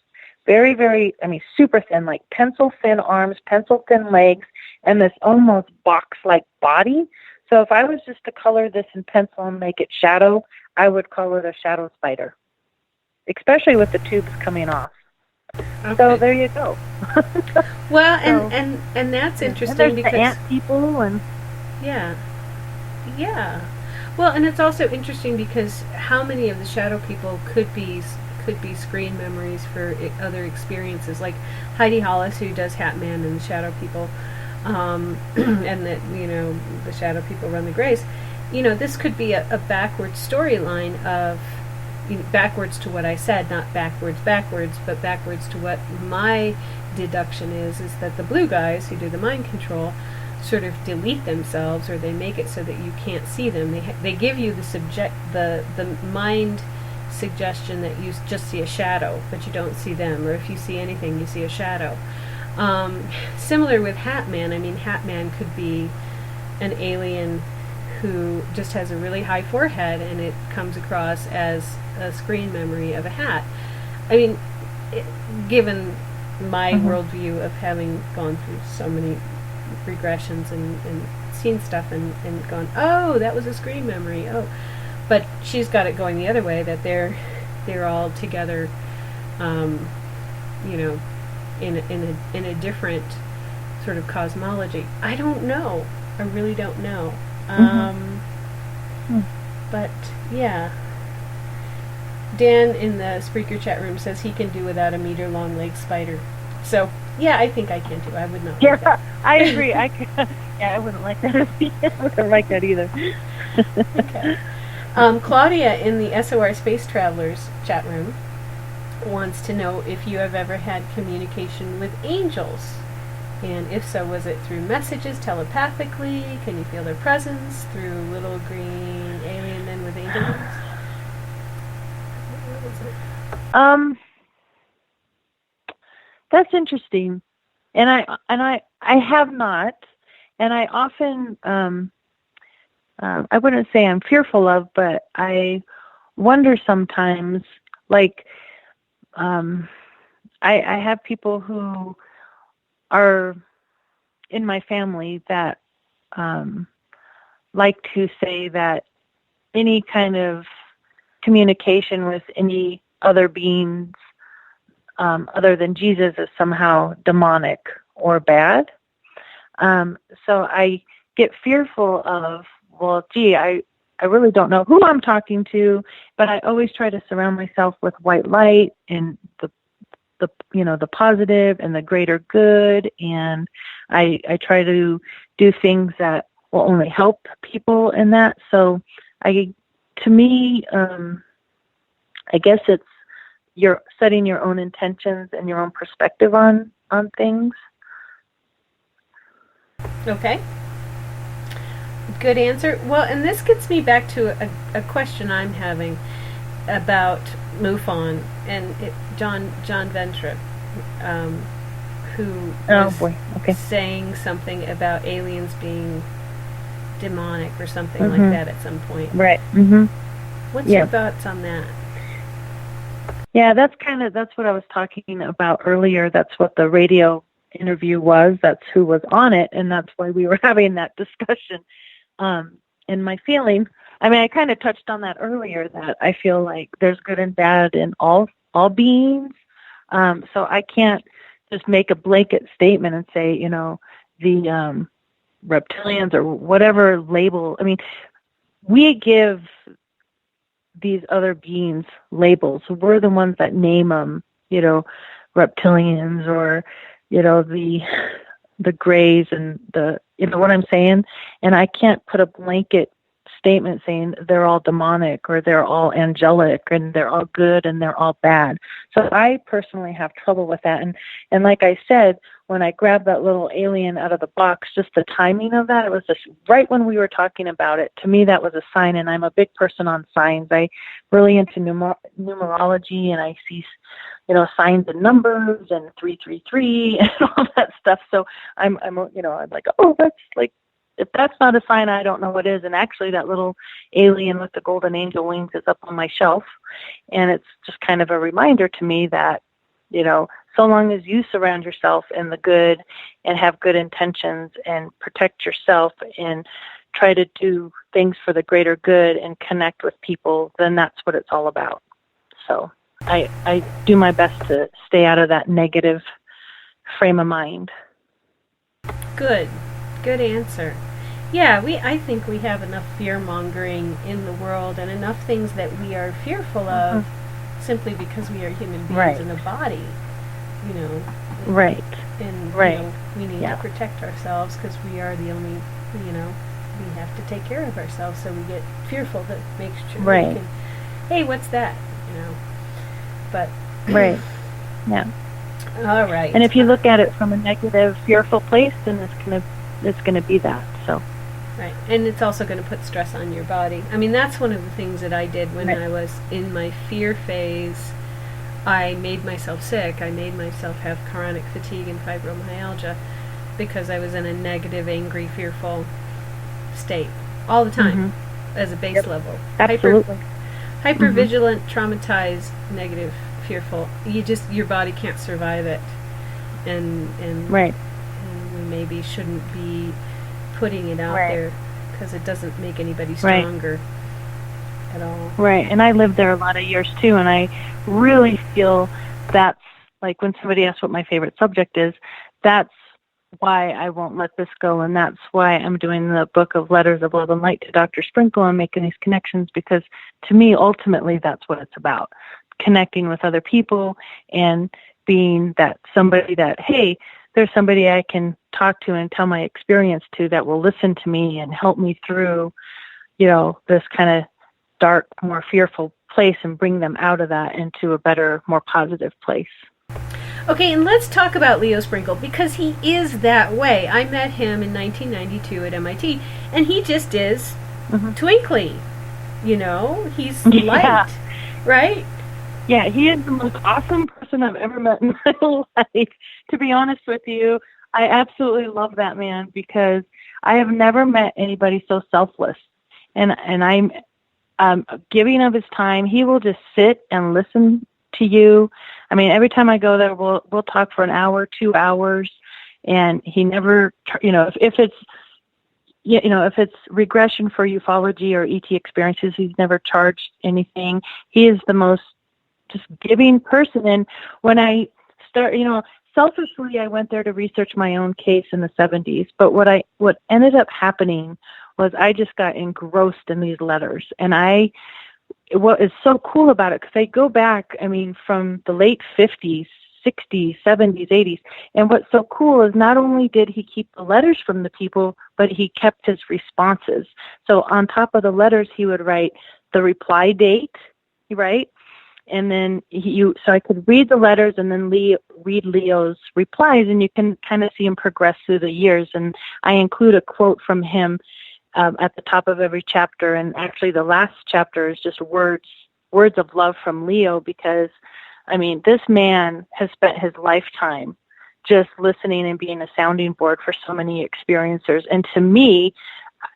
S8: very, very, super thin, like pencil-thin arms, pencil-thin legs, and this almost box-like body. So if I was just to color this in pencil and make it shadow, I would call it a shadow spider, especially with the tubes coming off. Okay. So there you go.
S7: Well, and that's interesting,
S8: and
S7: because
S8: the ant people and
S7: yeah. Well, and it's also interesting because how many of the shadow people could be screen memories for other experiences, like Heidi Hollis, who does Hat Man and the Shadow People, and that the Shadow People run the Grace. This could be a backwards storyline of backwards to what I said, not backwards, but backwards to what my deduction is that the blue guys who do the mind control sort of delete themselves, or they make it so that you can't see them. They give you the mind suggestion that you just see a shadow, but you don't see them, or if you see anything, you see a shadow. Similar with Hat Man. Hat Man could be an alien who just has a really high forehead, and it comes across as a screen memory of a hat. Given my worldview of having gone through so many regressions and seen stuff and gone, oh, that was a screen memory, oh. But she's got it going the other way, that they're all together, in a different sort of cosmology. I don't know. I really don't know. But yeah, Dan in the Spreaker chat room says he can do without a meter-long leg spider. So yeah, I think I can too. I would not.
S8: Yeah, like that. I agree. I wouldn't like that. I wouldn't like that either.
S7: Okay. Claudia in the SOR Space Travelers chat room wants to know if you have ever had communication with angels. And if so, was it through messages, telepathically? Can you feel their presence through little green alien men with angel wings?
S8: That's interesting, and I have not, and I often I wouldn't say I'm fearful of, but I wonder sometimes, like I have people who are in my family that like to say that any kind of communication with any other beings other than Jesus is somehow demonic or bad. So I get fearful of, well, gee, I really don't know who I'm talking to, but I always try to surround myself with white light and the positive and the greater good, and I try to do things that will only help people in that. So to me, I guess it's you're setting your own intentions and your own perspective on things.
S7: Okay. Good answer. Well, and this gets me back to a question I'm having about MUFON and John Ventrip, who was saying something about aliens being demonic or something like that at some point.
S8: Right. Mm-hmm.
S7: What's your thoughts on that?
S8: Yeah, that's what I was talking about earlier. That's what the radio interview was. That's who was on it, and that's why we were having that discussion. And my feeling, I kind of touched on that earlier, that I feel like there's good and bad in all beings. So I can't just make a blanket statement and say, the reptilians or whatever label. We give these other beings labels. We're the ones that name them, reptilians or, the grays and what I'm saying? And I can't put a blanket statement saying they're all demonic or they're all angelic and they're all good and they're all bad. So I personally have trouble with that. And like I said, when I grabbed that little alien out of the box, just the timing of that, it was just right when we were talking about it. To me, that was a sign, and I'm a big person on signs. I'm really into numerology, and I see signs and numbers and 333 and all that stuff. So I'm like, oh, that's like, if that's not a sign, I don't know what is. And actually that little alien with the golden angel wings is up on my shelf. And it's just kind of a reminder to me that, so long as you surround yourself in the good and have good intentions and protect yourself and try to do things for the greater good and connect with people, then that's what it's all about. So I do my best to stay out of that negative frame of mind.
S7: Good answer. Yeah, I think we have enough fear-mongering in the world and enough things that we are fearful of simply because we are human beings in a body,
S8: Right.
S7: And we need to protect ourselves because we are the only, we have to take care of ourselves, so we get fearful to make sure we can, hey, what's that? But
S8: right. Yeah.
S7: All right.
S8: And if you look at it from a negative, fearful place, then it's gonna be that. So.
S7: Right, and it's also going to put stress on your body. That's one of the things that I did when I was in my fear phase. I made myself sick. I made myself have chronic fatigue and fibromyalgia because I was in a negative, angry, fearful state all the time as a base level.
S8: Absolutely.
S7: Hypervigilant, traumatized, negative, fearful. Your body can't survive it. And we maybe shouldn't be putting it out there because it doesn't make anybody stronger at all.
S8: Right, and I lived there a lot of years too, and I really feel that's like when somebody asks what my favorite subject is, that's why I won't let this go, and that's why I'm doing the book of Letters of Love and Light to Dr. Sprinkle and making these connections, because to me, ultimately, that's what it's about, connecting with other people and being that somebody that, hey, there's somebody I can talk to and tell my experience to that will listen to me and help me through, this kind of dark, more fearful place and bring them out of that into a better, more positive place.
S7: Okay, and let's talk about Leo Sprinkle, because he is that way. I met him in 1992 at MIT, and he just is twinkly. He's light, right?
S8: Yeah, he is the most awesome person I've ever met in my life. To be honest with you, I absolutely love that man, because I have never met anybody so selfless. And I'm giving of his time. He will just sit and listen to you. I mean, every time I go there, we'll talk for an hour, 2 hours, and he never, if it's regression for ufology or ET experiences, he's never charged anything. He is the most just giving person. And when I start, selfishly, I went there to research my own case in the 70s. But what ended up happening was I just got engrossed in these letters. And what is so cool about it, because they go back, from the late 50s, 60s, 70s, 80s. And what's so cool is not only did he keep the letters from the people, but he kept his responses. So on top of the letters, he would write the reply date, right? And then so I could read the letters and then read Leo's replies, and you can kind of see him progress through the years. And I include a quote from him at the top of every chapter. And actually the last chapter is just words of love from Leo, because, this man has spent his lifetime just listening and being a sounding board for so many experiencers. And to me,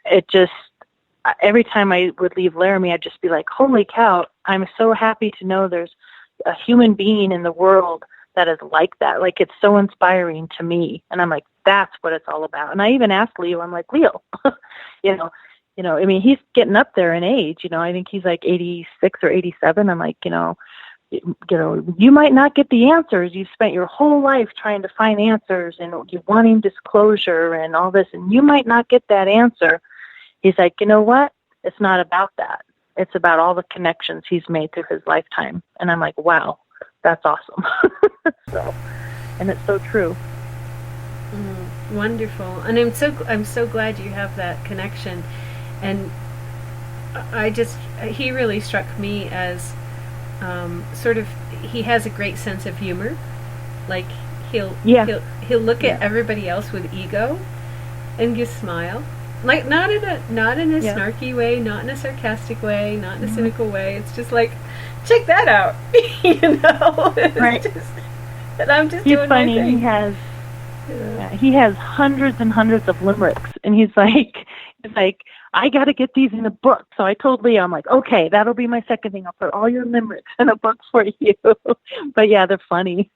S8: it just, every time I would leave Laramie, I'd just be like, holy cow, I'm so happy to know there's a human being in the world that is like that. Like, it's so inspiring to me. And I'm like, that's what it's all about. And I even asked Leo, I'm like, Leo, he's getting up there in age, I think he's like 86 or 87. I'm like, you might not get the answers. You've spent your whole life trying to find answers and you wanting disclosure and all this, and you might not get that answer. He's like, you know what? It's not about that. It's about all the connections he's made through his lifetime. And I'm like, wow, that's awesome. And it's so true.
S7: Wonderful. And I'm so glad you have that connection. And he really struck me as he has a great sense of humor. Like, he'll look at everybody else with ego and just smile. Like, not in a snarky way, not in a sarcastic way, not in a cynical way. It's just like, check that out,
S8: Right.
S7: And I'm just
S8: He's
S7: doing
S8: funny.
S7: my thing.
S8: He has hundreds and hundreds of limericks, and he's like, I got to get these in a book. So I told Leo, I'm like, okay, that'll be my second thing. I'll put all your limericks in a book for you. But yeah, they're funny.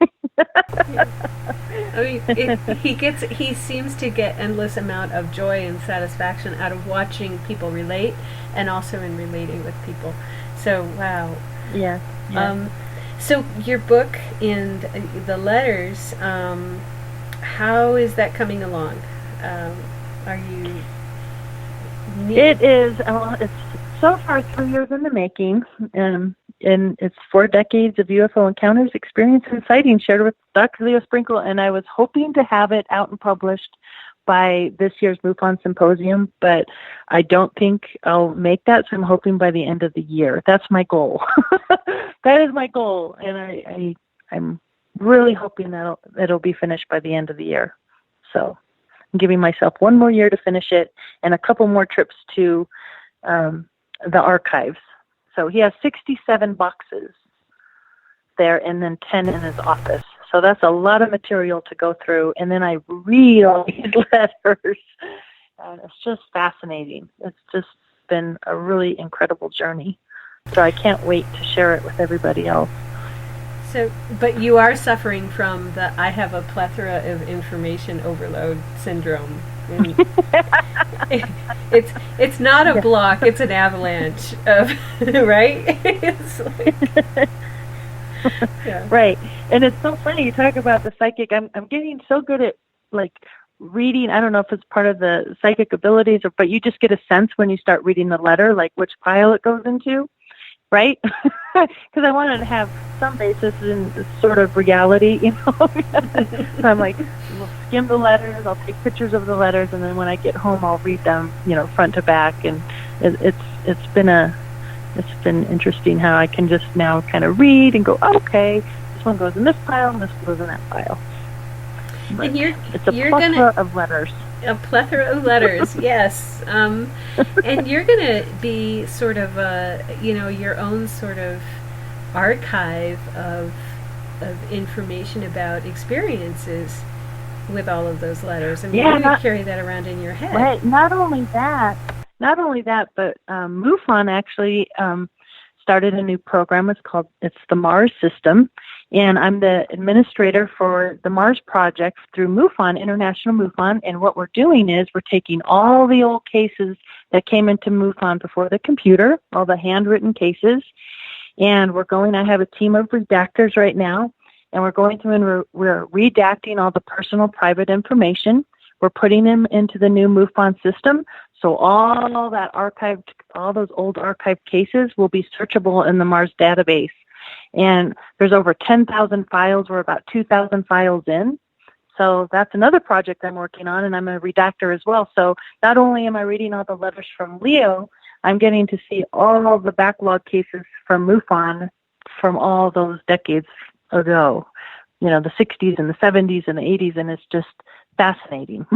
S7: He seems to get endless amount of joy and satisfaction out of watching people relate, and also in relating with people. So wow.
S8: Yeah.
S7: So your book and the letters, how is that coming along? Are you?
S8: It is. It's so far 3 years in the making, and it's 4 decades of UFO encounters, experience, and sightings shared with Dr. Leo Sprinkle. And I was hoping to have it out and published by this year's Mufon Symposium, but I don't think I'll make that. So I'm hoping by the end of the year. That's my goal. That is my goal, and I'm really hoping that it'll be finished by the end of the year. So I'm giving myself 1 more year to finish it, and a couple more trips to the archives. So he has 67 boxes there, and then 10 in his office. So that's a lot of material to go through, and then I read all these letters, and it's just fascinating. It's just been a really incredible journey. So I can't wait to share it with everybody else.
S7: So, but you are suffering from the I have a plethora of information overload syndrome. And it's not a block, it's an avalanche of, right? It's like,
S8: Right. And it's so funny you talk about the psychic. I'm getting so good at like reading. I don't know if it's part of the psychic abilities, but you just get a sense when you start reading the letter, like which pile it goes into. Right? Because I wanted to have some basis in sort of reality, So I'm like, we'll skim the letters, I'll take pictures of the letters, and then when I get home, I'll read them, front to back, and it's been interesting how I can just now kind of read and go, okay, this one goes in this file and this goes in that file. But
S7: and
S8: it's a plethora of letters.
S7: A plethora of letters, yes. And you're going to be sort of your own sort of archive of information about experiences with all of those letters. I mean, you're going to carry that around in your head.
S8: Right. Not only that, but Mufon actually started a new program. It's the Mars System, and I'm the administrator for the Mars Project through Mufon, International Mufon. And what we're doing is we're taking all the old cases that came into Mufon before the computer, all the handwritten cases, and I have a team of redactors right now, and we're going through and we're redacting all the personal private information. We're putting them into the new Mufon system. So all those old archived cases will be searchable in the Mars database. And there's over 10,000 files. We're about 2,000 files in. So that's another project I'm working on, and I'm a redactor as well. So not only am I reading all the letters from Leo, I'm getting to see all the backlog cases from Mufon from all those decades ago, the 60s and the 70s and the 80s, and it's just fascinating.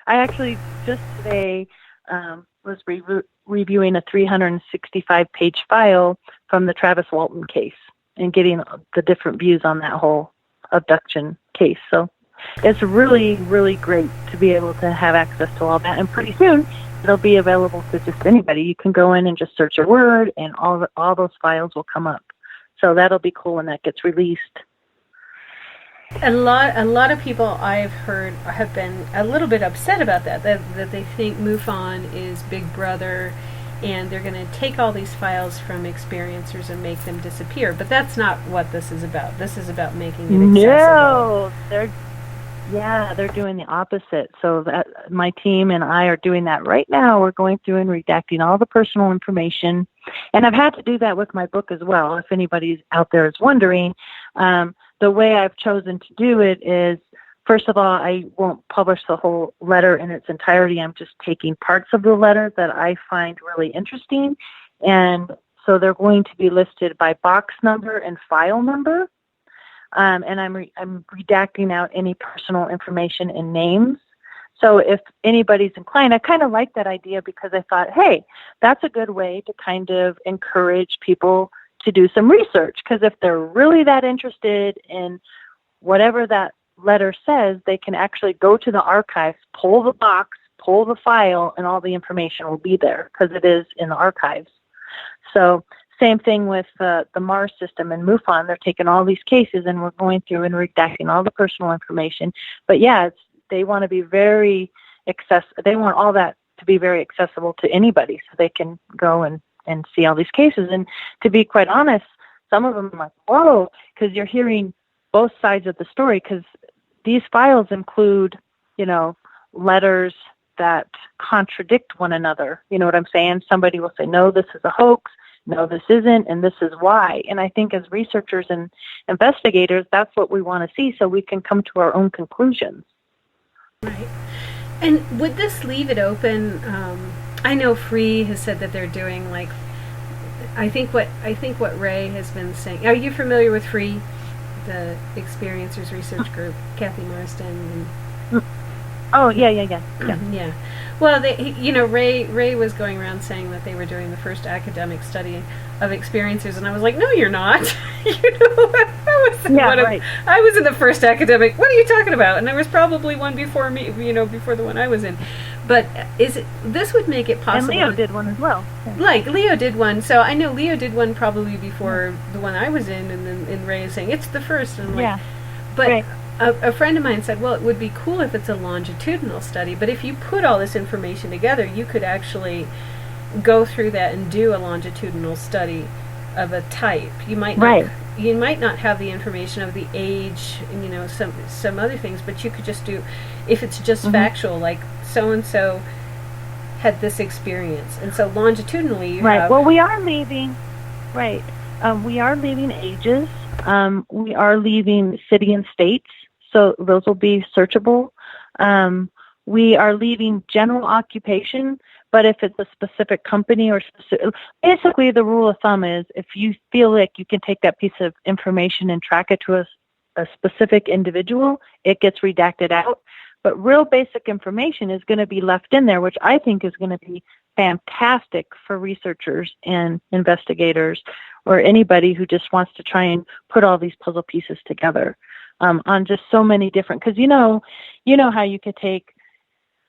S8: I actually just today was reviewing a 365-page file from the Travis Walton case and getting the different views on that whole abduction case. So it's really, really great to be able to have access to all that. And pretty soon it'll be available to just anybody. You can go in and just search a word, and all those files will come up. So that'll be cool when that gets released.
S7: A lot of people I've heard have been a little bit upset about that they think Mufon is Big Brother, and they're going to take all these files from experiencers and make them disappear. But that's not what this is about. This is about making it accessible.
S8: No, they're doing the opposite. So that my team and I are doing that right now. We're going through and redacting all the personal information, and I've had to do that with my book as well. If anybody out there is wondering, the way I've chosen to do it is, first of all, I won't publish the whole letter in its entirety. I'm just taking parts of the letter that I find really interesting, and so they're going to be listed by box number and file number. And I'm redacting out any personal information and names. So if anybody's inclined, I kind of like that idea because I thought, hey, that's a good way to kind of encourage people to do some research. Because if they're really that interested in whatever that letter says, they can actually go to the archives, pull the box, pull the file, and all the information will be there because it is in the archives. So same thing with the Mars system and Mufon. They're taking all these cases and we're going through and redacting all the personal information. But yeah, they want to be very they want all that to be very accessible to anybody so they can go and see all these cases. And to be quite honest, some of them are like, whoa, because you're hearing both sides of the story, because these files include, letters that contradict one another. You know what I'm saying? Somebody will say, no, this is a hoax. No, this isn't, and this is why. And I think as researchers and investigators, that's what we want to see so we can come to our own conclusions.
S7: Right. And would this leave it open? I know Free has said that they're doing I think what Ray has been saying. Are you familiar with Free, the Experiencers Research Group, Kathy Marston?
S8: Oh, yeah.
S7: Yeah. Well, Ray was going around saying that they were doing the first academic study of experiencers, and I was like, no, you're not. I was in the first academic. What are you talking about? And there was probably one before me, before the one I was in. But this would make it possible.
S8: And Leo did one as well.
S7: Yeah. Leo did one, so I know Leo did one probably before the one I was in, and then Ray is saying it's the first, and I'm like, but. Right. A friend of mine said, well, it would be cool if it's a longitudinal study, but if you put all this information together, you could actually go through that and do a longitudinal study of a type. You might not have the information of the age and some other things, but you could just do, if it's just factual, like so-and-so had this experience, and so longitudinally you have...
S8: Well, we are leaving ages. We are leaving city and states, so those will be searchable. We are leaving general occupation, But if it's a specific company or basically the rule of thumb is if you feel like you can take that piece of information and track it to a specific individual, it gets redacted out. But real basic information is going to be left in there, which I think is going to be fantastic for researchers and investigators or anybody who just wants to try and put all these puzzle pieces together on just so many different, because you know how you could take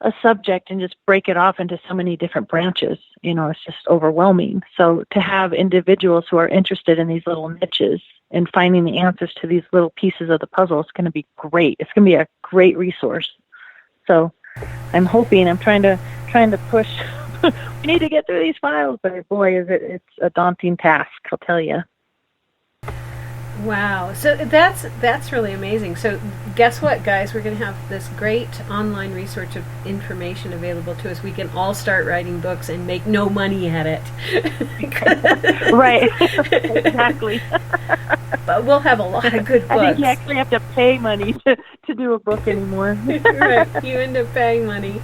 S8: a subject and just break it off into so many different branches. It's just overwhelming. So to have individuals who are interested in these little niches and finding the answers to these little pieces of the puzzle is going to be great. It's going to be a great resource. So I'm hoping, I'm trying to push. We need to get through these files, but boy, it's a daunting task, I'll tell you.
S7: Wow. So that's really amazing. So guess what, guys? We're going to have this great online resource of information available to us. We can all start writing books and make no money at it.
S8: Right. Exactly.
S7: But we'll have a lot of good books.
S8: I think you actually have to pay money to do a book anymore.
S7: Right. You end up paying money.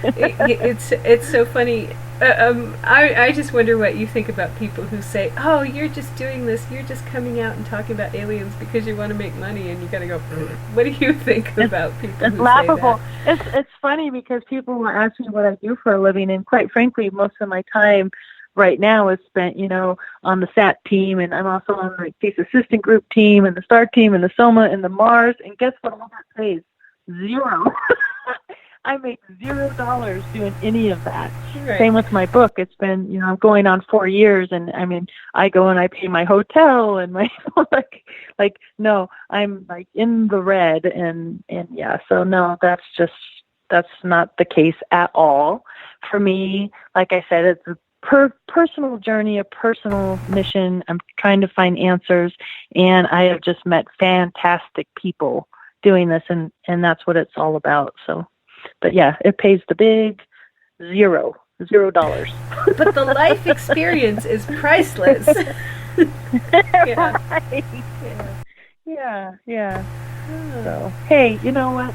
S7: It's so funny. I just wonder what you think about people who say, "Oh, you're just doing this. You're just coming out and talking about aliens because you want to make money," and you got to go. What do you think about people who
S8: laughable.
S7: say that?
S8: It's funny because people will ask me what I do for a living, and quite frankly, most of my time right now is spent, on the SAT team, and I'm also on the case assistant group team, and the STAR team, and the SOMA, and the Mars. And guess what? All that pays $0. I make $0 doing any of that.
S7: Right.
S8: Same with my book. It's been, I'm going on 4 years, and I go and I pay my hotel and my no, I'm like in the red, and yeah. So no, that's not the case at all for me. Like I said, it's a personal journey, a personal mission. I'm trying to find answers, and I have just met fantastic people doing this, and that's what it's all about. So. But yeah, it pays the big $0.
S7: But the life experience is priceless.
S8: Yeah. Right. Yeah. So hey, you know what?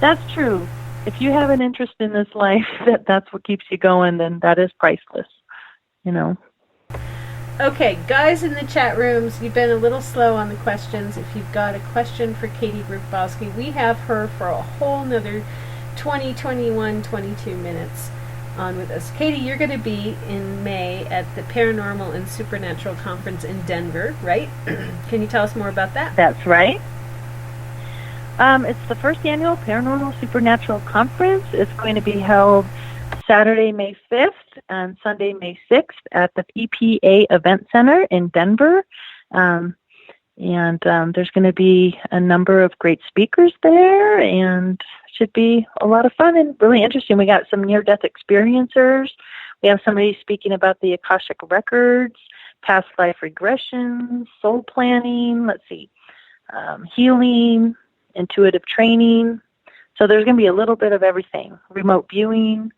S8: That's true. If you have an interest in this life, that's what keeps you going, then that is priceless.
S7: Okay, guys in the chat rooms, you've been a little slow on the questions. If you've got a question for Katie Griboski, we have her for a whole nother 20, 21, 22 minutes on with us. Katie, you're going to be in May at the Paranormal and Supernatural Conference in Denver, right? Can you tell us more about that?
S8: That's right. It's the first annual Paranormal Supernatural Conference. It's going to be held Saturday, May 5th and Sunday, May 6th at the PPA Event Center in Denver. And there's going to be a number of great speakers there, and should be a lot of fun and really interesting. We got some near-death experiencers. We have somebody speaking about the Akashic Records, past life regressions, soul planning, healing, intuitive training. So there's going to be a little bit of everything. Remote viewing,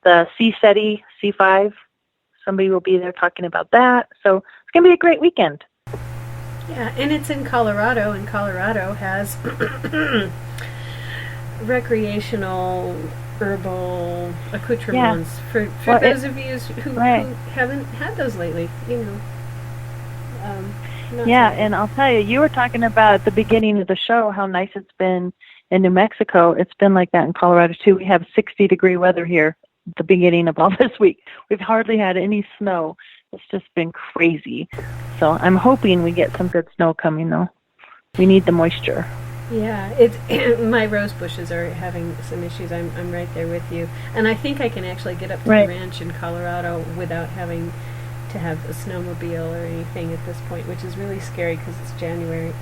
S8: the C-SETI, C5, somebody will be there talking about that. So it's going to be a great weekend.
S7: Yeah, and it's in Colorado, and Colorado has recreational herbal accoutrements for those of you who haven't had those lately,
S8: And I'll tell you, you were talking about at the beginning of the show how nice it's been in New Mexico. It's been like that in Colorado too. We have 60-degree weather here at the beginning of all this week. We've hardly had any snow. It's just been crazy. So I'm hoping we get some good snow coming, though. We need the moisture.
S7: Yeah, my rose bushes are having some issues. I'm right there with you. And I think I can actually get up to the ranch in Colorado without having to have a snowmobile or anything at this point, which is really scary because it's January.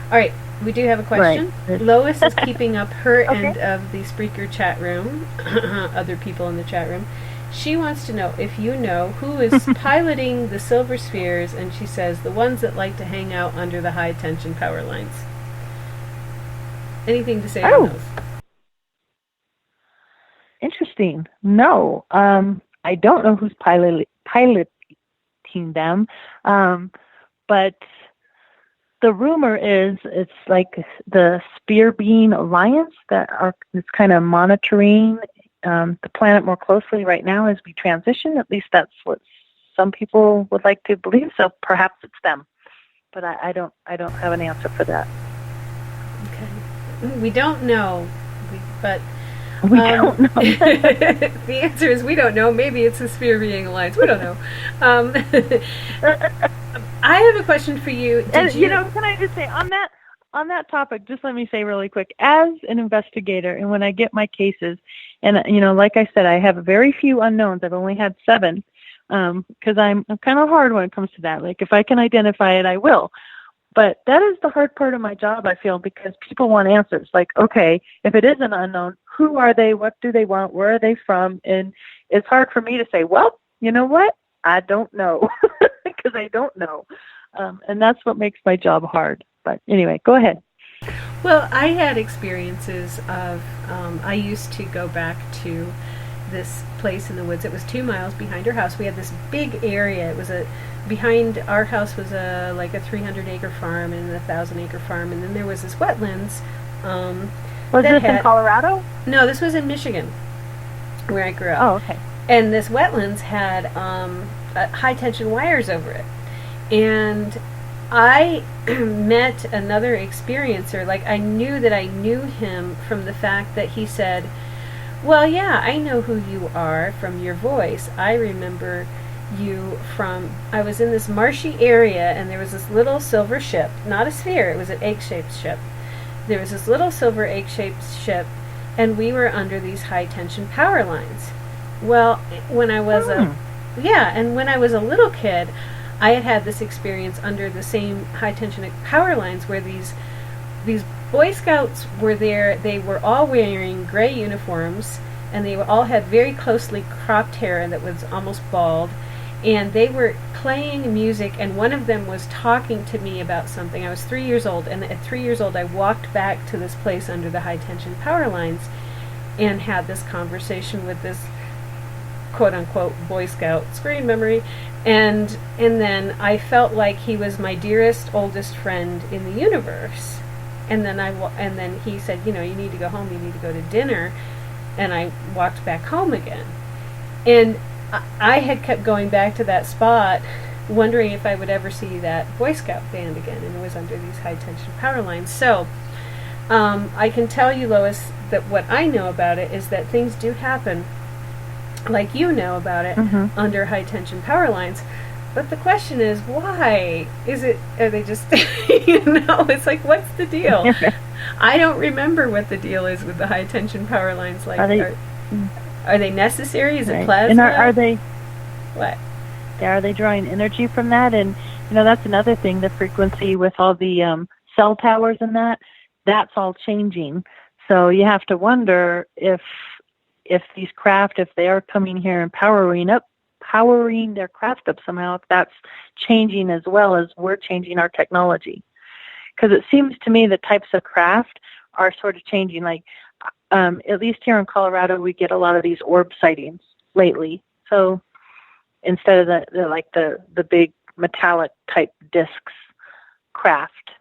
S7: All right, we do have a question. Right. Lois is keeping up her end of the Spreaker chat room, other people in the chat room. She wants to know if you know who is piloting the silver spheres, and she says the ones that like to hang out under the high tension power lines. Anything to say on those?
S8: Interesting. No, I don't know who's piloting them, but the rumor is it's like the Spear Being Alliance that is kind of monitoring the planet more closely right now as we transition. At least that's what some people would like to believe. So perhaps it's them, but I don't have an answer for that.
S7: Okay, we don't know, but
S8: we don't know.
S7: The answer is we don't know. Maybe it's a sphere being alliance. We don't know. I have a question for you.
S8: And you know, can I just say on that topic, just let me say really quick, as an investigator, and when I get my cases, and you know, like I said, I have very few unknowns. I've only had 7, because I'm kind of hard when it comes to that. Like if I can identify it, I will. But that is the hard part of my job, I feel, because people want answers. Like, okay, if it is an unknown, who are they? What do they want? Where are they from? And it's hard for me to say, well, you know what? I don't know, because I don't know. And that's what makes my job hard. But anyway, go ahead.
S7: Well, I had experiences of, I used to go back to this place in the woods. It was 2 miles behind our house. We had this big area. It was behind our house was like a 300-acre farm and a 1,000-acre farm, and then there was this wetlands.
S8: Was this in Colorado?
S7: No, this was in Michigan, where I grew up.
S8: Oh, okay.
S7: And this wetlands had high-tension wires over it. And I met another experiencer. Like, I knew that I knew him from the fact that he said, well, yeah, I know who you are from your voice. I remember you from, I was in this marshy area, and there was this little silver ship, not a sphere, it was an egg-shaped ship. There was this little silver egg-shaped ship, and we were under these high-tension power lines. Well, when I was when I was a little kid, I had this experience under the same high-tension power lines where these Boy Scouts were there. They were all wearing gray uniforms, and they all had very closely cropped hair that was almost bald, and they were playing music, and one of them was talking to me about something. I was 3 years old, and at 3 years old I walked back to this place under the high-tension power lines and had this conversation with this quote-unquote Boy Scout screen memory, and then I felt like he was my dearest, oldest friend in the universe. And then he said, you know, you need to go home, you need to go to dinner, and I walked back home again. And I had kept going back to that spot, wondering if I would ever see that Boy Scout band again, and it was under these high-tension power lines. So I can tell you, Lois, that what I know about it is that things do happen, like you know about it, under high-tension power lines. But the question is, why? Are they just, you know, it's like, what's the deal? I don't remember what the deal is with the high-tension power lines. Like, are they necessary? Is it plasma?
S8: And are they...
S7: What?
S8: Are they drawing energy from that? And, you know, that's another thing, the frequency with all the cell towers and that's all changing. So you have to wonder if these craft, if they are coming here and powering their craft up somehow, if that's changing as well as we're changing our technology. Because it seems to me the types of craft are sort of changing. Like, at least here in Colorado, we get a lot of these orb sightings lately. So instead of the big metallic type discs craft,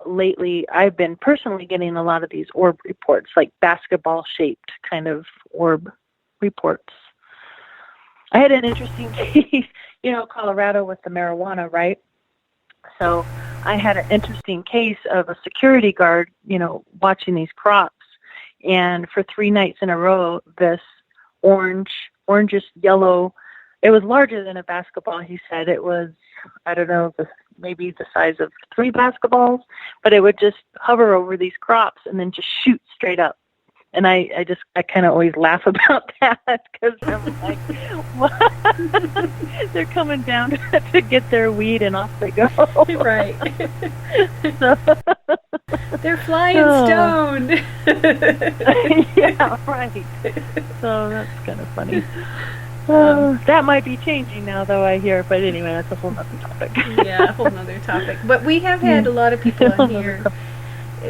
S8: lately I've been personally getting a lot of these orb reports, like basketball shaped kind of orb reports. I had an interesting case, you know, Colorado with the marijuana, right? So I had an interesting case of a security guard, you know, watching these crops. And for 3 nights in a row, this orangish yellow, it was larger than a basketball, he said. It was, I don't know, maybe the size of 3 basketballs, but it would just hover over these crops and then just shoot straight up. And I kind of always laugh about that because I'm like, what? They're coming down to get their weed and off they go.
S7: Right. They're flying stoned.
S8: Yeah, right. So that's kind of funny. That might be changing now, though, I hear. But anyway, that's a whole other topic.
S7: Yeah, a whole other topic. But we have had a lot of people on here.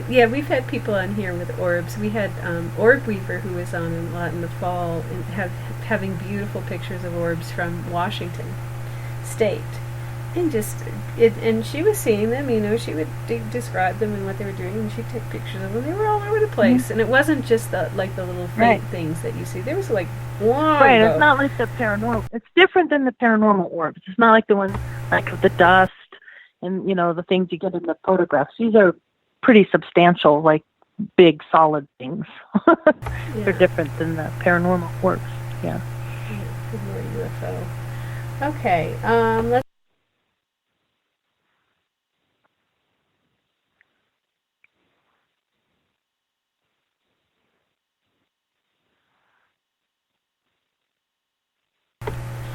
S7: Yeah, we've had people on here with orbs. We had Orb Weaver, who was on a lot in the fall, and having beautiful pictures of orbs from Washington State. And and she was seeing them, she would describe them and what they were doing, and she'd take pictures of them. They were all over the place,
S8: Mm-hmm.
S7: and it wasn't just the little faint things that you see. There was
S8: Right, it's not like the paranormal. It's different than the paranormal orbs. It's not like the ones like the dust and the things you get in the photographs. These are pretty substantial, like big solid things. They're different than the paranormal orbs. Yeah.
S7: More UFO. Okay. Let's.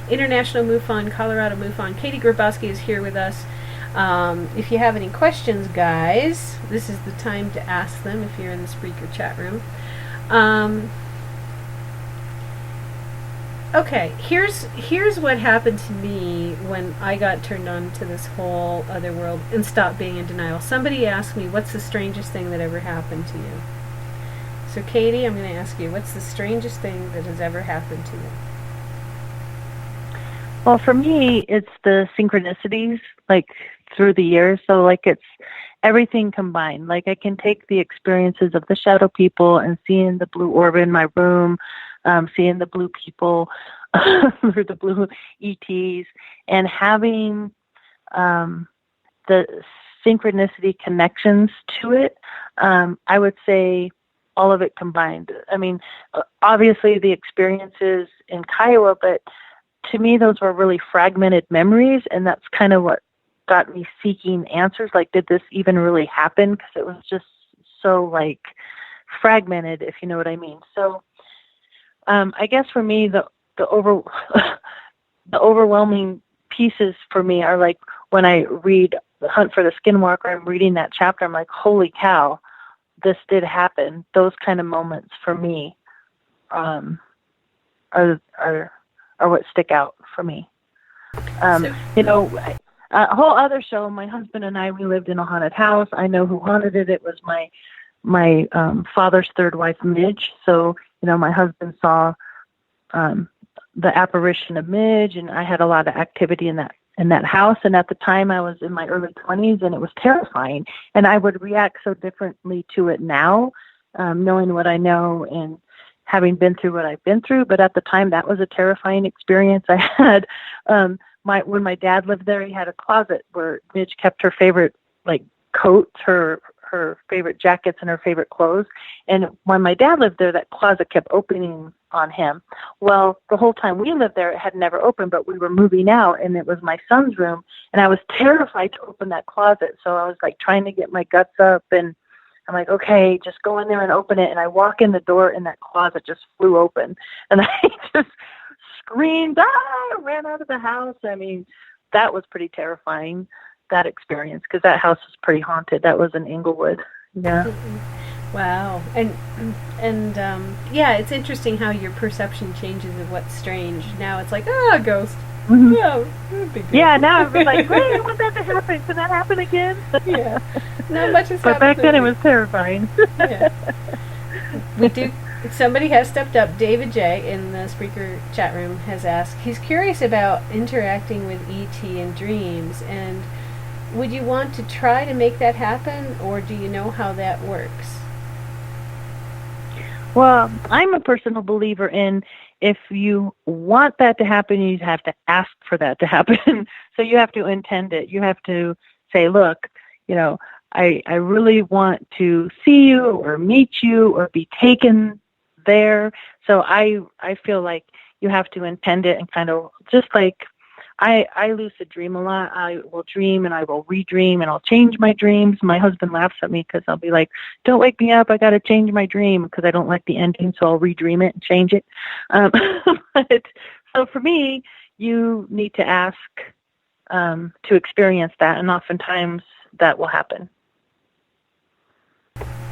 S7: International Mufon, Colorado Mufon. Katie Griboski is here with us. If you have any questions, guys, this is the time to ask them if you're in the Spreaker chat room. Okay, here's what happened to me when I got turned on to this whole other world and stopped being in denial. Somebody asked me, what's the strangest thing that ever happened to you? So, Katie, I'm going to ask you, what's the strangest thing that has ever happened to you?
S8: Well, for me, it's the synchronicities, like, through the years. So, like, it's everything combined. Like, I can take the experiences of the shadow people and seeing the blue orb in my room, seeing the blue people, or the blue ETs, and having the synchronicity connections to it. I would say all of it combined. I mean, obviously the experiences in Kiowa, but to me, those were really fragmented memories, and that's kind of what got me seeking answers. Like, did this even really happen? Because it was just so, like, fragmented, if you know what I mean. So, I guess for me, the overwhelming pieces for me are like when I read The Hunt for the Skinwalker. I'm reading that chapter. I'm like, holy cow, this did happen. Those kind of moments for me are what stick out for me. A whole other show, my husband and I, we lived in a haunted house. I know who haunted it. It was my father's third wife, Midge. So, my husband saw the apparition of Midge, and I had a lot of activity in that house. And at the time, I was in my early 20s, and it was terrifying. And I would react so differently to it now, knowing what I know and having been through what I've been through. But at the time, that was a terrifying experience. I had, when my dad lived there, he had a closet where Midge kept her favorite, like, coats, her favorite jackets, and her favorite clothes. And when my dad lived there, that closet kept opening on him. Well, the whole time we lived there, it had never opened, but we were moving out, and it was my son's room, and I was terrified to open that closet. So I was, like, trying to get my guts up, and I'm like, okay, just go in there and open it. And I walk in the door, and that closet just flew open. And I just screamed, ran out of the house. I mean, that was pretty terrifying, that experience, because that house was pretty haunted. That was in Inglewood. Yeah.
S7: Wow. And yeah, it's interesting how your perception changes of what's strange. Now it's like, a ghost.
S8: Mm-hmm.
S7: Yeah, big deal.
S8: Yeah, now I'm like, wait, I want that to happen. Can that happen again?
S7: Yeah. Not much has
S8: But back then it was terrifying.
S7: Yeah. We do. Somebody has stepped up. David J. in the Spreaker chat room has asked, he's curious about interacting with ET in dreams, and would you want to try to make that happen, or do you know how that works?
S8: Well, I'm a personal believer in, if you want that to happen, you have to ask for that to happen. So you have to intend it. You have to say, look, I really want to see you or meet you or be taken there. So I feel like you have to intend it, and kind of just like I lucid dream a lot. I will dream and I will redream, and I'll change my dreams. My husband laughs at me because I'll be like, don't wake me up. I got to change my dream because I don't like the ending. So I'll redream it and change it. But so for me, you need to ask to experience that. And oftentimes that will happen.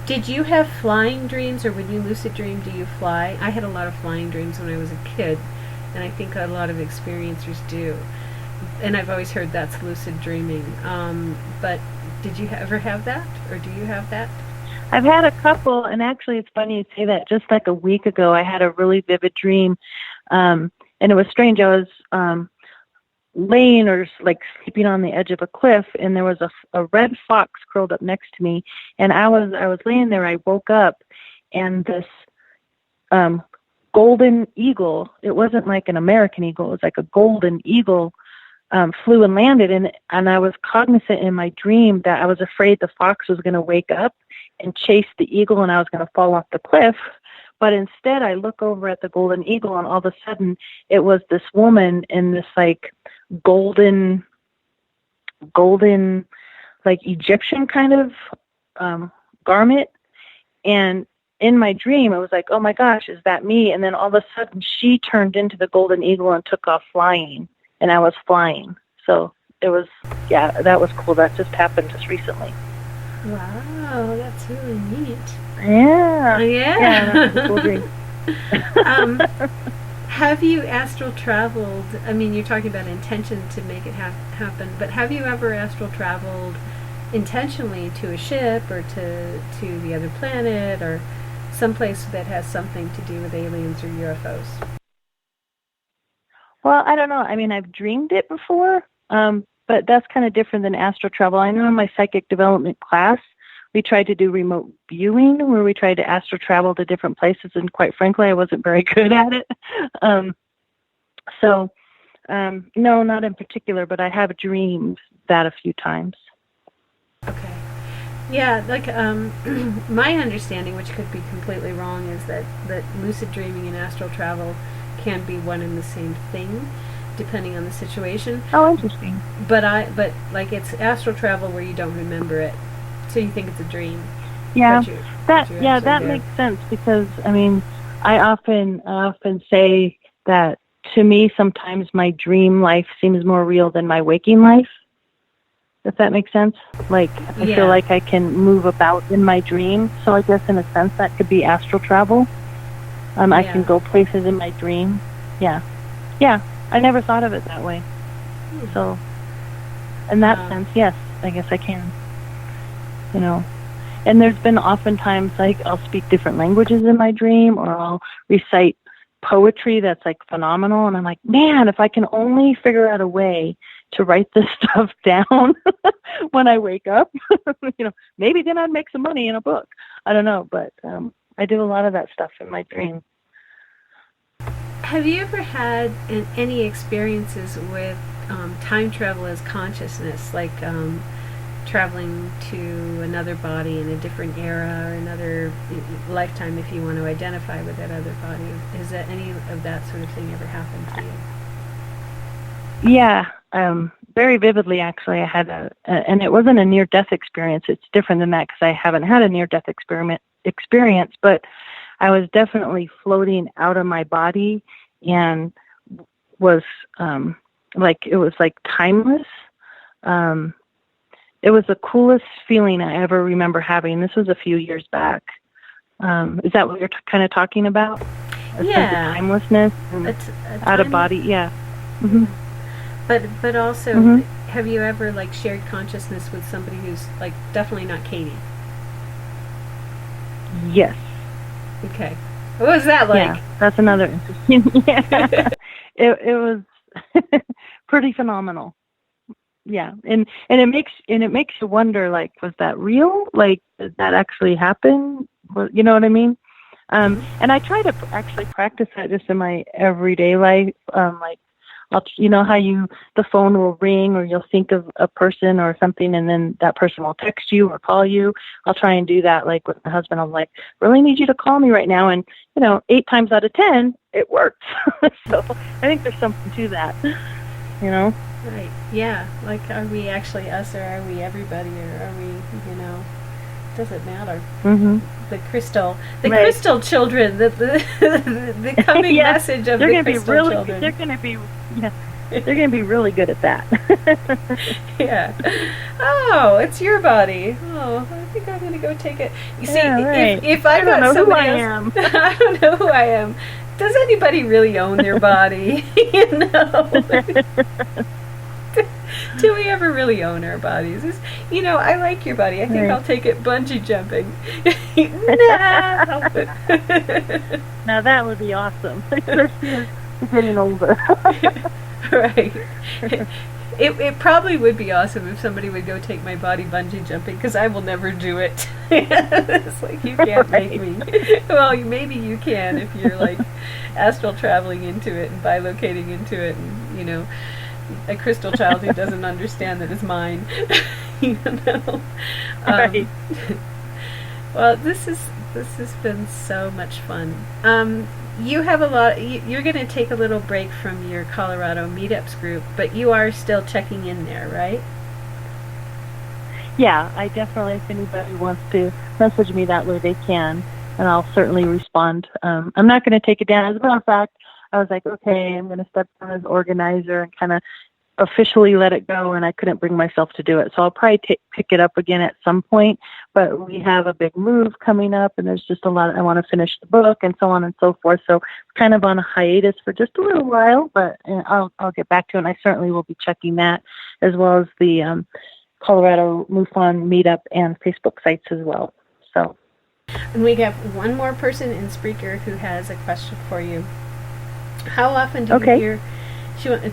S7: Did you have flying dreams, or when you lucid dream, do you fly? I had a lot of flying dreams when I was a kid, and I think a lot of experiencers do. And I've always heard that's lucid dreaming. But did you ever have that, or do you have that?
S8: I've had a couple, and actually it's funny you say that. Just like a week ago, I had a really vivid dream, and it was strange. I was laying or like sleeping on the edge of a cliff, and there was a red fox curled up next to me, and I was laying there. I woke up, and this golden eagle, it wasn't like an American eagle, it was like a golden eagle, flew and landed, and I was cognizant in my dream that I was afraid the fox was going to wake up and chase the eagle and I was going to fall off the cliff. But instead I look over at the golden eagle, and all of a sudden it was this woman in this like golden like Egyptian kind of garment. And in my dream, I was like, oh my gosh, is that me? And then all of a sudden she turned into the golden eagle and took off flying, and I was flying. So it was, yeah, that was cool. That just happened just recently.
S7: Wow, that's really neat.
S8: Yeah.
S7: Yeah.
S8: That's a cool dream.
S7: Have you astral traveled? I mean, you're talking about intention to make it happen, but have you ever astral traveled intentionally to a ship or to the other planet or someplace that has something to do with aliens or UFOs?
S8: Well, I don't know. I mean, I've dreamed it before, but that's kind of different than astral travel. I know in my psychic development class, we tried to do remote viewing where we tried to astral travel to different places, and quite frankly, I wasn't very good at it. No, not in particular, but I have dreamed that a few times.
S7: Okay. Yeah, like my understanding, which could be completely wrong, is that lucid dreaming and astral travel can be one and the same thing, depending on the situation.
S8: Oh, interesting.
S7: But like it's astral travel where you don't remember it, so you think it's a dream.
S8: Yeah,
S7: that
S8: makes sense, because I mean, I often say that to me sometimes my dream life seems more real than my waking life. If that makes sense. Like, I feel like I can move about in my dream. So I guess in a sense that could be astral travel. I can go places in my dream. Yeah. Yeah. I never thought of it that way. So in that sense, yes, I guess I can. You know. And there's been oftentimes like I'll speak different languages in my dream, or I'll recite poetry that's like phenomenal, and I'm like, man, if I can only figure out a way to write this stuff down when I wake up, you know, maybe then I'd make some money in a book. I don't know, but I do a lot of that stuff in my dream.
S7: Have you ever had any experiences with time travel as consciousness, like traveling to another body in a different era or another lifetime, if you want to identify with that other body? Has that any of that sort of thing ever happened to you?
S8: Yeah, very vividly, actually. I had and it wasn't a near-death experience. It's different than that because I haven't had a near-death experience, but I was definitely floating out of my body and was it was like timeless. It was the coolest feeling I ever remember having. This was a few years back. Is that what you're kind of talking about? A sense of timelessness and out of body, yeah. Mm-hmm.
S7: But also, have you ever like shared consciousness with somebody who's like definitely not Katie?
S8: Yes.
S7: Okay. What was that like?
S8: Yeah, that's another interesting. Yeah. It was pretty phenomenal. Yeah, and it makes you wonder, like, was that real? Like, did that actually happen? You know what I mean? And I try to actually practice that just in my everyday life. Like, you know how the phone will ring, or you'll think of a person or something, and then that person will text you or call you. I'll try and do that, like with my husband. I'm like, really need you to call me right now, and 8 times out of 10, it works. So I think there's something to that. You know.
S7: Right. Yeah. Like, are we actually us, or are we everybody, or are we? Doesn't matter. Mm-hmm. The crystal children, the coming message of the crystal children.
S8: They're going to be really good at that.
S7: Yeah. Oh, it's your body. Oh, I think I'm going to go take it. You see,
S8: right.
S7: if I got
S8: don't know
S7: somebody
S8: who I
S7: else,
S8: am.
S7: I don't know who I am. Does anybody really own their body? Do we ever really own our bodies? I like your body. I think I'll take it bungee jumping.
S8: Now that would be awesome. Especially as you're getting older.
S7: Right. It probably would be awesome if somebody would go take my body bungee jumping, because I will never do it. It's like, you can't make me. Well, maybe you can if you're like astral traveling into it and bilocating into it, and you know, a crystal child who doesn't understand that it's mine. You know.
S8: Right.
S7: Well, this has been so much fun. You have a lot. You're going to take a little break from your Colorado meetups group, but you are still checking in there, right?
S8: Yeah, I definitely, if anybody wants to message me that way, they can, and I'll certainly respond. I'm not going to take it down. As a matter of fact, I was like, okay, I'm going to step down as organizer and kind of officially let it go, and I couldn't bring myself to do it. So I'll probably pick it up again at some point, but we have a big move coming up, and there's just a lot. I want to finish the book and so on and so forth. So kind of on a hiatus for just a little while, but I'll get back to it, and I certainly will be checking that, as well as the Colorado Mufon meetup and Facebook sites as well. So,
S7: and we have one more person in Spreaker who has a question for you. How often do you hear...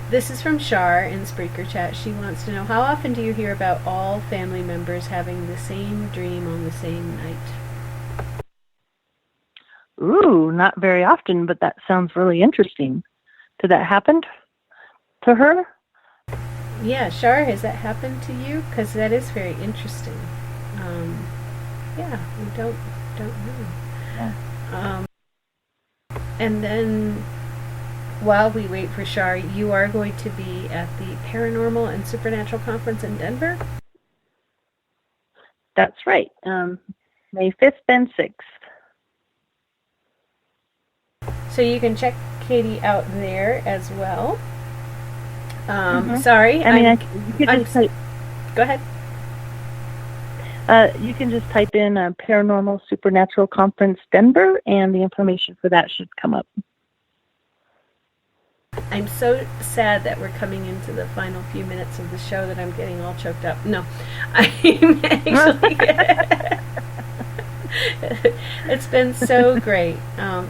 S7: This is from Shar in Spreaker Chat. She wants to know, how often do you hear about all family members having the same dream on the same night?
S8: Ooh, not very often, but that sounds really interesting. Did that happen to her?
S7: Yeah, Shar, has that happened to you? Because that is very interesting. Yeah, we don't know.
S8: Yeah.
S7: And then, while we wait for Shar, you are going to be at the Paranormal and Supernatural Conference in Denver?
S8: That's right. May 5th and 6th.
S7: So you can check Katie out there as well. Sorry. Go ahead.
S8: You can just type in Paranormal Supernatural Conference Denver, and the information for that should come up.
S7: I'm so sad that we're coming into the final few minutes of the show that I'm getting all choked up. No, I'm actually... It's been so great.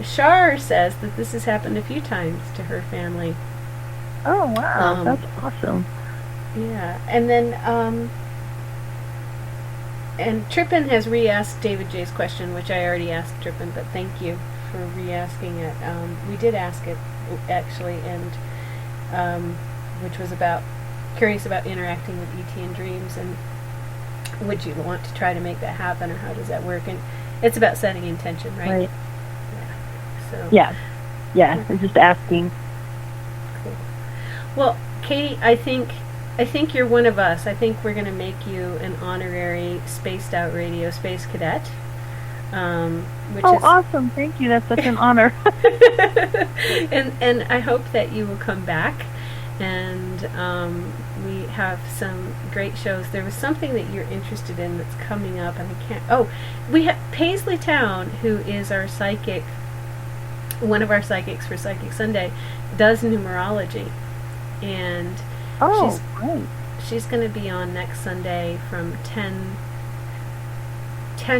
S7: Shar says that this has happened a few times to her family.
S8: Oh, wow. That's awesome.
S7: Yeah. And then, and Trippin has re-asked David J's question, which I already asked Trippin, but thank you for re-asking it. We did ask it, actually, and which was curious about interacting with ET in dreams, and would you want to try to make that happen, or how does that work? And it's about setting intention, right?
S8: Right.
S7: Yeah. So.
S8: Yeah. I'm just asking.
S7: Cool. Well, Katie, I think you're one of us. I think we're going to make you an honorary Spaced Out Radio Space Cadet. Which is
S8: awesome. Thank you. That's such an honor.
S7: and I hope that you will come back, and we have some great shows. There was something that you're interested in that's coming up, and I can't... we have Paisley Town, who is our psychic, one of our psychics for Psychic Sunday, does numerology, and she's going to be on next Sunday from 10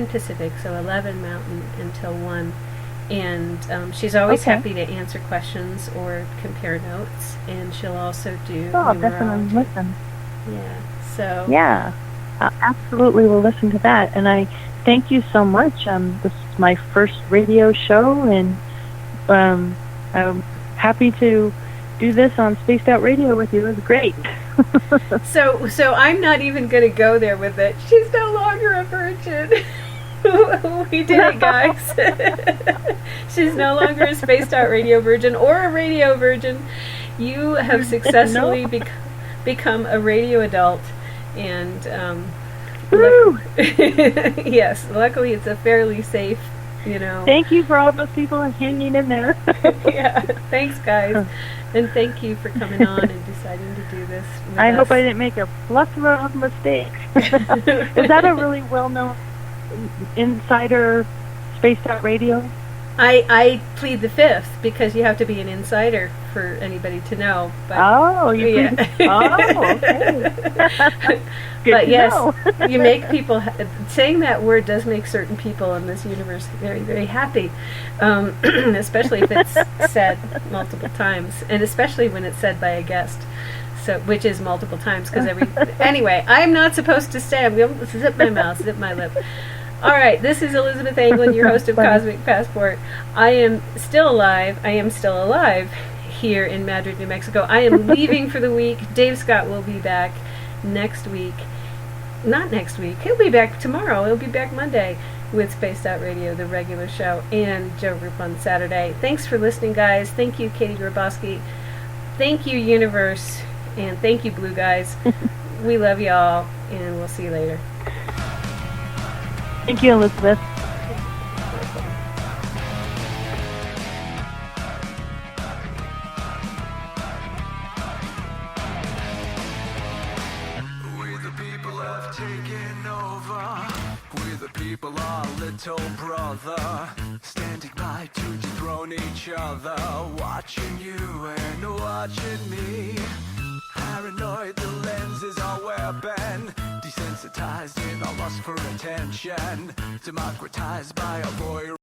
S7: Pacific, so 11 Mountain until 1, and she's always happy to answer questions or compare notes, and she'll also do numerology.
S8: Definitely listen.
S7: Yeah, so...
S8: Yeah, I absolutely will listen to that, and I thank you so much. This is my first radio show, and I'm happy to do this on Spaced Out Radio with you. It was great.
S7: So I'm not even going to go there with it. She's no longer a virgin. We did it, guys. She's no longer a Spaced Out Radio virgin or a radio virgin. You have successfully become a radio adult, and yes, luckily it's a fairly safe,
S8: Thank you for all those people hanging in there.
S7: Yeah, thanks, guys. And thank you for coming on and deciding to do this with
S8: I
S7: us.
S8: hope I didn't make a plethora of mistakes. Is that a really well-known insider Spaced Out Radio?
S7: I plead the fifth because you have to be an insider for anybody to know. But,
S8: okay.
S7: But yes, you make people, saying that word does make certain people in this universe very, very happy, especially if it's said multiple times, and especially when it's said by a guest, so which is multiple times, because anyway, I'm not supposed to say, I'm going to zip my mouth, zip my lip. All right, this is Elizabeth Anglin, your host of Cosmic Passport. I am still alive here in Madrid, New Mexico. I am leaving for the week. Dave Scott will be back next week. Not next week. He'll be back tomorrow. He'll be back Monday with Spaced Out Radio, the regular show, and Joe Roop on Saturday. Thanks for listening, guys. Thank you, Katie Griboski. Thank you, Universe. And thank you, Blue Guys. We love y'all, and we'll see you later.
S8: Thank you, Elizabeth.
S5: People are little brother, standing by to dethrone each other, watching you and watching me. Paranoid, the lens is our weapon, desensitized in our lust for attention, democratized by a voyeur.